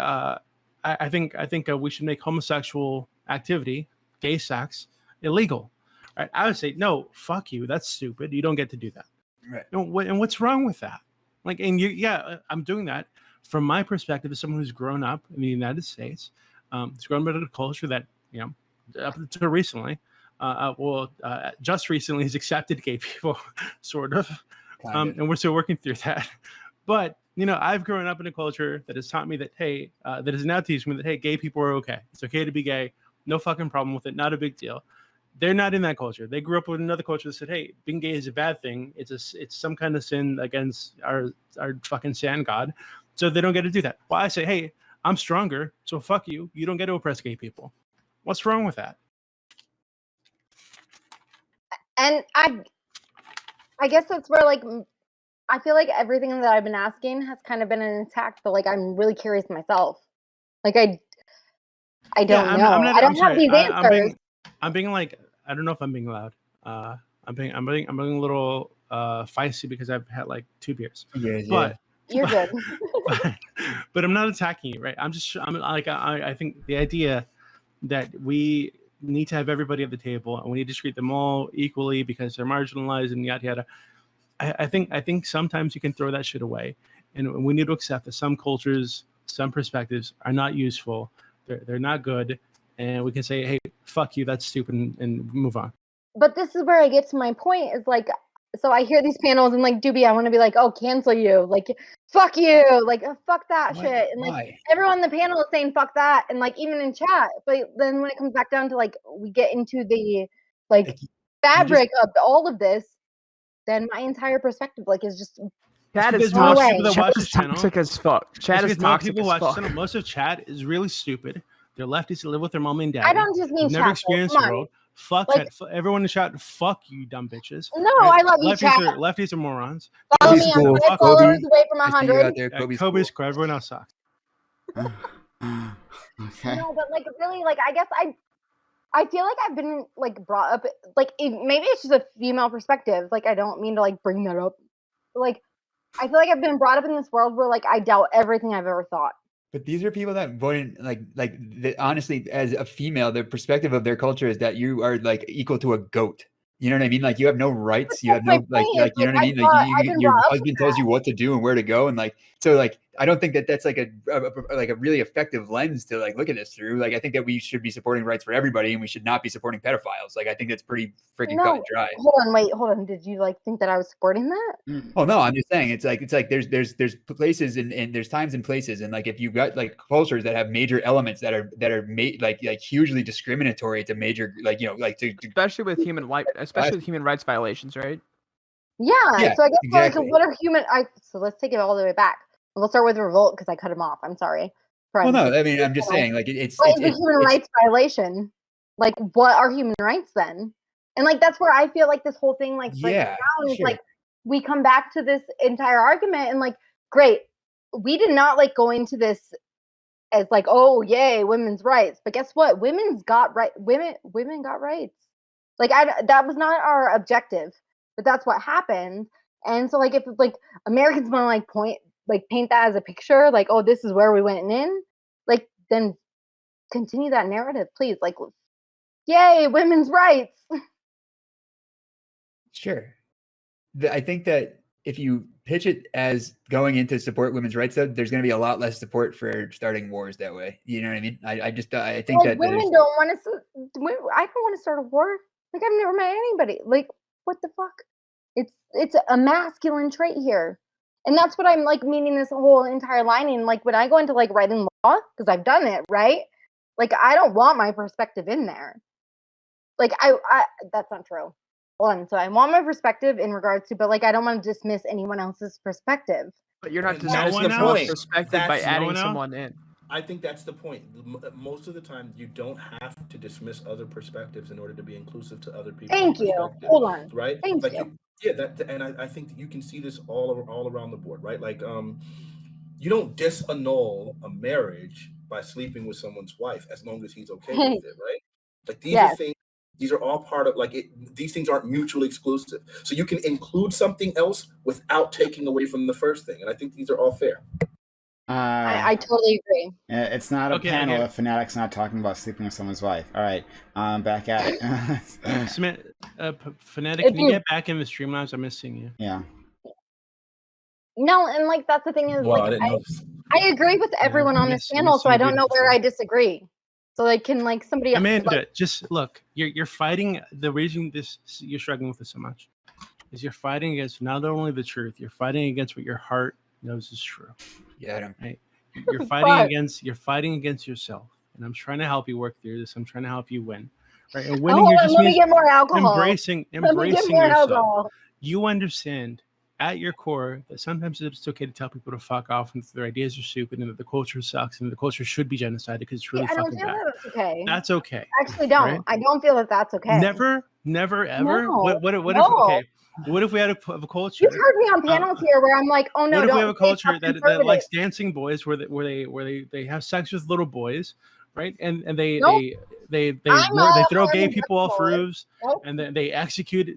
I think we should make homosexual activity, gay sex, illegal. Right? I would say no. Fuck you. That's stupid. You don't get to do that. Right. And what's wrong with that? Like, and I'm doing that from my perspective as someone who's grown up in the United States, who's grown up in a culture that up until recently, just recently has accepted gay people, sort of, and we're still working through that. But I've grown up in a culture that has taught me that that is now teaching me that gay people are okay. It's okay to be gay. No fucking problem with it. Not a big deal. They're not in that culture. They grew up with another culture that said, "Hey, being gay is a bad thing. It's some kind of sin against our fucking sand god." So they don't get to do that. Well, I say, "Hey, I'm stronger, so fuck you. You don't get to oppress gay people." What's wrong with that? And I guess that's where like I feel like everything that I've been asking has kind of been intact, but like I'm really curious myself. Like I don't know. I don't have these answers. I'm being like, I don't know if I'm being loud. I'm being a little feisty because I've had like 2 beers. Yeah. You're good. but I'm not attacking you, right? I think the idea that we need to have everybody at the table and we need to treat them all equally because they're marginalized and yada yada. I think sometimes you can throw that shit away, and we need to accept that some cultures, some perspectives are not useful. They're not good, and we can say, hey, fuck you, that's stupid, and move on. But this is where I get to my point is like, so I hear these panels and like, Doobie, I want to be like, oh, cancel you, like, fuck you, like, fuck that shit, and like everyone on the panel is saying fuck that, and like even in chat. But then when it comes back down to like we get into the like fabric of all of this, then my entire perspective like is just Chat is toxic as fuck. Chat is toxic as fuck. Most of chat is really stupid. They're lefties that live with their mom and dad. I don't just mean never chat. Experienced the world. Fuck like, everyone in chat. Fuck you, dumb bitches. No, right? I love you, chat. Lefties are morons. Follow me on 5 followers away from 100. Kobe's cool. Everyone else sucks. Okay. No, but like really, like I guess I feel like I've been like brought up like maybe it's just a female perspective. Like I don't mean to like bring that up. But, like I feel like I've been brought up in this world where like I doubt everything I've ever thought. But these are people that voted honestly, as a female, the perspective of their culture is that you are like equal to a goat. You know what I mean? Like you have no rights. You have no like you know what I mean? Like your husband tells you what to do and where to go, and like so like I don't think that that's like a really effective lens to like look at this through. Like I think that we should be supporting rights for everybody, and we should not be supporting pedophiles. Like I think that's pretty freaking cut and dry. Hold on. Did you like think that I was supporting that? Oh no, I'm just saying it's like there's places and there's times and places, and like if you've got like cultures that have major elements that are like hugely discriminatory to major like to especially with human rights violations, right? Yeah. So I guess exactly. Like what are human? So let's take it all the way back. We'll start with revolt because I cut him off. I'm sorry. Well, no, I mean I'm just saying like it's a human rights violation. Like what are human rights then? And like that's where I feel like this whole thing like breaks down is like we come back to this entire argument and like great, we did not like go into this as like oh yay women's rights, but guess what? Women got rights. Like that was not our objective, but that's what happened. And so like if like Americans want to paint that as a picture, like oh this is where we went in, like then continue that narrative, please. Like yay women's rights. Sure. I think that if you pitch it as going into support women's rights, though, there's going to be a lot less support for starting wars that way. You know what I mean? I think that women don't want to. I don't want to start a war. Like I've never met anybody. Like what the fuck? It's a masculine trait here, and that's what I'm like meaning this whole entire lining. Like when I go into like writing law, because I've done it, right? Like I don't want my perspective in there. Like I that's not true. So I want my perspective in regards to, but like I don't want to dismiss anyone else's perspective. But you're not dismissing the point perspective by adding someone in. I think that's the point. Most of the time, you don't have to dismiss other perspectives in order to be inclusive to other people. Thank you. Hold on. Right? Thank you. And I think you can see this all around the board, right? Like, you don't disannul a marriage by sleeping with someone's wife as long as he's okay with it, right? Like these are things. These are all part of these things aren't mutually exclusive. So you can include something else without taking away from the first thing. And I think these are all fair. I totally agree. It's not a panel if Fanatic's not talking about sleeping with someone's wife. All right, back at it. Fanatic, can you get back in the Streamlabs? I'm missing you. Yeah. No, and like that's the thing is I agree with everyone on this panel, so I don't know where I disagree. So like can like somebody Amanda, just look, you're fighting. The reason you're struggling with this so much is you're fighting against not only the truth, you're fighting against what your heart knows is true. Yeah, right. You're fighting against yourself, and I'm trying to help you work through this. I'm trying to help you win. Right, and winning here just means get more alcohol. embracing yourself. Alcohol. You understand at your core that sometimes it's okay to tell people to fuck off and that their ideas are stupid and that the culture sucks and the culture should be genocided because it's really fucking bad. That's okay. That's okay. I actually don't. Right? I don't feel that that's okay. Never, ever. No. What if okay? What if we had a culture? You've heard me on panels here where I'm like, oh no, what if we have a culture that likes dancing boys, where they have sex with little boys, right? And they Nope. they I'm they all throw for gay people off untouchable. roofs, Nope. and then they execute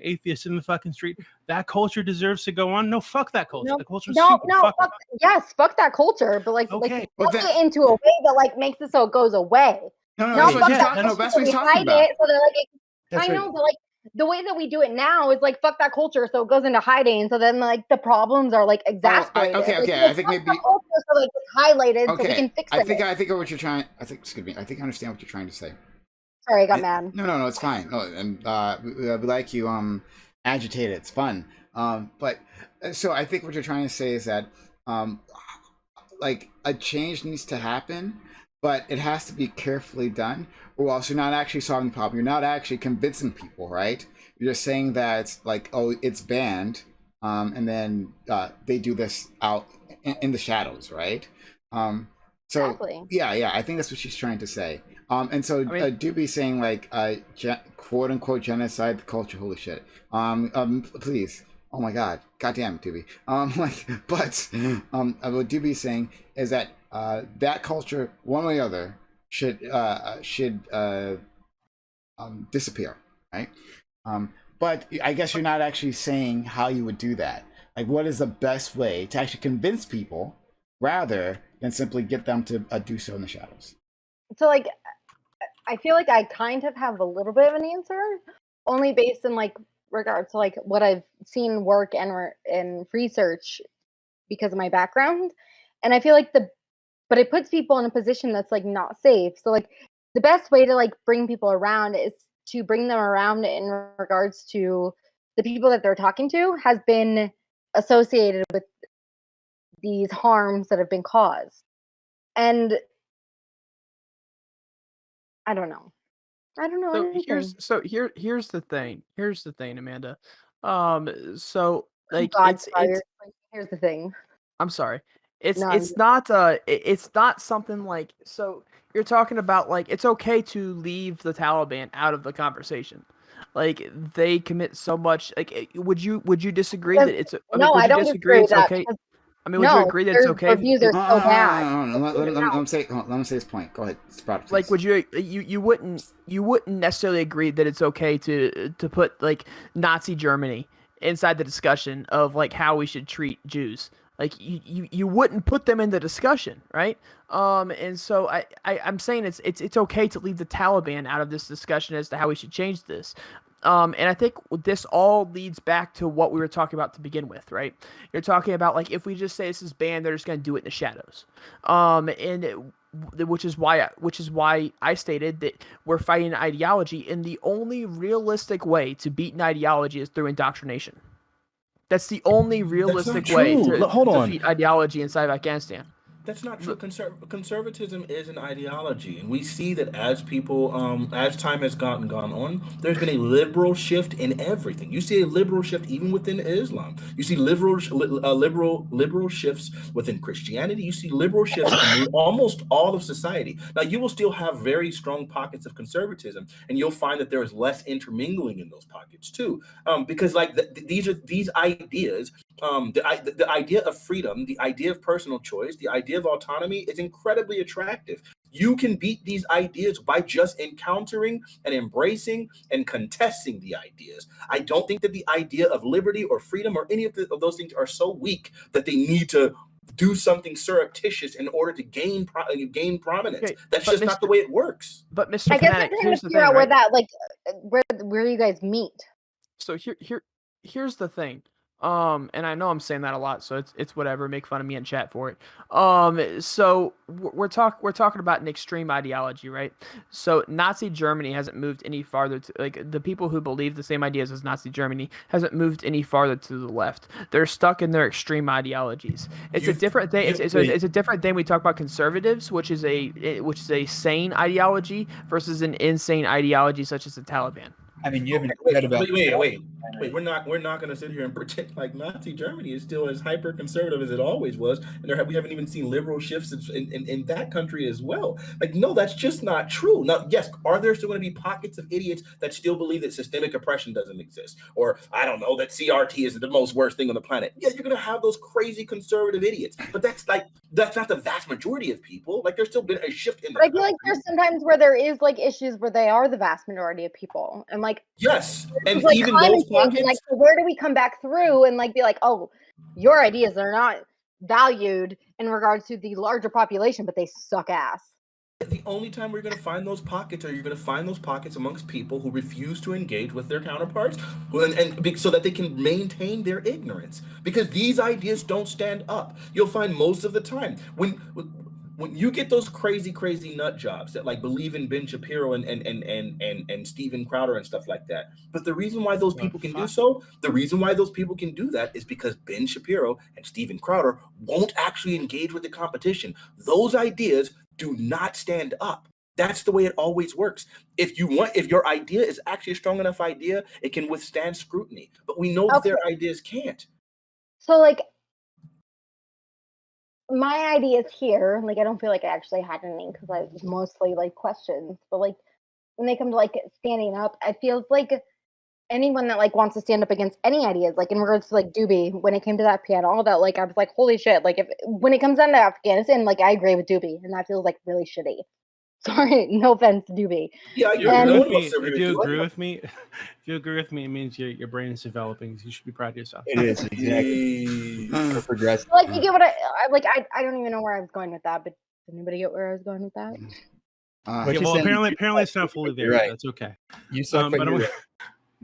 atheists in the fucking street. That culture deserves to go on. No, fuck that culture. No, The culture's no, stupid. no. Fuck it. Fuck, yes, fuck that culture, but like Okay. Well, fuck then- it into a way that like makes it so it goes away. No, No, that's what fuck he's that talking. No, culture, that's so what he's we talking hide about. it so that like That's I know, right. but like the way that we do it now is like fuck that culture, so it goes into hiding. So then like the problems are like exasperated. okay, Like, okay, so I think fuck maybe- the culture, so like it's highlighted so we Okay, can fix I it. think what you're trying. Excuse me. I think I understand what you're trying to say. Sorry, I got mad. No, it's fine. No, and we like you agitated. It's fun. But so I think what you're trying to say is that like a change needs to happen, but it has to be carefully done, or else you're not actually solving the problem. You're not actually convincing people, right? You're just saying that like, oh, it's banned, and then they do this out in the shadows, right? So Exactly. yeah, I think that's what she's trying to say. And so Doobie's saying like quote unquote genocide the culture. Holy shit. Please. Oh my god. Goddamn, Doobie. What Doobie's saying is that that culture, one way or other, should disappear, right? But I guess you're not actually saying how you would do that. Like, what is the best way to actually convince people rather than simply get them to do so in the shadows? So like I feel like I kind of have a little bit of an answer, only based in like regards to like what I've seen work and research because of my background. And I feel like but it puts people in a position that's like not safe. So like the best way to like bring people around is to bring them around in regards to the people that they're talking to has been associated with these harms that have been caused. And I don't know. Here's the thing. Here's the thing, Amanda. So like God, it's here's the thing. I'm sorry. It's No, it's not it's not something like, so you're talking about like it's okay to leave the Taliban out of the conversation. Like they commit so much. Like would you disagree that it's no, would I you don't disagree with it's that. okay? because I mean, would you agree that it's okay? Their views are so bad. Let me say his point. Go ahead, Sprout, Like, please. would you wouldn't necessarily agree that it's okay to put like Nazi Germany inside the discussion of like how we should treat Jews? Like you wouldn't put them in the discussion, right? And so I'm saying it's okay to leave the Taliban out of this discussion as to how we should change this. And I think this all leads back to what we were talking about to begin with, right? You're talking about like if we just say this is banned, they're just going to do it in the shadows. Which is why I stated that we're fighting an ideology, and the only realistic way to beat an ideology is through indoctrination. That's the only realistic way true. to Hold on. defeat ideology inside of Afghanistan. That's not true. Conservatism is an ideology, and we see that as people, as time has gone on, there's been a liberal shift in everything. You see a liberal shift even within Islam. You see liberal shifts within Christianity. You see liberal shifts in almost all of society. Now, you will still have very strong pockets of conservatism, and you'll find that there is less intermingling in those pockets too, because like these ideas. The idea of freedom, the idea of personal choice, the idea of autonomy is incredibly attractive. You can beat these ideas by just encountering and embracing and contesting the ideas. I don't think that the idea of liberty or freedom or any of those things are so weak that they need to do something surreptitious in order to gain prominence. Okay, That's but just not the way it works. But Mr. I guess Fanatic, I'm trying here's to the figure thing, out where right? that like where you guys meet. So here's the thing. And I know I'm saying that a lot, so it's whatever. Make fun of me in chat for it. So we're talking about an extreme ideology, right? So Nazi Germany hasn't moved any farther to, like, the people who believe the same ideas as Nazi Germany hasn't moved any farther to the left. They're stuck in their extreme ideologies. It's a different thing. It's a different thing. We talk about conservatives, which is a sane ideology versus an insane ideology such as the Taliban. I mean, you haven't Wait, read about. wait. We're not going to sit here and pretend like Nazi Germany is still as hyper conservative as it always was, and we haven't even seen liberal shifts in that country as well. Like, no, that's just not true. Now, yes, are there still going to be pockets of idiots that still believe that systemic oppression doesn't exist, or I don't know, that CRT is the most worst thing on the planet? Yeah, you're going to have those crazy conservative idiots, but that's not the vast majority of people. Like, there's still been a shift in. But I feel like there's sometimes where there is like issues where they are the vast majority of people, and like yes, and like even climate those change, pockets. like so where do we come back through and like be like, oh, your ideas are not valued in regards to the larger population, but they suck ass. The only time we're going to find those pockets are you're going to find those pockets amongst people who refuse to engage with their counterparts and so that they can maintain their ignorance, because these ideas don't stand up. You'll find most of the time when you get those crazy nut jobs that like believe in Ben Shapiro and Steven Crowder and stuff like that. But the reason why those people can do so, the reason why those people can do that is because Ben Shapiro and Steven Crowder won't actually engage with the competition. Those ideas do not stand up. That's the way it always works. If your idea is actually a strong enough idea, it can withstand scrutiny. But we know that their ideas can't. So like my ideas here, like I don't feel like I actually had any because I mostly like questions. But like when they come to like standing up, it feels like anyone that like wants to stand up against any ideas, like in regards to like Doobie, when it came to that piano, that like I was like, holy shit! Like when it comes down to Afghanistan, like I agree with Doobie, and that feels like really shitty. Sorry, no offense, Doobie. Yeah, If you agree with me, it means your brain is developing. So you should be proud of yourself. It is exactly. We're progressing. Like you get what I don't even know where I was going with that, but does anybody get where I was going with that? Well, apparently it's not fully there. Right. That's okay. You suck, but I'm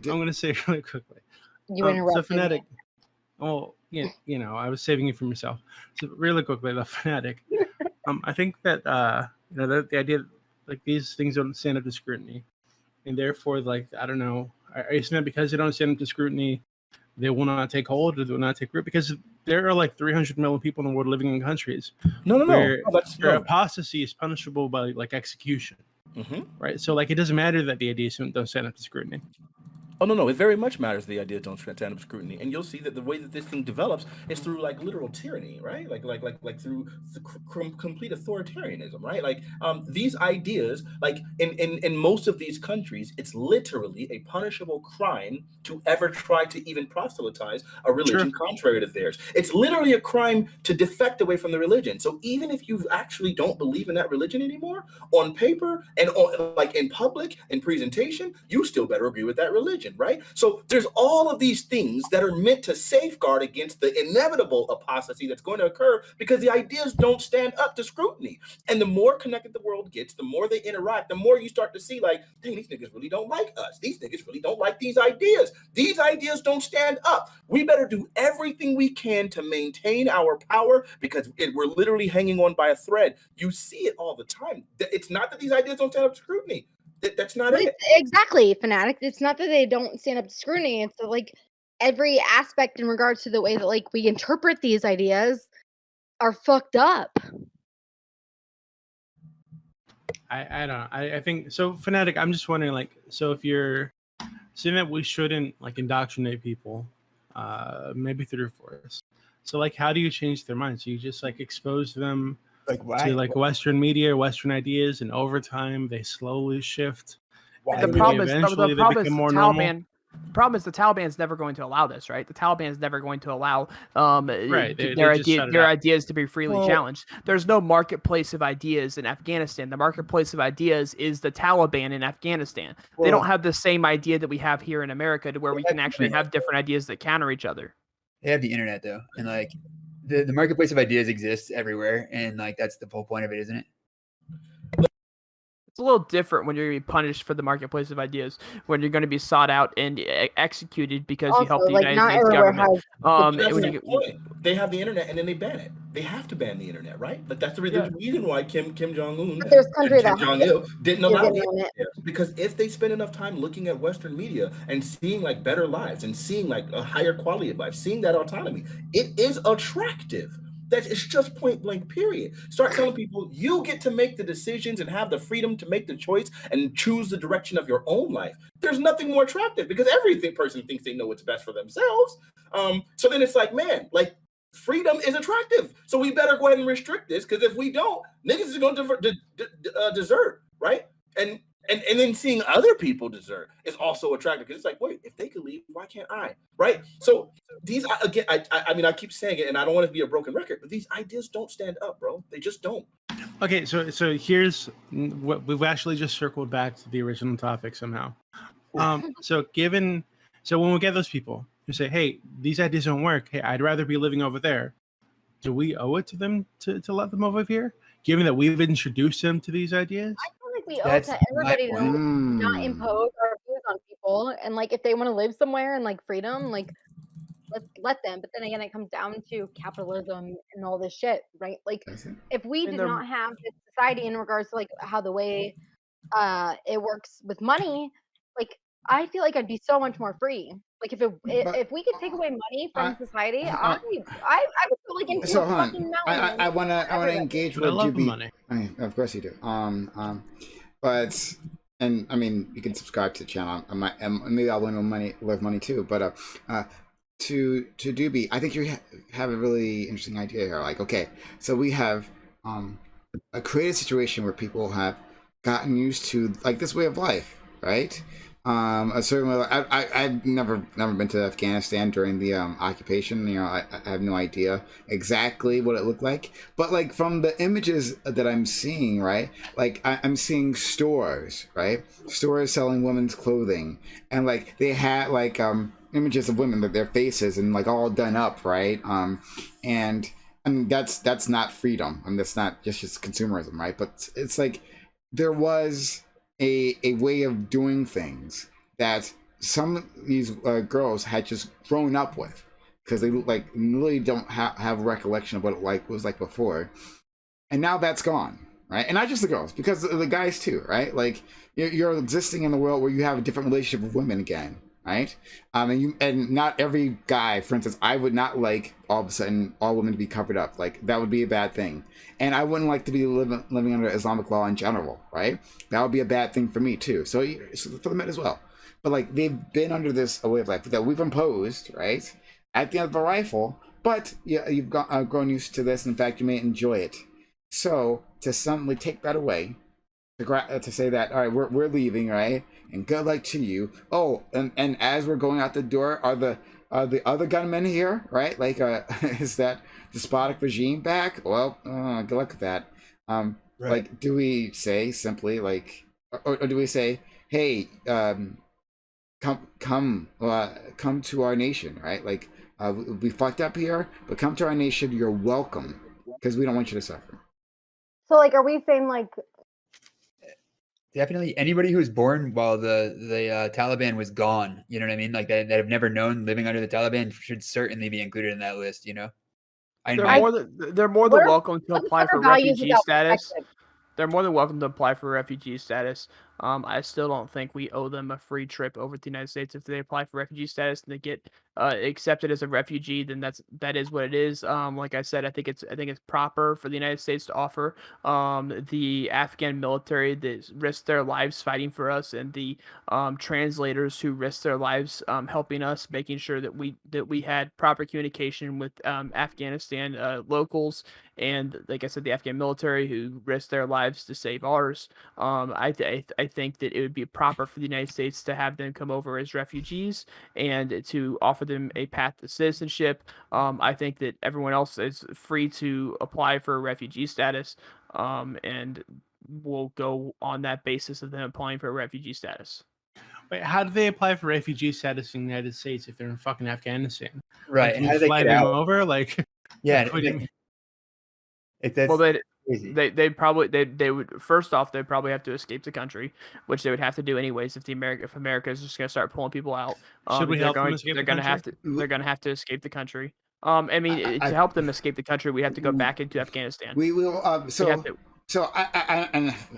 going to say really quickly. You interrupted so Fanatic. me. Well, you know, I was saving it for myself. So really quickly, the Fanatic. I think that that the idea that, like, these things don't stand up to scrutiny, and therefore, like, I don't know, are you saying that because they don't stand up to scrutiny, they will not take hold or they will not take root? Because there are like 300 million people in the world living in countries where apostasy is punishable by like execution, right? So like it doesn't matter that the ideas don't stand up to scrutiny. Oh, no, it very much matters the idea don't stand up to scrutiny. And you'll see that the way that this thing develops is through like literal tyranny, right? Like through complete authoritarianism, right? Like these ideas, like in most of these countries, it's literally a punishable crime to ever try to even proselytize a religion contrary to theirs. It's literally a crime to defect away from the religion. So even if you actually don't believe in that religion anymore, on paper and like in public, in presentation, you still better agree with that religion. Right? So there's all of these things that are meant to safeguard against the inevitable apostasy that's going to occur because the ideas don't stand up to scrutiny. And the more connected the world gets, the more they interact, the more you start to see like, dang, these niggas really don't like us. These niggas really don't like these ideas. These ideas don't stand up. We better do everything we can to maintain our power because we're literally hanging on by a thread. You see it all the time. It's not that these ideas don't stand up to scrutiny. That's not it. Exactly, Fanatic. It's not that they don't stand up to scrutiny. It's that, like, every aspect in regards to the way that like we interpret these ideas are fucked up. I don't know. I think so. Fanatic, I'm just wondering, like, so if you're saying that we shouldn't like indoctrinate people, maybe through force. So like, how do you change their minds? You just like expose them to like Western media, Western ideas, and over time they slowly shift. The problem is the problem is the Taliban's never going to allow this, right? The Taliban's never going to allow their ideas to be freely challenged. There's no marketplace of ideas in Afghanistan. The marketplace of ideas is the Taliban in Afghanistan. They don't have the same idea that we have here in America, to where we can actually have different ideas that counter each other. They have the internet though, and like the marketplace of ideas exists everywhere, and like that's the whole point of it, isn't it? It's a little different when you're going to be punished for the marketplace of ideas, when you're going to be sought out and executed because you helped the United States government. They have the internet and then they ban it. They have to ban the internet, right? But that's the reason why Kim Jong-un and Kim Jong-il didn't allow it. Because if they spend enough time looking at Western media and seeing like better lives and seeing like a higher quality of life, seeing that autonomy, it is attractive. That it's just point blank, period. Start telling people you get to make the decisions and have the freedom to make the choice and choose the direction of your own life. There's nothing more attractive because every person thinks they know what's best for themselves. So then it's like, man, like freedom is attractive. So we better go ahead and restrict this, because if we don't, niggas is going to desert, right? And then seeing other people desert is also attractive, because it's like, wait, if they could leave, why can't I? Right? So these, again, I mean, I keep saying it, and I don't want to be a broken record, but these ideas don't stand up, bro. They just don't. Okay, so here's what we've actually just circled back to the original topic somehow. So when we get those people who say, hey, these ideas don't work, hey, I'd rather be living over there, do we owe it to them to let them over here, given that we've introduced them to these ideas? I feel like we owe it to everybody to not impose our views on people, and like if they want to live somewhere and like freedom, like let's let them. But then again, it comes down to capitalism and all this shit, right? Like if we did not have this society in regards to like how the way it works with money, like I feel like I'd be so much more free. Like if we could take away money from society, I would feel like into a fucking mountain. I wanna engage with Juby. Money. I mean, of course you do. But and I mean, you can subscribe to the channel. Maybe I'll win with money too. But to Doobie, I think you have a really interesting idea here. Like, okay, so we have a created situation where people have gotten used to like this way of life, right? A certain way. I've never been to Afghanistan during the occupation. You know, I have no idea exactly what it looked like. But like from the images that I'm seeing, right? Like I'm seeing stores, right? Stores selling women's clothing, and like they had like images of women, their faces, and like all done up, right? And I mean that's not freedom. I mean that's not just consumerism, right? But it's like there was a way of doing things that some of these girls had just grown up with, because they like really don't have a recollection of what it was like before, and now that's gone, right? And not just the girls, because the guys too, right? Like you're existing in the world where you have a different relationship with women again, right? And not every guy, for instance, I would not like all of a sudden all women to be covered up. Like that would be a bad thing, and I wouldn't like to be living under Islamic law in general, right? That would be a bad thing for me too. So for the men as well. But like they've been under this way of life that we've imposed, right? At the end of the rifle, but yeah, you've grown used to this. In fact, you may enjoy it. So to suddenly take that away, to say that, all right, we're leaving, right? And good luck to you. Oh, and as we're going out the door, are the other gunmen here, right? Like, is that despotic regime back? Well, good luck with that. Right. Like, do we say simply like, or do we say, hey, come to our nation, right? Like, we fucked up here, but come to our nation. You're welcome, because we don't want you to suffer. So, like, are we saying like? Definitely anybody who was born while the Taliban was gone, you know what I mean? Like that have never known living under the Taliban should certainly be included in that list, you know? They're more than welcome to apply for refugee status. They're more than welcome to apply for refugee status. I still don't think we owe them a free trip over to the United States. If they apply for refugee status and they get accepted as a refugee, then that is what it is. Like I said, I think it's proper for the United States to offer the Afghan military that risked their lives fighting for us, and the translators who risked their lives helping us, making sure that we had proper communication with Afghanistan locals, and like I said, the Afghan military who risked their lives to save ours. I think that it would be proper for the United States to have them come over as refugees and to offer them a path to citizenship. I think that everyone else is free to apply for refugee status, and we'll go on that basis of them applying for refugee status. Wait, how do they apply for refugee status in the United States if they're in fucking Afghanistan? Right. Like, you fly them over? Like, yeah. They would, first off, they'd probably have to escape the country, which they would have to do anyways if America is just going to start pulling people out. Should we help them escape the country? They're going to have to escape the country. I mean, to help them escape the country, we have to go back into Afghanistan. We will. So I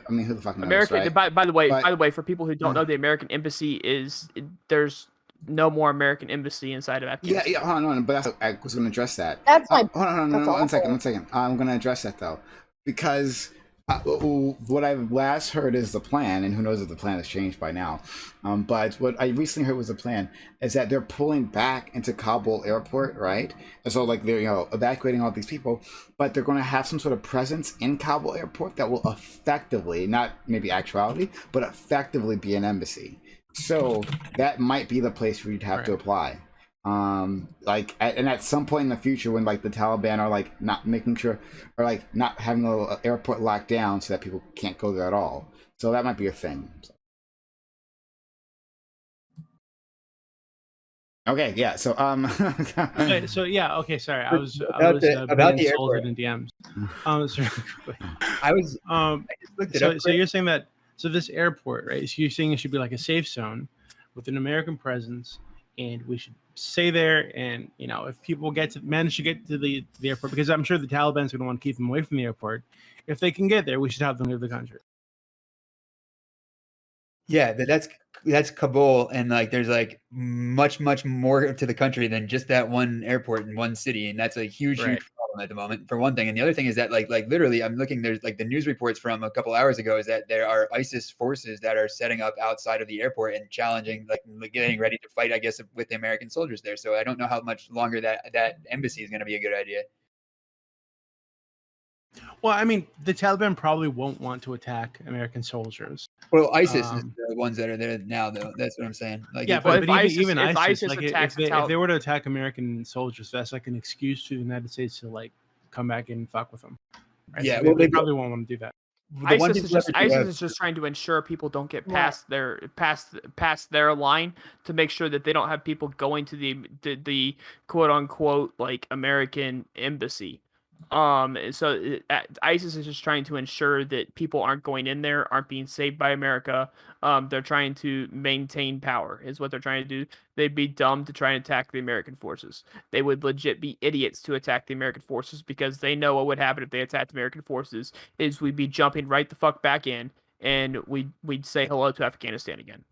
mean, who the fuck knows, America? Right? By the way, for people who don't know, the American embassy is there's no more American embassy inside of Afghanistan. Yeah, hold on, but I was going to address that. That's my. Hold on, no, that's one second, awful. one second. I'm going to address that though, because what I've last heard is the plan, and who knows if the plan has changed by now. But what I recently heard was the plan is that they're pulling back into Kabul airport, right? And so like they're evacuating all these people, but they're going to have some sort of presence in Kabul airport that will effectively, not maybe actuality, but effectively be an embassy. So that might be the place where you'd have to apply. And at some point in the future when like the Taliban are like not making sure, or like not having the airport locked down so that people can't go there at all. So that might be a thing. Okay, yeah. So Okay, so yeah, okay, sorry. I was About the being airport. insulted in DMs. Sorry, quickly. I just looked it up. So you're saying that this airport, right? So you're saying it should be like a safe zone with an American presence, and we should stay there. And if people manage to get to the airport, because I'm sure the Taliban's going to want to keep them away from the airport. If they can get there, we should have them leave the country. Yeah, that's Kabul, and like there's like much more to the country than just that one airport in one city, and that's a huge Right. problem at the moment, for one thing. And the other thing is that like literally, I'm looking. There's like the news reports from a couple hours ago is that there are ISIS forces that are setting up outside of the airport and challenging, like getting ready to fight, I guess, with the American soldiers there. So I don't know how much longer that embassy is going to be a good idea. Well, I mean, the Taliban probably won't want to attack American soldiers. Well, ISIS is the ones that are there now, though. That's what I'm saying. Like, Yeah, Well, but if even ISIS ISIS, like attacks if they were to attack American soldiers, that's like an excuse to the United States to like come back and fuck with them. Right? Yeah, So well, they probably won't want to do that. ISIS is just trying to ensure people don't get past their line, to make sure that they don't have people going to the quote unquote like American embassy. So ISIS is just trying to ensure that people aren't going in there, aren't being saved by America. They're trying to maintain power, is what they're trying to do. They'd be dumb to try and attack the American forces. They would legit be idiots to attack the American forces, because they know what would happen if they attacked American forces is we'd be jumping right the fuck back in, and we'd say hello to Afghanistan again.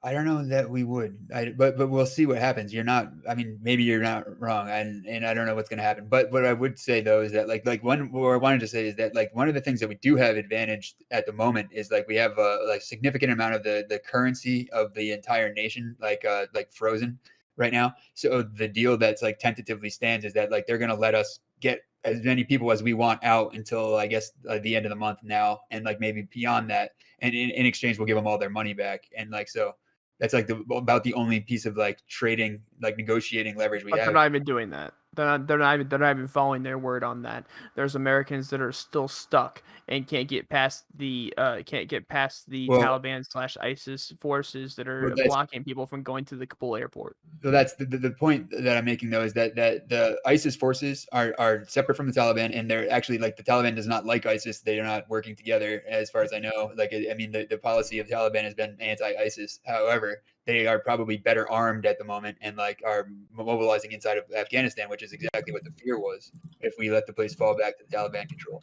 I don't know that we would, but we'll see what happens. I mean, maybe you're not wrong, and I don't know what's going to happen. But what I would say though is that what I wanted to say is that like one of the things that we do have advantaged at the moment is like we have a like significant amount of the currency of the entire nation like frozen right now. So the deal that's like tentatively stands is that like they're going to let us get as many people as we want out until I guess the end of the month now, and like maybe beyond that, and in exchange we'll give them all their money back, and like so. That's like about the only piece of like trading, like negotiating leverage we But have. they're not even doing that. They're not even following their word on that. There's Americans that are still stuck and can't get past the Taliban / ISIS forces that are blocking people from going to the Kabul airport. So that's the point that I'm making though, is that the ISIS forces are separate from the Taliban, and they're actually like the Taliban does not like ISIS. They are not working together as far as I know. Like I mean, the policy of Taliban has been anti-ISIS. However, they are probably better armed at the moment and like are mobilizing inside of Afghanistan, which is exactly what the fear was if we let the place fall back to Taliban control.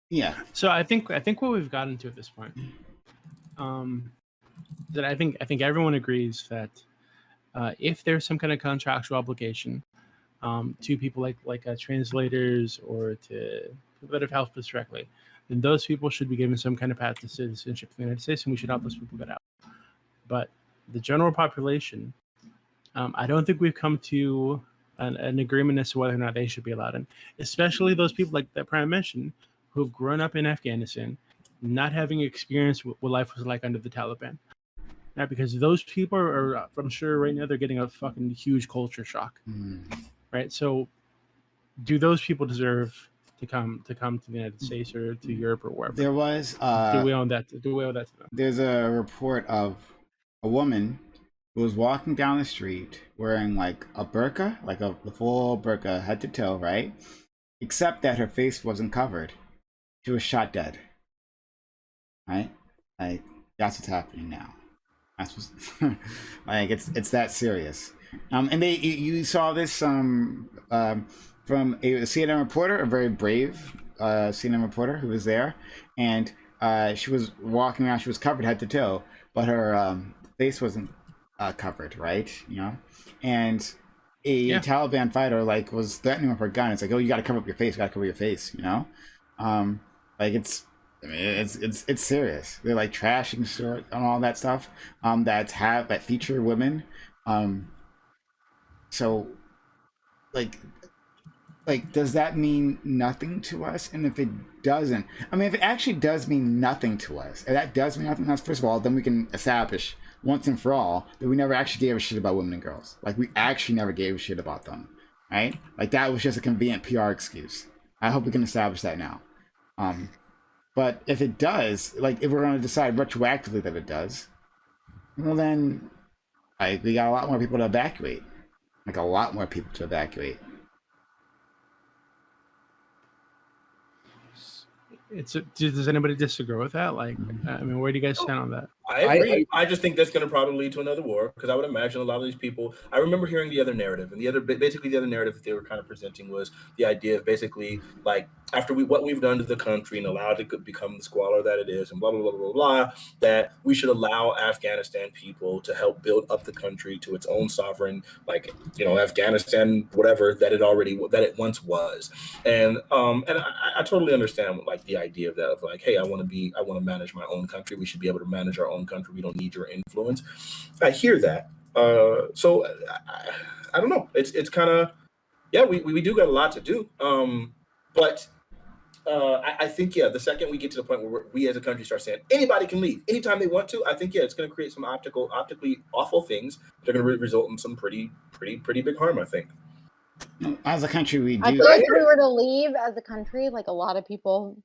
Yeah. So I think what we've gotten to at this point, that I think everyone agrees that if there's some kind of contractual obligation to people like translators or to people that have helped us directly, then those people should be given some kind of path to citizenship in the United States, and we should help those people get out. But the general population, I don't think we've come to an agreement as to whether or not they should be allowed in, especially those people like that Prime mentioned who have grown up in Afghanistan, not having experienced what life was like under the Taliban. Right, because those people are, I'm sure right now they're getting a fucking huge culture shock. Right, so do those people deserve to come to the United States or to Europe or wherever? There was do we own that? Do we owe that to them? There's a report of a woman who was walking down the street wearing like a burqa, like the full burqa, head to toe, right? Except that her face wasn't covered. She was shot dead. Right? Like that's what's happening now. That's what's like it's that serious. And you saw this from a CNN reporter, a very brave CNN reporter who was there, and she was walking around. She was covered head to toe, but her face wasn't covered, right? You know, and a Taliban fighter like was threatening with her gun. It's like, oh, you got to cover up your face. You got to cover your face. You know, like it's. I mean, it's serious. They're like trashing short and all that stuff. That feature women. So, like, does that mean nothing to us? And if it doesn't, I mean, if it actually does mean nothing to us, and that does mean nothing to us, first of all, then we can establish once and for all that we never actually gave a shit about women and girls. Like, we actually never gave a shit about them, right? Like, that was just a convenient PR excuse. I hope we can establish that now. But if it does, like, if we're going to decide retroactively that it does, well, then, like, we got a lot more people to evacuate. Like, a lot more people to evacuate. Does anybody disagree with that? Like, I mean, where do you guys stand on that? I agree. I just think that's going to probably lead to another war, because I would imagine a lot of these people. I remember hearing the other narrative, and the other narrative that they were kind of presenting was the idea of basically like after what we've done to the country and allowed it to become the squalor that it is, and blah blah blah blah blah, that we should allow Afghanistan people to help build up the country to its own sovereign, like Afghanistan, whatever that it once was, and I totally understand like the idea of that, of like, hey, I want to manage my own country. We should be able to manage our own country. We don't need your influence. I hear that. So I don't know. It's kind of, yeah, we do got a lot to do. But I think, yeah, the second we get to the point where we as a country start saying anybody can leave anytime they want to, I think, yeah, it's going to create some optically awful things that are going to result in some pretty big harm, I think. As a country, we do. I feel like if we were to leave as a country, like a lot of people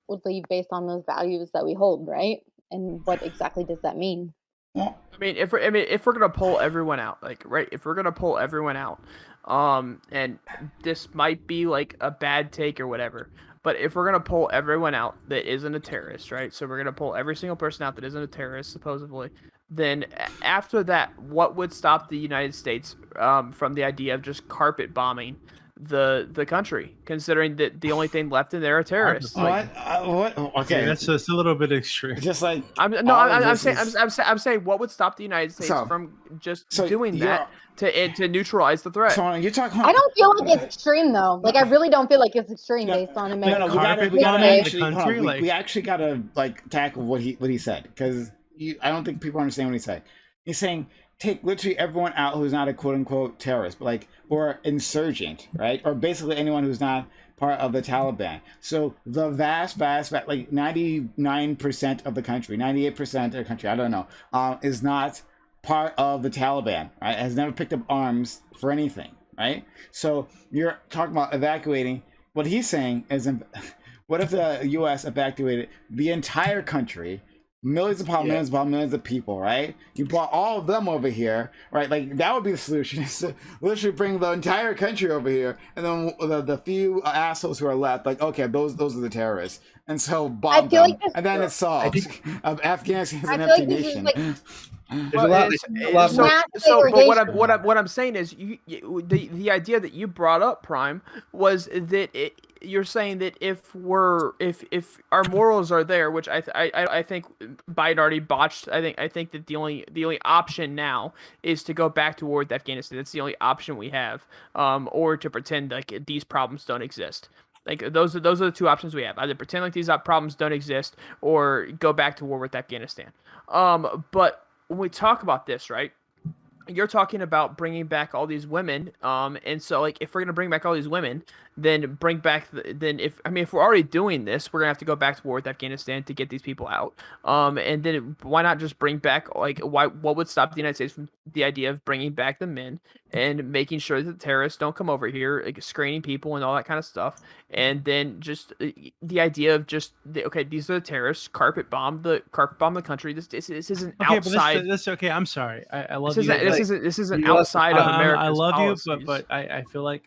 would leave based on those values that we hold, right? And what exactly does that mean? I mean, if we're gonna pull everyone out, like, right, if we're gonna pull everyone out, and this might be like a bad take or whatever, but if we're gonna pull everyone out that isn't a terrorist, right? So we're gonna pull every single person out that isn't a terrorist, supposedly. Then after that, what would stop the United States from the idea of just carpet bombing the country, considering that the only thing left in there are terrorists? What? Okay, that's just a little bit extreme. Just like I'm saying what would stop the United States from just doing that to neutralize the threat? So you're talking. I don't feel like it's extreme though. Like, I really don't feel like it's extreme based on American. We actually gotta like tackle what he said, because I don't think people understand what he said. He's saying take literally everyone out who's not a quote unquote terrorist, but like, or insurgent, right? Or basically anyone who's not part of the Taliban. So the vast, like 99% of the country, 98% of the country, I don't know, is not part of the Taliban, right? Has never picked up arms for anything, right? So you're talking about evacuating. What he's saying is, what if the U.S. evacuated the entire country? Millions of people, right? You brought all of them over here, right? Like, that would be the solution, is to literally bring the entire country over here, and then the few assholes who are left, like, okay, those are the terrorists, and so bomb them, and then it's solved. Afghanistan's an empty nation. But what I'm saying is, the idea that you brought up, Prime, was that you're saying that if our morals are there, which I think Biden already botched. I think that the only option now is to go back toward Afghanistan. That's the only option we have, or to pretend like these problems don't exist. Like, those are the two options we have: either pretend like these problems don't exist, or go back to war with Afghanistan. But when we talk about this, right, you're talking about bringing back all these women, and so, like, if we're gonna bring back all these women, then bring back if we're already doing this, we're gonna have to go back to war with Afghanistan to get these people out. And then why not just bring back, like, what would stop the United States from the idea of bringing back the men and making sure that the terrorists don't come over here, like, screening people and all that kind of stuff, and then just the idea of just okay, these are the terrorists, carpet bomb the country. This isn't outside. But this okay. I'm sorry. I love this you. This isn't outside of America. I love you, but I feel like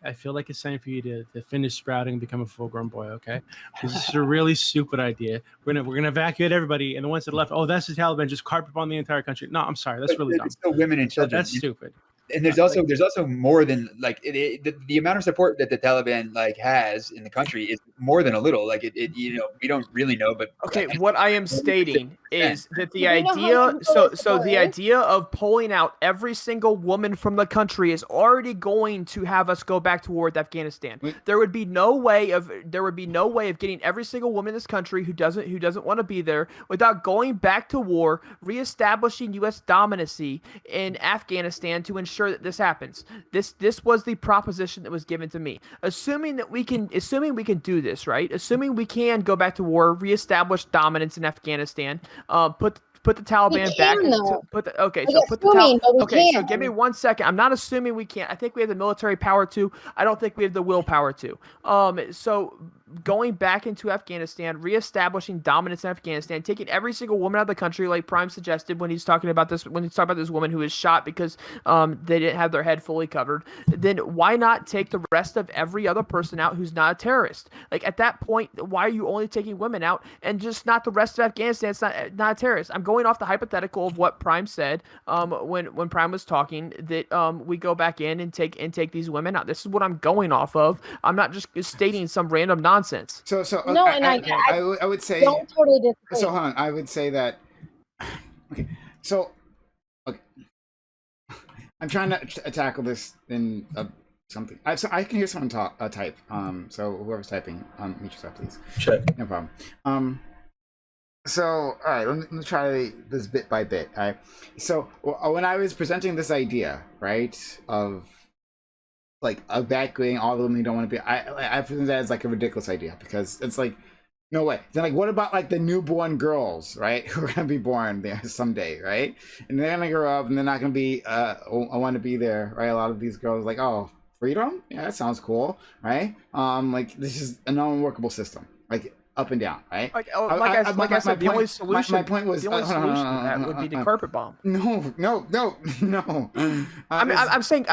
it's time for you to finish sprouting and become a full-grown boy. Okay, because this is a really stupid idea. We're gonna evacuate everybody, and the ones that left, oh, that's the Taliban, just carpet bomb the entire country. No, I'm sorry, that's really dumb. It's still women and children. That's stupid. And there's also more than like the amount of support that the Taliban like has in the country is more than a little. Like it we don't really know, but Okay, what I am stating is that the Do we know how idea many people this so war the is? idea of pulling out every single woman from the country is already going to have us go back to war with Afghanistan. Wait. There would be no way of getting every single woman in this country who doesn't want to be there without going back to war, reestablishing US dominancy in Afghanistan to ensure that this happens. This was the proposition that was given to me. Assuming we can do this, right? Assuming we can go back to war, reestablish dominance in Afghanistan, put the Taliban back can, into though. put the We're assuming, but we okay, so can. give me 1 second. I'm not assuming we can't. I think we have the military power to. I don't think we have the willpower to. So going back into Afghanistan, reestablishing dominance in Afghanistan, taking every single woman out of the country, like Prime suggested when he's talking about this woman who was shot because they didn't have their head fully covered, then why not take the rest of every other person out who's not a terrorist? Like at that point, why are you only taking women out and just not the rest of Afghanistan? It's not a terrorist. I'm going off the hypothetical of what Prime said when Prime was talking, that we go back in and take these women out. This is what I'm going off of. I'm not just stating some random nonsense. So No, I would say. don't totally disagree. So hold on, I would say that. Okay, so okay, I'm trying to tackle this in something. So I can hear someone type. So whoever's typing, mute yourself, please. Check. No problem. So all right, let me try this bit by bit. All right. So when I was presenting this idea, right, of like evacuating all the women who don't want to be, I present that as like a ridiculous idea because it's like, no way. Then like, what about like the newborn girls, right, who are gonna be born there someday, right? And they're gonna grow up and they're not gonna be I want to be there, right? A lot of these girls like, oh, freedom, yeah, that sounds cool, right? Like this is an unworkable system, like up and down, right? Like I said, the only solution. My point was the only solution to that would be the carpet bomb. No. I'm saying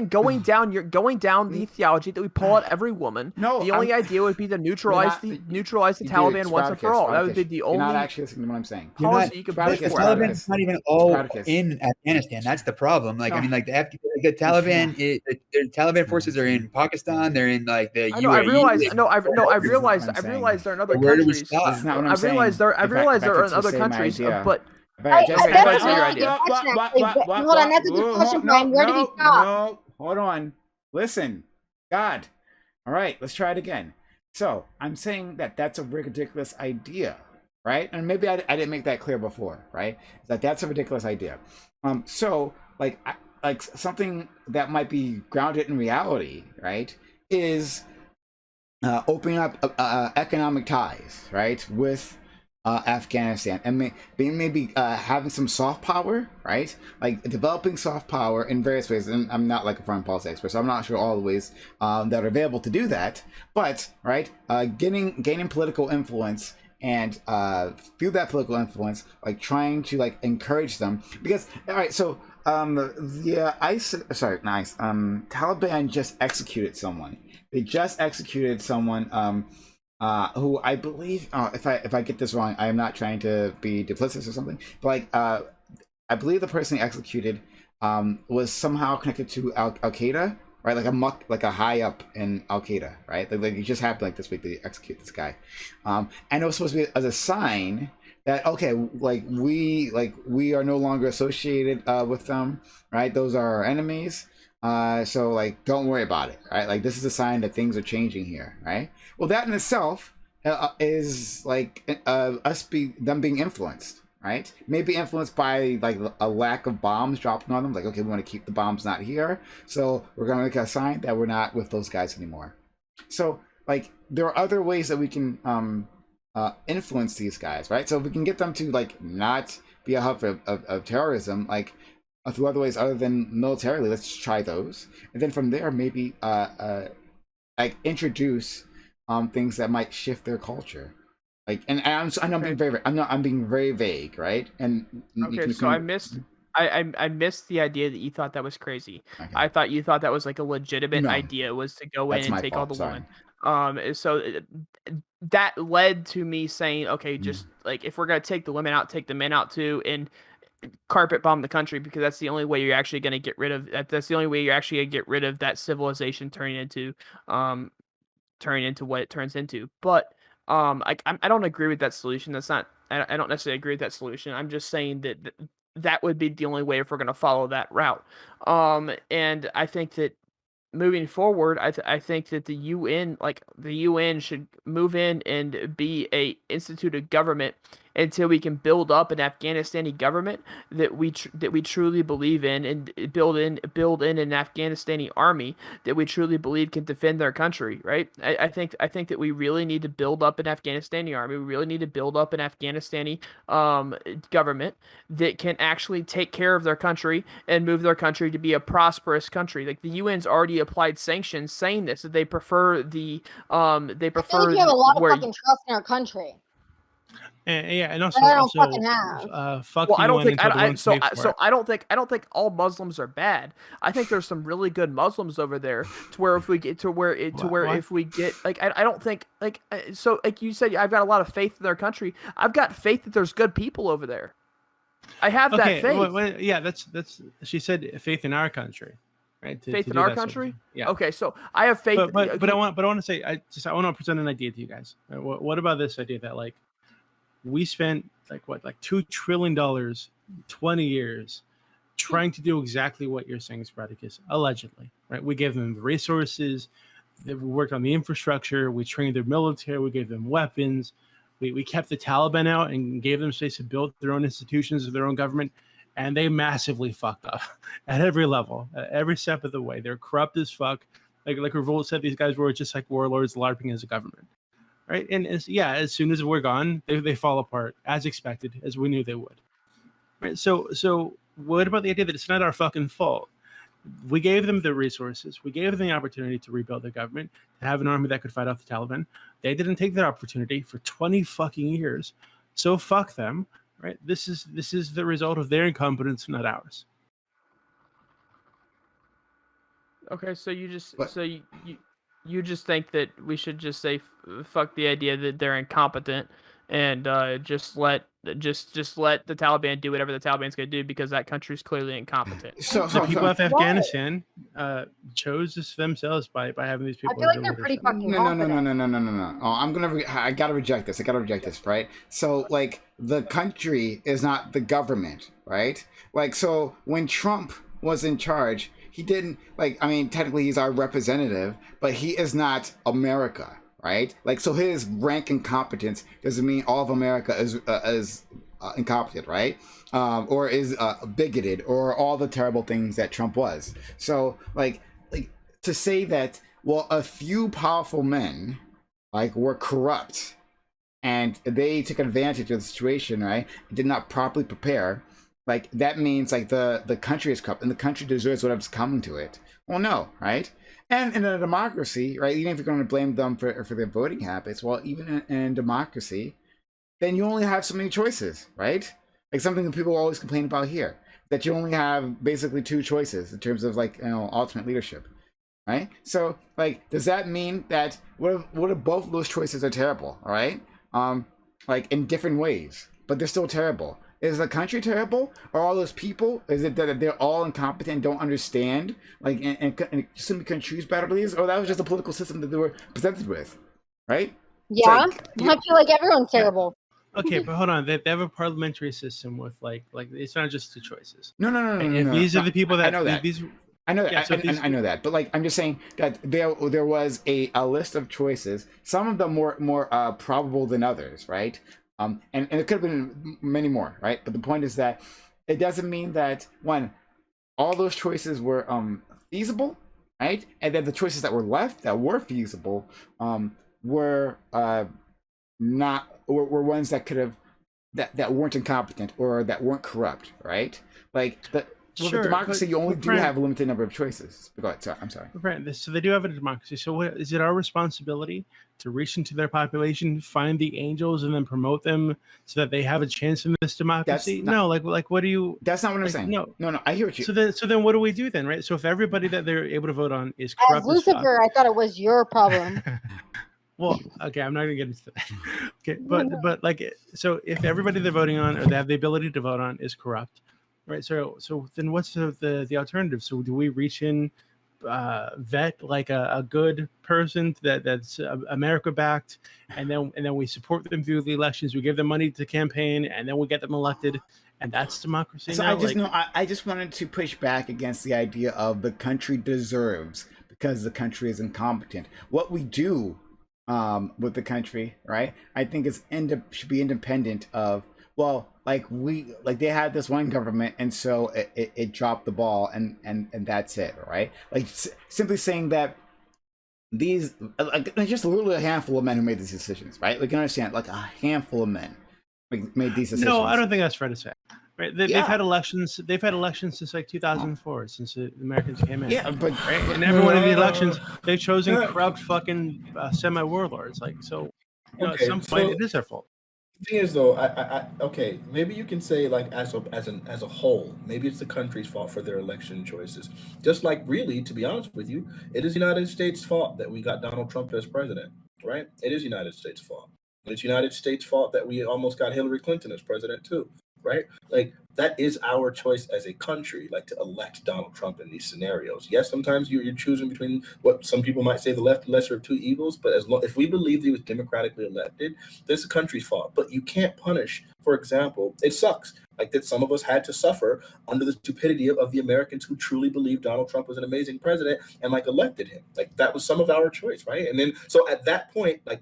going down the theology that we pull out every woman. No, the only idea would be to neutralize the Taliban once and for all. That would be the only. You're not actually listening to what I'm saying. Policy you could push The for. Taliban's not even all in Afghanistan. That's the problem. Like, I mean, like the Taliban, the Taliban forces are in Pakistan. They're in like the UAE. I realized they're in other Where do we countries. stop? This is not what I'm saying. I realize they're in other Say my countries, idea. but That's Just- a really good question, actually. Hold on, that's a good question, Brian. Where do we stop? No, hold on. Listen, God. All right, let's try it again. So I'm saying that that's a ridiculous idea, right? And maybe I didn't make that clear before, right? That's a ridiculous idea. So like something that might be grounded in reality, right, is opening up economic ties, right, with Afghanistan, and maybe having some soft power, right, like developing soft power in various ways. And I'm not like a foreign policy expert, so I'm not sure all the ways that are available to do that, but right, gaining political influence, and through that political influence, like trying to like encourage them, because all right, so Taliban just executed someone. They just executed someone who I believe, if I get this wrong, I am not trying to be duplicitous or something, but like I believe the person executed was somehow connected to Al Qaeda, right? Like a high up in Al Qaeda, right? Like it just happened like this week they execute this guy, and it was supposed to be as a sign that okay, like we are no longer associated with them, right? Those are our enemies. So like don't worry about it, right? Like this is a sign that things are changing here, right? Well, that in itself is like them being influenced, right? Maybe influenced by like a lack of bombs dropping on them. Like, okay, we want to keep the bombs not here, so we're gonna make a sign that we're not with those guys anymore. So like there are other ways that we can influence these guys, right? So if we can get them to like not be a hub of terrorism, like through other ways other than militarily, let's just try those, and then from there maybe like introduce things that might shift their culture, like and I'm being very vague, right? And okay, so I missed the idea that you thought that was crazy. Okay. I thought you thought that was like a legitimate idea, was to go in and take all the women. So that led to me saying, okay, just like if we're gonna take the women out, take the men out too, and carpet bomb the country, because that's the only way you're actually going to get rid of that. That's the only way you're actually going to get rid of that civilization turning into what it turns into. But I don't agree with that solution. That's not. I don't necessarily agree with that solution. I'm just saying that that would be the only way if we're going to follow that route. And I think that moving forward, I think that the UN should move in and be a instituted government until we can build up an Afghanistani government that we truly believe in, and build in an Afghanistani army that we truly believe can defend their country. Right? I think that we really need to build up an Afghanistani army. We really need to build up an Afghanistani government that can actually take care of their country and move their country to be a prosperous country. Like, the UN's already applied sanctions saying this, that they prefer the I feel like you have a lot of fucking trust in our country. And also, I don't fucking have. Fuck well, the I don't UN think until the ones paid for it. I don't think all Muslims are bad. I think there's some really good Muslims over there, to where if we get if we get like, I don't think, like, so like you said, I've got a lot of faith in their country. I've got faith that there's good people over there. I have that faith. Yeah, that's she said faith in our country, right? Faith in our country. Yeah. Okay, so I have faith. But I want to say, I want to present an idea to you guys. Right? What about this idea that, like, we spent like $2 trillion, 20 years, trying to do exactly what you're saying, Spartacus, allegedly, right? We gave them the resources, we worked on the infrastructure, we trained their military, we gave them weapons, we kept the Taliban out and gave them space to build their own institutions, their own government, and they massively fucked up at every level, at every step of the way. They're corrupt as fuck. Like Revolt said, these guys were just like warlords LARPing as a government. Right, and as soon as we're gone, they fall apart, as expected, as we knew they would. Right, so what about the idea that it's not our fucking fault? We gave them the resources, we gave them the opportunity to rebuild their government, to have an army that could fight off the Taliban. They didn't take that opportunity for 20 fucking years, so fuck them. Right, this is the result of their incompetence, not ours. Okay, so you just think that we should just say fuck the idea that they're incompetent, and just let the Taliban do whatever the Taliban's going to do, because that country's clearly incompetent. So the people of Afghanistan chose this themselves by having these people. I feel like they're pretty fucking confident. No. Oh, I gotta reject this. Right? So, like, the country is not the government, right? Like, so when Trump was in charge, he didn't, like, I mean, technically he's our representative, but he is not America, right? Like, so his rank and competence doesn't mean all of America is incompetent, right? Or is bigoted, or all the terrible things that Trump was. So, like to say that, well, a few powerful men, like, were corrupt, and they took advantage of the situation, right? Did not properly prepare. Like, that means, like, the country is corrupt and the country deserves whatever's coming to it. Well, no, right? And in a democracy, right, even if you're going to blame them for their voting habits, well, even in democracy, then you only have so many choices, right? Like, something that people always complain about here, that you only have basically 2 choices in terms of, like, ultimate leadership, right? So, like, does that mean that what if both of those choices are terrible, all right? Like, in different ways, but they're still terrible? Is the country terrible? Or all those people? Is it that they're all incompetent and don't understand, like, and simply couldn't choose better leaders? Or that was just a political system that they were presented with, right? Yeah, like, I feel like everyone's terrible. Okay, but hold on. They have a parliamentary system with like it's not just 2 choices. No. These are the people that I know that. I know that. Yeah, I know that. But, like, I'm just saying that there was a list of choices. Some of them more probable than others, right? And it could have been many more, right? But the point is that it doesn't mean that, one, all those choices were feasible, right? And then the choices that were left that were feasible were ones that could have that weren't incompetent or that weren't corrupt, right? Like, with a democracy, you only do have a limited number of choices. Go ahead. Sorry, I'm sorry. Right. So they do have a democracy. So is it our responsibility to reach into their population, find the angels, and then promote them so that they have a chance in this democracy? No. Like what do you? That's not what I'm saying. No. I hear what you. So then what do we do then, right? So if everybody that they're able to vote on is corrupt as Lucifer, I thought it was your problem. Well, okay, I'm not gonna get into that. Okay, but like, so if everybody they're voting on or they have the ability to vote on is corrupt, right? So then what's the alternative? So do we reach in, vet like a good person that's America backed, and then we support them through the elections, we give them money to campaign, and then we get them elected, and that's democracy So now? I just Like, know I just wanted to push back against the idea of the country deserves because the country is incompetent. What we do with the country, right? I think it's should be independent of, well, like they had this one government, and so it dropped the ball, and that's it, right? Like simply saying that these like there's just literally a handful of men who made these decisions, right? Like you understand, like a handful of men made these decisions. no, I don't think that's fair to say. Right? They've Yeah. had elections. They've had elections since like 2004, since the Americans came in. Yeah, but Right? And every one of the elections, they've chosen corrupt fucking semi-warlords. Like, so, you know, at Okay, some point, so- it is their fault. The thing is, though, okay, maybe you can say like as a whole, maybe it's the country's fault for their election choices. Just like, really, to be honest with you, it is the United States' fault that we got Donald Trump as president, right? It is United States' fault. And it's United States' fault that we almost got Hillary Clinton as president too, right? Like that is our choice as a country, like to elect Donald Trump in these scenarios. Yes, sometimes you're choosing between what some people might say the lesser of two evils, but if we believe he was democratically elected, this is the country's fault. But you can't punish, for example, it sucks like that some of us had to suffer under the stupidity of the Americans who truly believed Donald Trump was an amazing president and like elected him. Like that was some of our choice, right? And then so at that point, like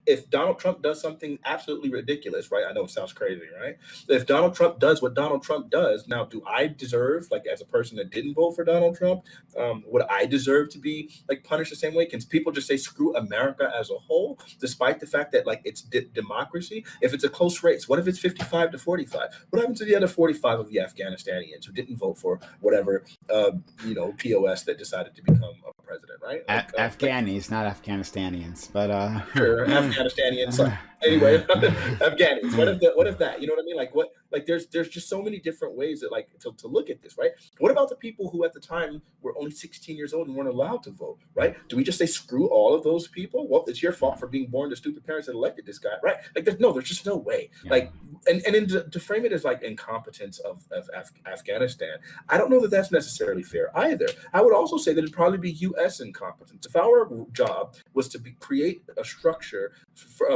if Donald Trump does something absolutely ridiculous, right? I know it sounds crazy, right? If Donald Trump does what Donald Trump does, now do I deserve, like as a person that didn't vote for Donald Trump, would I deserve to be like punished the same way? Can people just say screw America as a whole, despite the fact that like it's democracy? If it's a close race, what if it's 55 to 45? What happens to the other 45 of the Afghanistanians who didn't vote for whatever, POS that decided to become a president, right? Like, Afghanis, not Afghanistanians, but sure, Afghanistanians. So anyway, Afghanis. What if that? You know what I mean? Like what? Like there's just so many different ways that like to look at this, right? What about the people who at the time were only 16 years old and weren't allowed to vote, right? Do we just say screw all of those people? Well, it's your fault for being born to stupid parents that elected this guy, right? Like there's just no way. Yeah. Like and then to frame it as like incompetence of Afghanistan, I don't know that that's necessarily fair either. I would also say that it'd probably be U.S. incompetence. If our job was to create a structure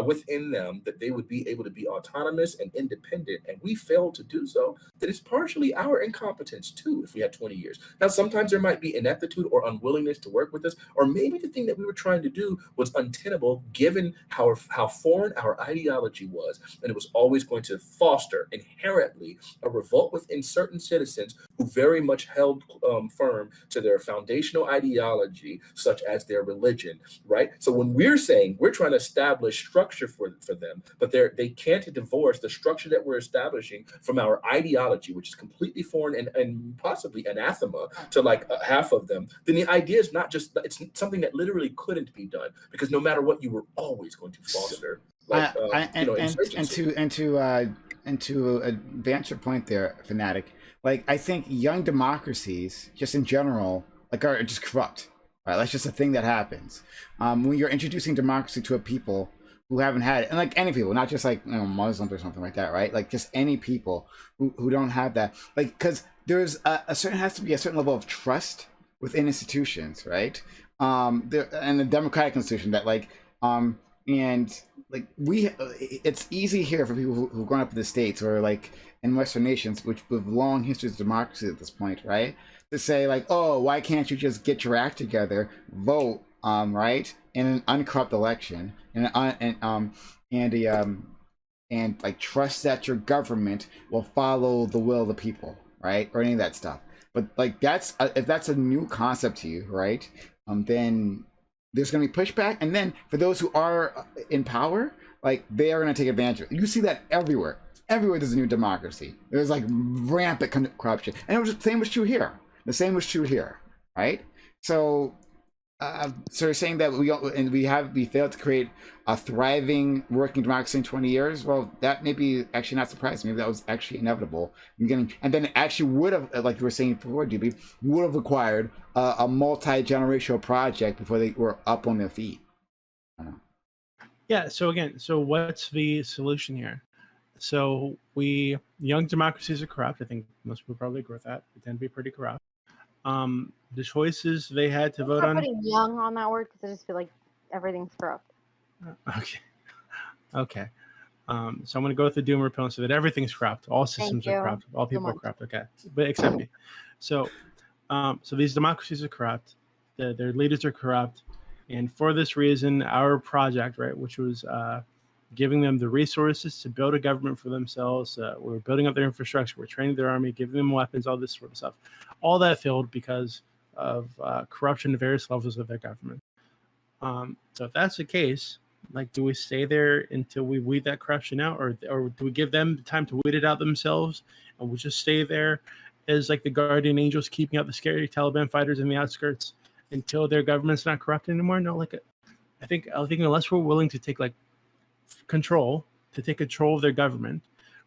within them that they would be able to be autonomous and independent, and we failed to do so, then it's partially our incompetence too. If we had 20 years, now sometimes there might be ineptitude or unwillingness to work with us, or maybe the thing that we were trying to do was untenable given how foreign our ideology was, and it was always going to foster inherently a revolt within certain citizens who very much held firm to their foundational ideology, such as their religion, right? So when we're saying we're trying to establish structure for them, but they can't divorce the structure that we're establishing from our ideology, which is completely foreign and possibly anathema to like half of them, then the idea is not just, it's something that literally couldn't be done, because no matter what, you were always going to foster like and to advance your point there, Fanatic, like I think young democracies just in general like are just corrupt, right? That's just a thing that happens when you're introducing democracy to a people who haven't had it, and like any people, not just like Muslims or something like that, right? Like just any people who don't have that, like because there's has to be a certain level of trust within institutions, right? And the democratic institution that like and like it's easy here for people who've grown up in the States or like in Western nations, which with long histories of democracy at this point, right? To say like, oh, why can't you just get your act together, vote, right, in an uncorrupt election, and like trust that your government will follow the will of the people, right, or any of that stuff. But like that's if that's a new concept to you, right? Then there's going to be pushback, and then for those who are in power, like they are going to take advantage of it. You see that everywhere. Everywhere there's a new democracy. There's like rampant corruption, and the same was true here. The same was true here, right? So, so you're saying that we failed to create a thriving working democracy in 20 years. Well, that may be actually not surprising. Maybe that was actually inevitable. And then it actually would have, like you were saying before, DB, would have required a multi-generational project before they were up on their feet. I don't know. Yeah. So again, so what's the solution here? So young democracies are corrupt. I think most people probably agree with that. They tend to be pretty corrupt. The choices they had to vote Stop on. putting young on that word because I just feel like everything's corrupt. Okay. So I'm going to go with the doom repellent so that everything's corrupt. All systems are you corrupt. All so people are much. corrupt. Okay, but except me. So these democracies are corrupt. Their leaders are corrupt, and for this reason, our project, right, which was giving them the resources to build a government for themselves, we're building up their infrastructure, we're training their army, giving them weapons, all this sort of stuff. All that failed because of corruption at various levels of their government. So if that's the case, like, do we stay there until we weed that corruption out, or do we give them time to weed it out themselves, and we'll just stay there as like the guardian angels keeping out the scary Taliban fighters in the outskirts until their government's not corrupt anymore? No, like, I think unless we're willing to take take control of their government,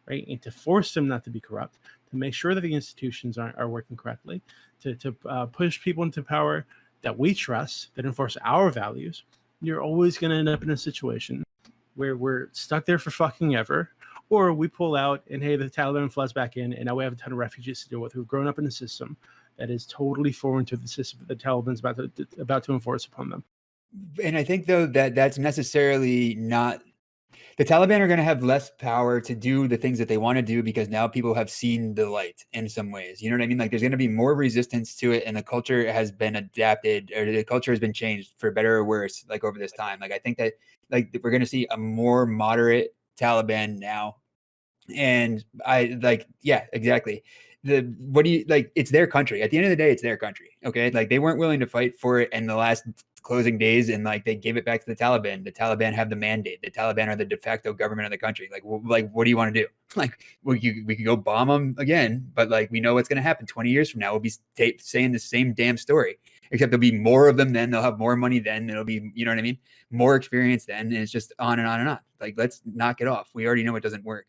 right, and to force them not to be corrupt, to make sure that the institutions are working correctly, to push people into power that we trust, that enforce our values, you're always going to end up in a situation where we're stuck there for fucking ever, or we pull out and, hey, the Taliban floods back in, and now we have a ton of refugees to deal with who've grown up in a system that is totally foreign to the system that the Taliban's about to enforce upon them. And I think, though, that that's necessarily not... The Taliban are going to have less power to do the things that they want to do because now people have seen the light in some ways. You know what I mean? Like, there's going to be more resistance to it, and the culture has been adapted, or the culture has been changed for better or worse, like, over this time. Like, I think that, like, we're going to see a more moderate Taliban now. And I like, yeah, exactly. What do you like? It's their country. At the end of the day, it's their country. Okay. Like, they weren't willing to fight for it in the last closing days, and like they gave it back to the Taliban. The Taliban have the mandate. The Taliban are the de facto government of the country. Like, what do you want to do? Like, we could go bomb them again, but like, we know what's going to happen 20 years from now. We'll be saying the same damn story, except there'll be more of them then. They'll have more money then. It'll be, you know what I mean? More experience then. And it's just on and on and on. Like, let's knock it off. We already know it doesn't work.